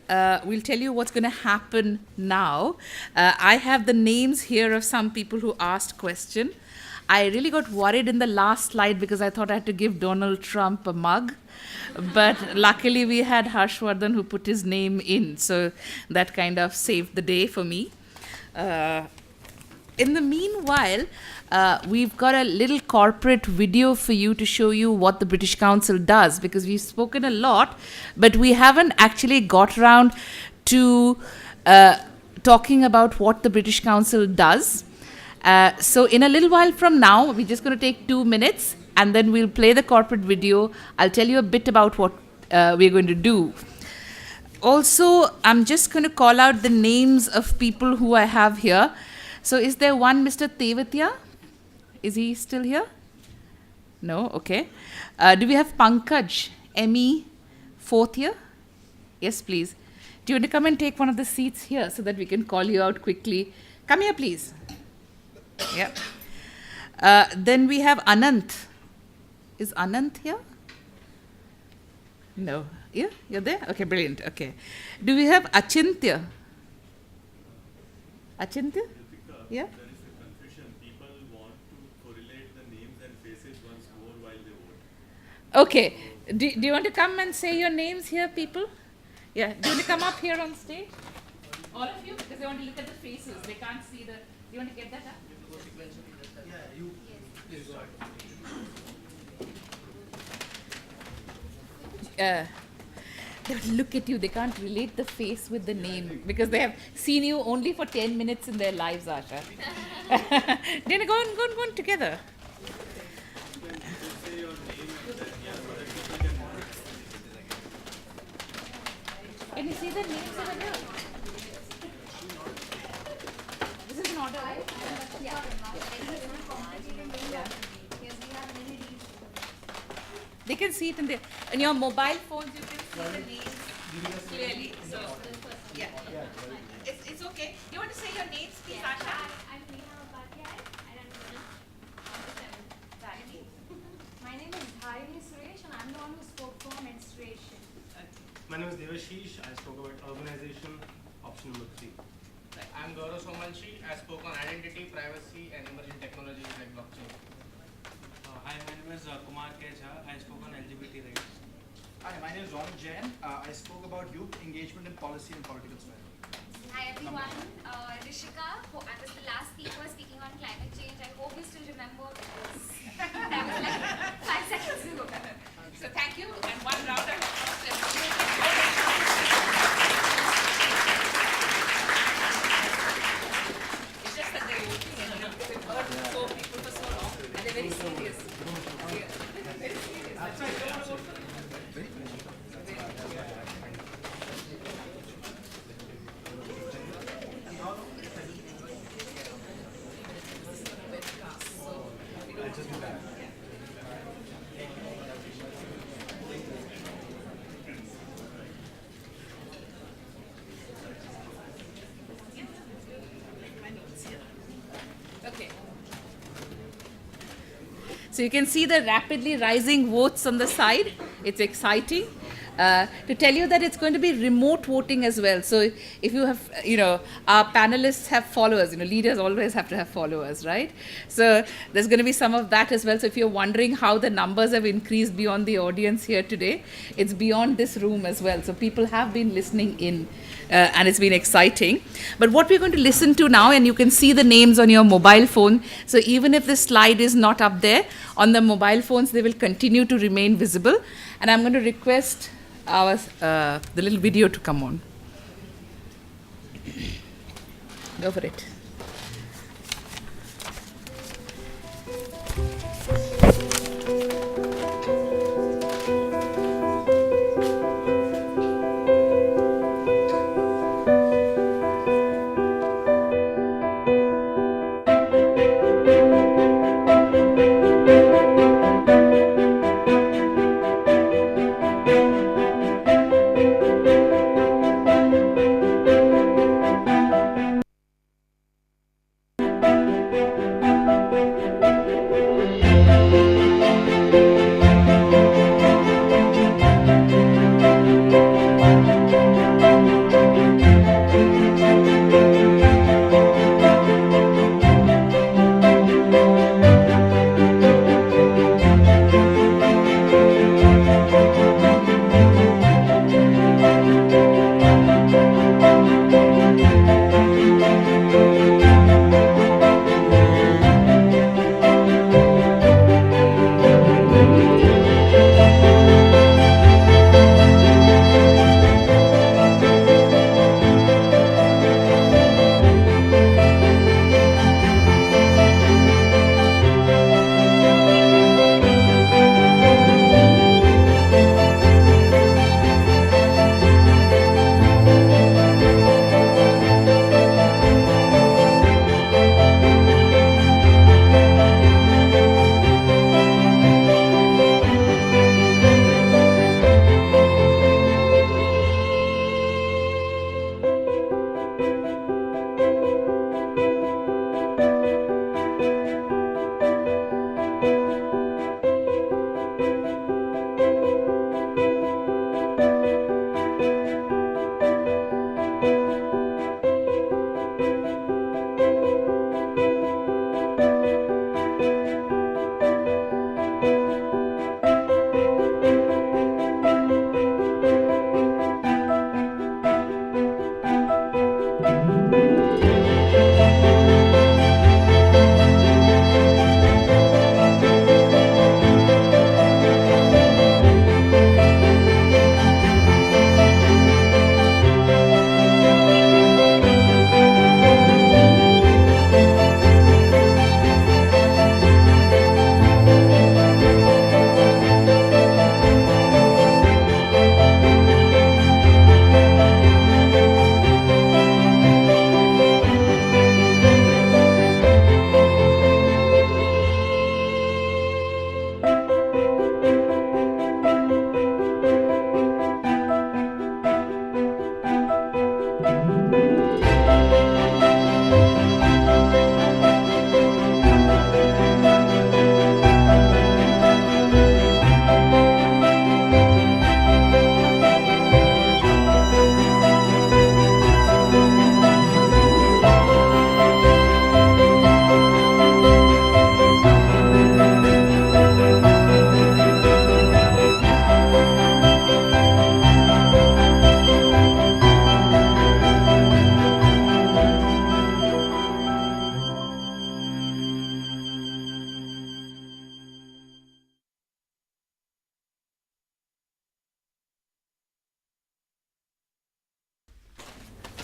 we'll tell you what's going to happen now. I have the names here of some people who asked question. I really got worried in the last slide because I thought I had to give Donald Trump a mug. But luckily we had Harshvardhan who put his name in. So that kind of saved the day for me. In the meanwhile, we've got a little corporate video for you to show you what the British Council does, because we've spoken a lot, but we haven't actually got around to talking about what the British Council does. So in a little while from now, we're just going to take 2 minutes and then we'll play the corporate video. I'll tell you a bit about what we're going to do. Also, I'm just going to call out the names of people who I have here. So is there one Mr. Tevatia? Is he still here? No? Okay. Do we have Pankaj, ME, 4th year? Yes, please. Do you want to come and take one of the seats here so that we can call you out quickly? Come here, please. Yeah. Then we have Anant. Is Anant here? No. Yeah? You're there? Okay, brilliant. Okay. Do we have Achintya? Achintya? Yeah? There is a confusion. People want to correlate the names and faces once more while they vote. Okay. Do you want to come and say your names here, people? Yeah. Do you want to come up here on stage? All of you? Because they want to look at the faces. They can't see the... Do you want to get that up? Yeah, you. Yes. Please, They will look at you, they can't relate the face with the name because they have seen you only for 10 minutes in their lives, Asha. Then go on together. Can you see the names over here? This is an order, right? Yeah. They can see it in your mobile phones. You can see the names clearly. So, yeah, it's okay. You want to say your names, please, Asha? My name is Dharini Suresh, and I'm the one who spoke for menstruation. My name is Devashish. I spoke about urbanization, option number 3. I'm Gaurav Somanshi. I spoke on identity, privacy, and emerging technologies like blockchain. Hi, my name is Kumar K. Jha. I spoke on LGBT rights. Hi, my name is Ron Jain. I spoke about youth engagement in policy and political sphere. Hi everyone, Rishika, I was the last speaker speaking on climate change. I hope you still remember because that was like 5 seconds ago. So thank you and one round of applause. It's just that they're working and they've heard so people for so long and they're very serious. Very serious. That's why they don't vote for them. Okay. So you can see the rapidly rising votes on the side. It's exciting. To tell you that it's going to be remote voting as well. So if you have, our panelists have followers, leaders always have to have followers, right? So there's going to be some of that as well. So if you're wondering how the numbers have increased beyond the audience here today, it's beyond this room as well. So people have been listening in. And it's been exciting. But what we're going to listen to now, and you can see the names on your mobile phone, so even if this slide is not up there, on the mobile phones they will continue to remain visible. And I'm going to request the little video to come on. Go for it.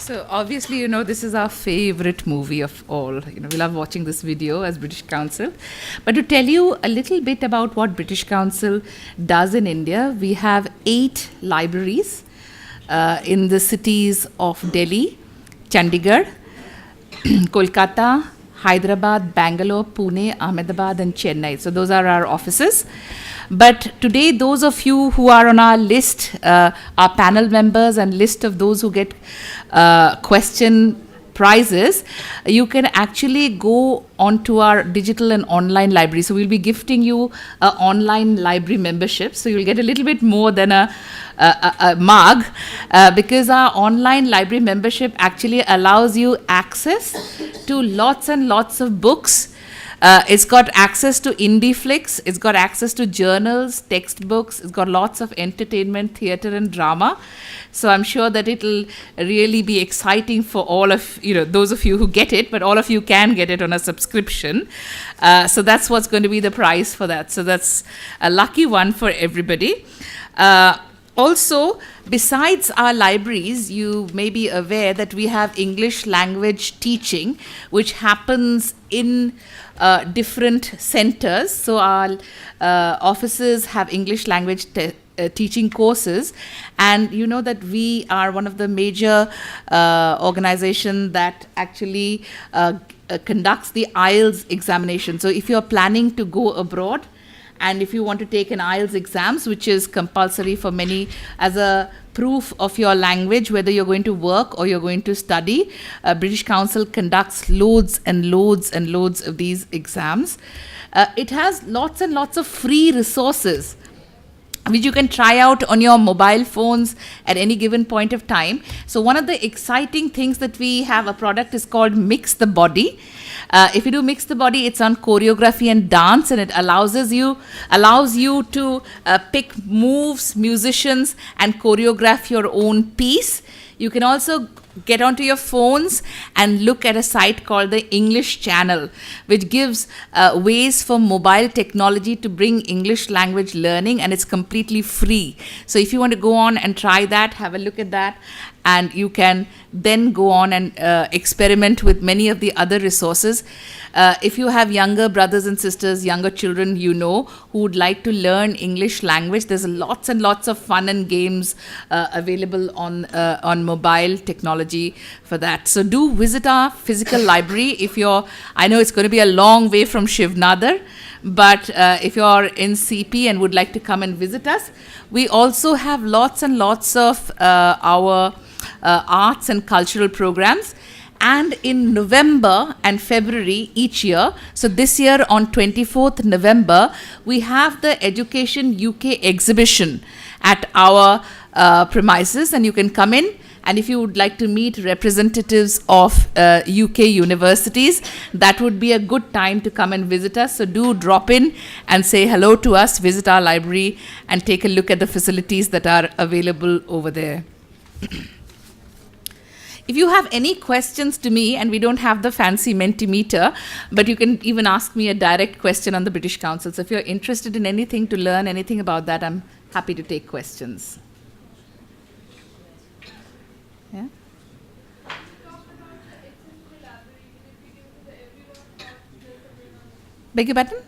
So obviously, this is our favorite movie of all. We love watching this video as British Council. But to tell you a little bit about what British Council does in India, we have 8 libraries in the cities of Delhi, Chandigarh, Kolkata, Hyderabad, Bangalore, Pune, Ahmedabad, and Chennai. So those are our offices. But today, those of you who are on our list, our panel members and list of those who get question prizes, you can actually go onto our digital and online library. So we'll be gifting you an online library membership. So you'll get a little bit more than a mug because our online library membership actually allows you access to lots and lots of books. It's got access to indie flicks, it's got access to journals, textbooks, it's got lots of entertainment, theatre and drama. So I'm sure that it'll really be exciting for all of, those of you who get it, but all of you can get it on a subscription. So that's what's going to be the prize for that. So that's a lucky one for everybody. Also, besides our libraries, you may be aware that we have English language teaching, which happens in different centers. So our offices have English language teaching courses, and you know that we are one of the major organization that actually conducts the IELTS examination. So if you're planning to go abroad, and if you want to take an IELTS exams, which is compulsory for many as a proof of your language, whether you're going to work or you're going to study, British Council conducts loads and loads and loads of these exams. It has lots and lots of free resources which you can try out on your mobile phones at any given point of time. So one of the exciting things that we have, a product is called Mix the Body. If you do Mix the Body, it's on choreography and dance, and it allows you to pick moves, musicians, and choreograph your own piece. You can also get onto your phones and look at a site called the English Channel, which gives ways for mobile technology to bring English language learning, and it's completely free. So if you want to go on and try that, have a look at that, and you can then go on and experiment with many of the other resources. If you have younger brothers and sisters, younger children, who would like to learn English language, there's lots and lots of fun and games available on mobile technology for that. So do visit our physical library. I know it's going to be a long way from Shivnadar, but if you're in CP and would like to come and visit us, we also have lots and lots of our arts and cultural programs. And in November and February each year, so this year on 24th November, we have the Education UK exhibition at our premises, and you can come in. And if you would like to meet representatives of UK universities, that would be a good time to come and visit us. So do drop in and say hello to us, visit our library, and take a look at the facilities that are available over there. If you have any questions to me, and we don't have the fancy Mentimeter, but you can even ask me a direct question on the British Council. So if you're interested in anything, to learn anything about that, I'm happy to take questions. Yeah? Beg your pardon?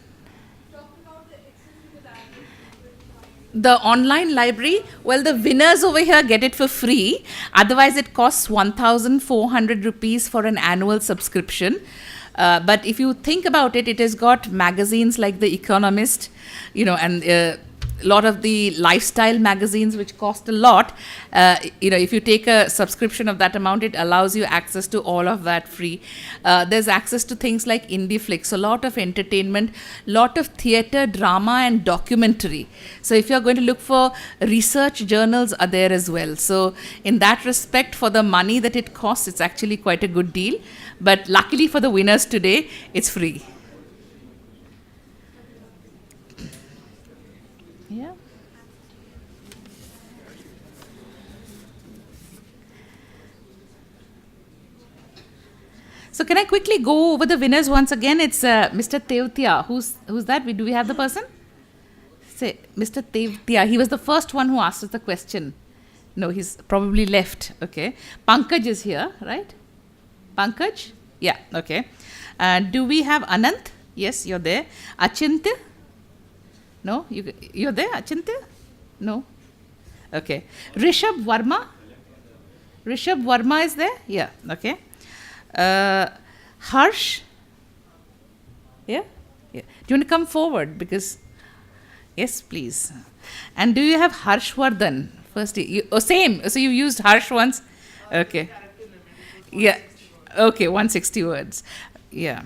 The online library, well, the winners over here get it for free. Otherwise, it costs 1,400 rupees for an annual subscription. But if you think about it, it has got magazines like The Economist, and a lot of the lifestyle magazines, which cost a lot. If you take a subscription of that amount, it allows you access to all of that free. There's access to things like indie flicks, a lot of entertainment, lot of theatre, drama, and documentary. So if you're going to look for research journals, are there as well. So in that respect, for the money that it costs, it's actually quite a good deal. But luckily for the winners today, it's free. Yeah. So can I quickly go over the winners once again? It's Mr. Tevtia. Who's that? Do we have the person? Say, Mr. Tevtia. He was the first one who asked us the question. No, he's probably left. Okay. Pankaj is here, right? Pankaj? Yeah, okay. Do we have Anant? Yes, you're there. Achintya? No? You're there, Achintya? No? Okay. Rishabh Varma? Rishabh Varma is there? Yeah, okay. Harsh? Yeah? Yeah. Do you want to come forward? Because, yes, please. And do you have Harshvardhan? First, same. So you used Harsh once? Okay. Yeah. Okay, 160 words. Yeah,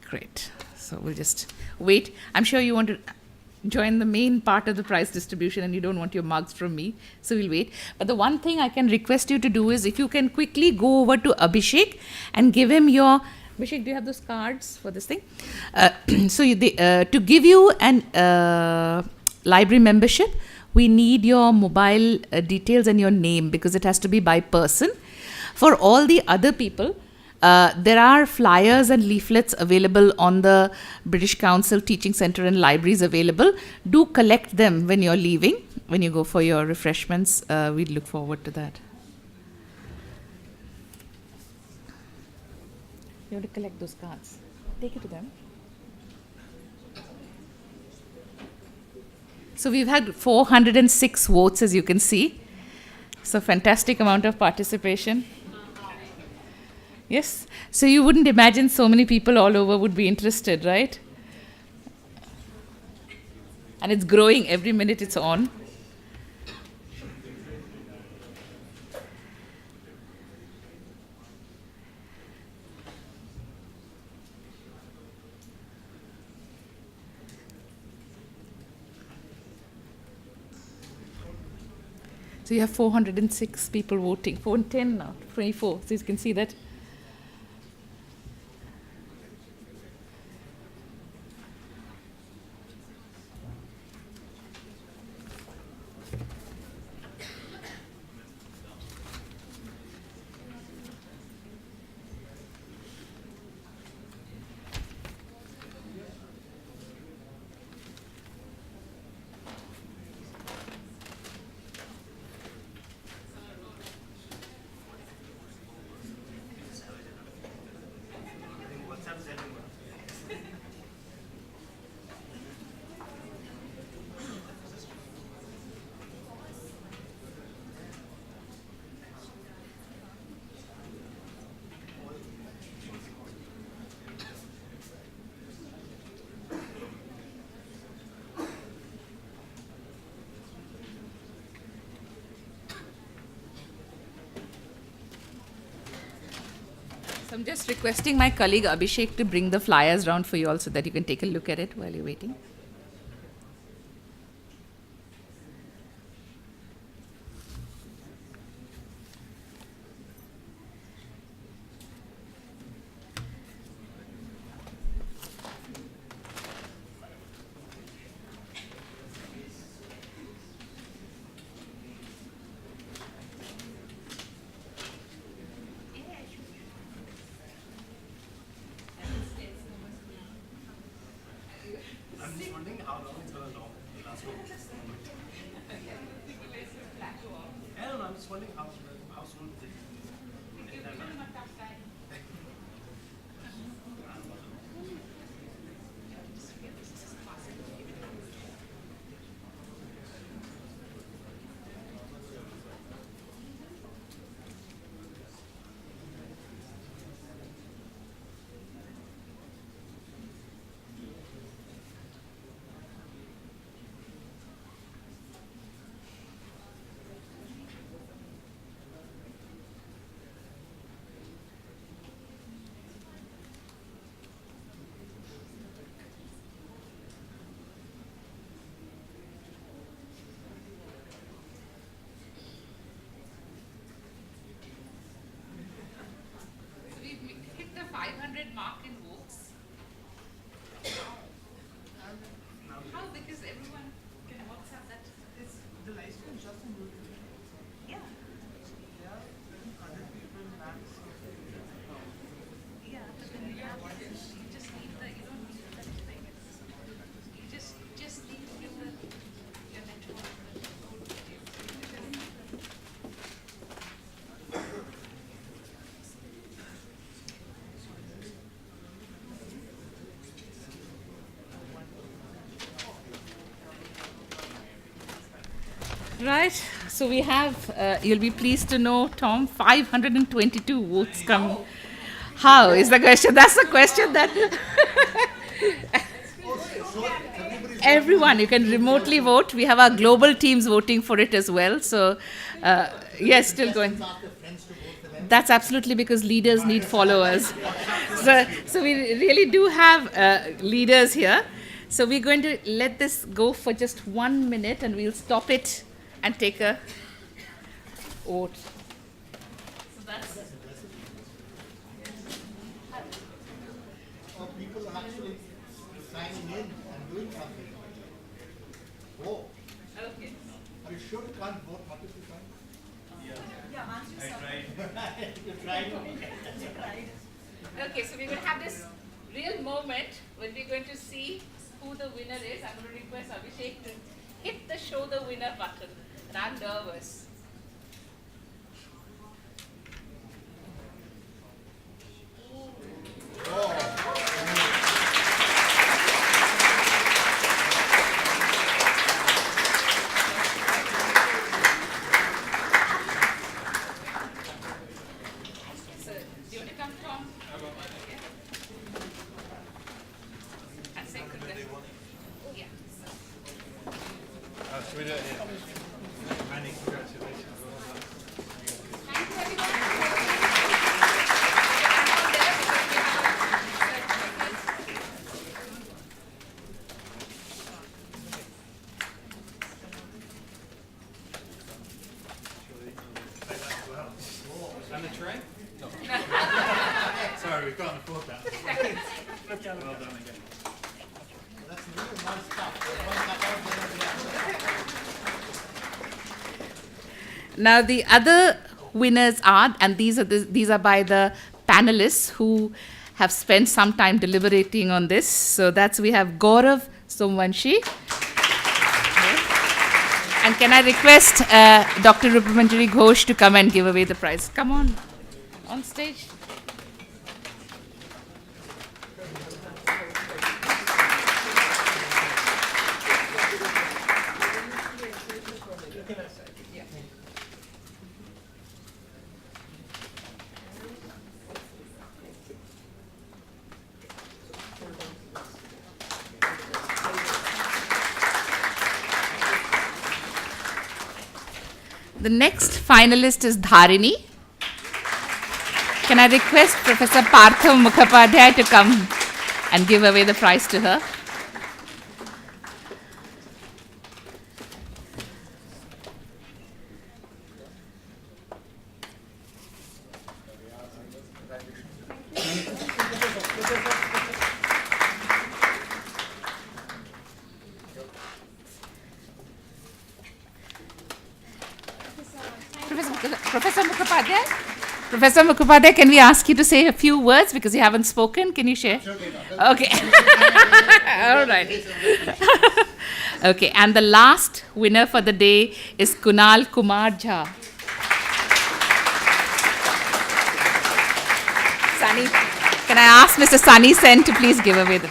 great. So we'll just wait. I'm sure you want to join the main part of the prize distribution and you don't want your mugs from me, so we'll wait. But the one thing I can request you to do is if you can quickly go over to Abhishek and give him your... Abhishek, do you have those cards for this thing? To give you an library membership, we need your mobile details and your name because it has to be by person. For all the other people, there are flyers and leaflets available on the British Council Teaching Centre and libraries available. Do collect them when you're leaving, when you go for your refreshments. We'd look forward to that. You have to collect those cards. Take it to them. So we've had 406 votes, as you can see. So fantastic amount of participation. Yes. So you wouldn't imagine so many people all over would be interested, right? And it's growing every minute it's on. So you have 406 people voting. 410 now, 24. So you can see that. So I'm just requesting my colleague Abhishek to bring the flyers round for you all so that you can take a look at it while you're waiting. I'm just wondering how long it's going to last. I don't know, I'm just wondering how soon is it? So we've hit the 500 mark in votes. How? Because everyone can WhatsApp that. The live stream is just in YouTube. Yeah. There are 100 people max. Yeah, but then you just need the, you don't need that thing. You just need to give your network. Right. So we have, you'll be pleased to know, Tom, 522 votes come. How is the question? That's the question that everyone, you can remotely vote. We have our global teams voting for it as well. So, yes, still going. That's absolutely because leaders need followers. So we really do have leaders here. So we're going to let this go for just 1 minute and we'll stop it and take a vote. So that's people actually signing in and doing something. Oh. Okay. Are you sure you can't vote multiple times? Yeah, I tried. You tried. Okay, so we're going to have this real moment when we're going to see who the winner is. I'm going to request Abhishek to hit the show the winner button. And I'm nervous. So, do you want to come, Tom? Okay. And say good day. Yeah. Should we do it here? Many congratulations. Thank you, everyone. And the tray? No. Sorry, we can't afford that. Well done again. That's really nice stuff. Now the other winners are, and these are by the panelists who have spent some time deliberating on this. So we have Gaurav Somvanshi. And can I request Dr. Rupamanjari Ghosh to come and give away the prize? Come on stage. The next finalist is Dharini. Can I request Professor Partha Mukhopadhyay to come and give away the prize to her? Professor Mukhopadhyay, can we ask you to say a few words because you haven't spoken? Can you share? Okay. All right. Okay, and the last winner for the day is Kunal Kumar Jha. Sunny, can I ask Mr. Sunny Sen to please give away the...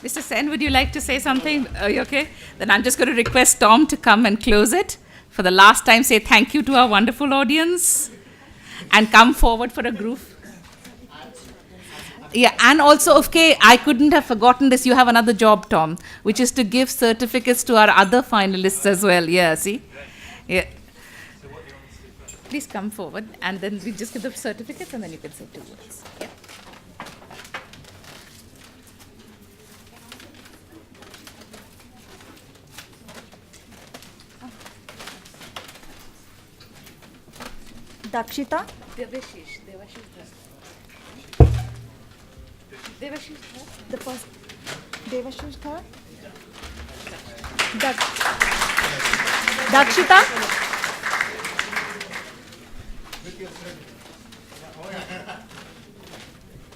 Mr. Sen, would you like to say something? Are you okay? Then I'm just going to request Tom to come and close it. For the last time, say thank you to our wonderful audience. And come forward for a group. Yeah, and also, okay, I couldn't have forgotten this. You have another job, Tom, which is to give certificates to our other finalists as well. Yeah, see? Yeah. Please come forward, and then we just give the certificates, and then you can say 2 words. Yeah. Dakshita. Devashish. The first. Devashish third. Dakshita.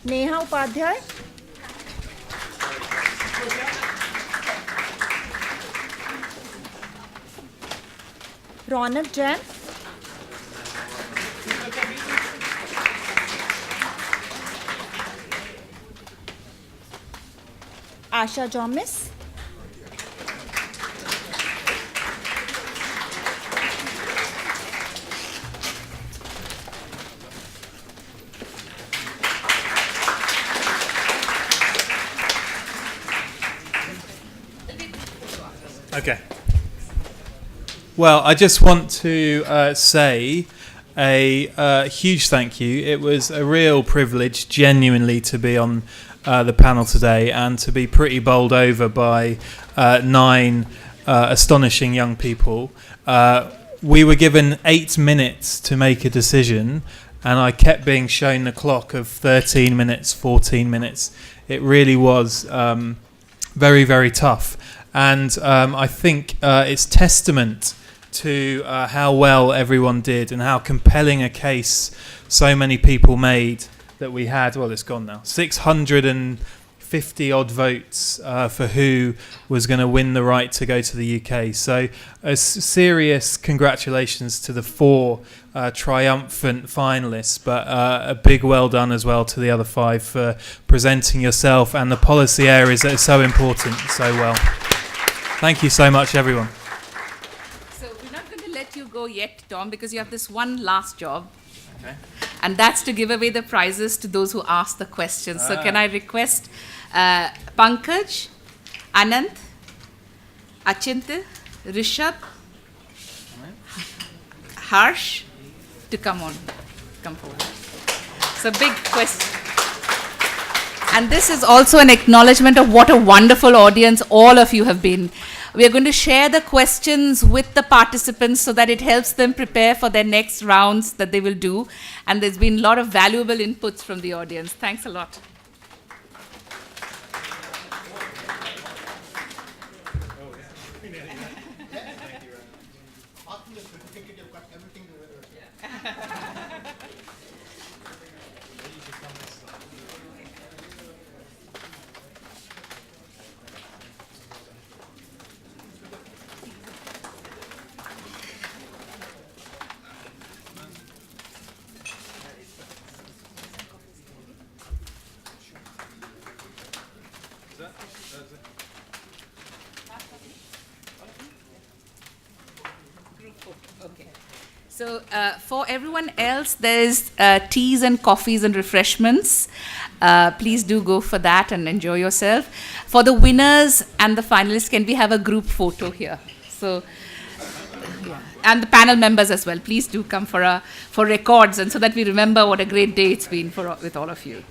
Neha Upadhyay. Ronak Jain. Asha Jomis. Okay. Well, I just want to say a huge thank you. It was a real privilege, genuinely, to be on the panel today and to be pretty bowled over by 9 astonishing young people. We were given 8 minutes to make a decision, and I kept being shown the clock of 13 minutes, 14 minutes. It really was very, very tough. And I think it's testament to how well everyone did and how compelling a case so many people made that we had. Well, it's gone now. 650 odd votes for who was going to win the right to go to the UK. So a serious congratulations to the 4 triumphant finalists, but a big well done as well to the other 5 for presenting yourself and the policy areas that are so important so well. Thank you so much, everyone. So we're not going to let you go yet, Tom, because you have this one last job. Okay. And that's to give away the prizes to those who ask the questions. So can I request Pankaj, Anant, Achintya, Rishabh, Harsh to come forward. So big question. And this is also an acknowledgement of what a wonderful audience all of you have been. We are going to share the questions with the participants so that it helps them prepare for their next rounds that they will do. And there's been a lot of valuable inputs from the audience. Thanks a lot. Okay. So for everyone else, there's teas and coffees and refreshments. Please do go for that and enjoy yourself. For the winners and the finalists, can we have a group photo here? So, yeah. And the panel members as well. Please do come for records and so that we remember what a great day it's been with all of you.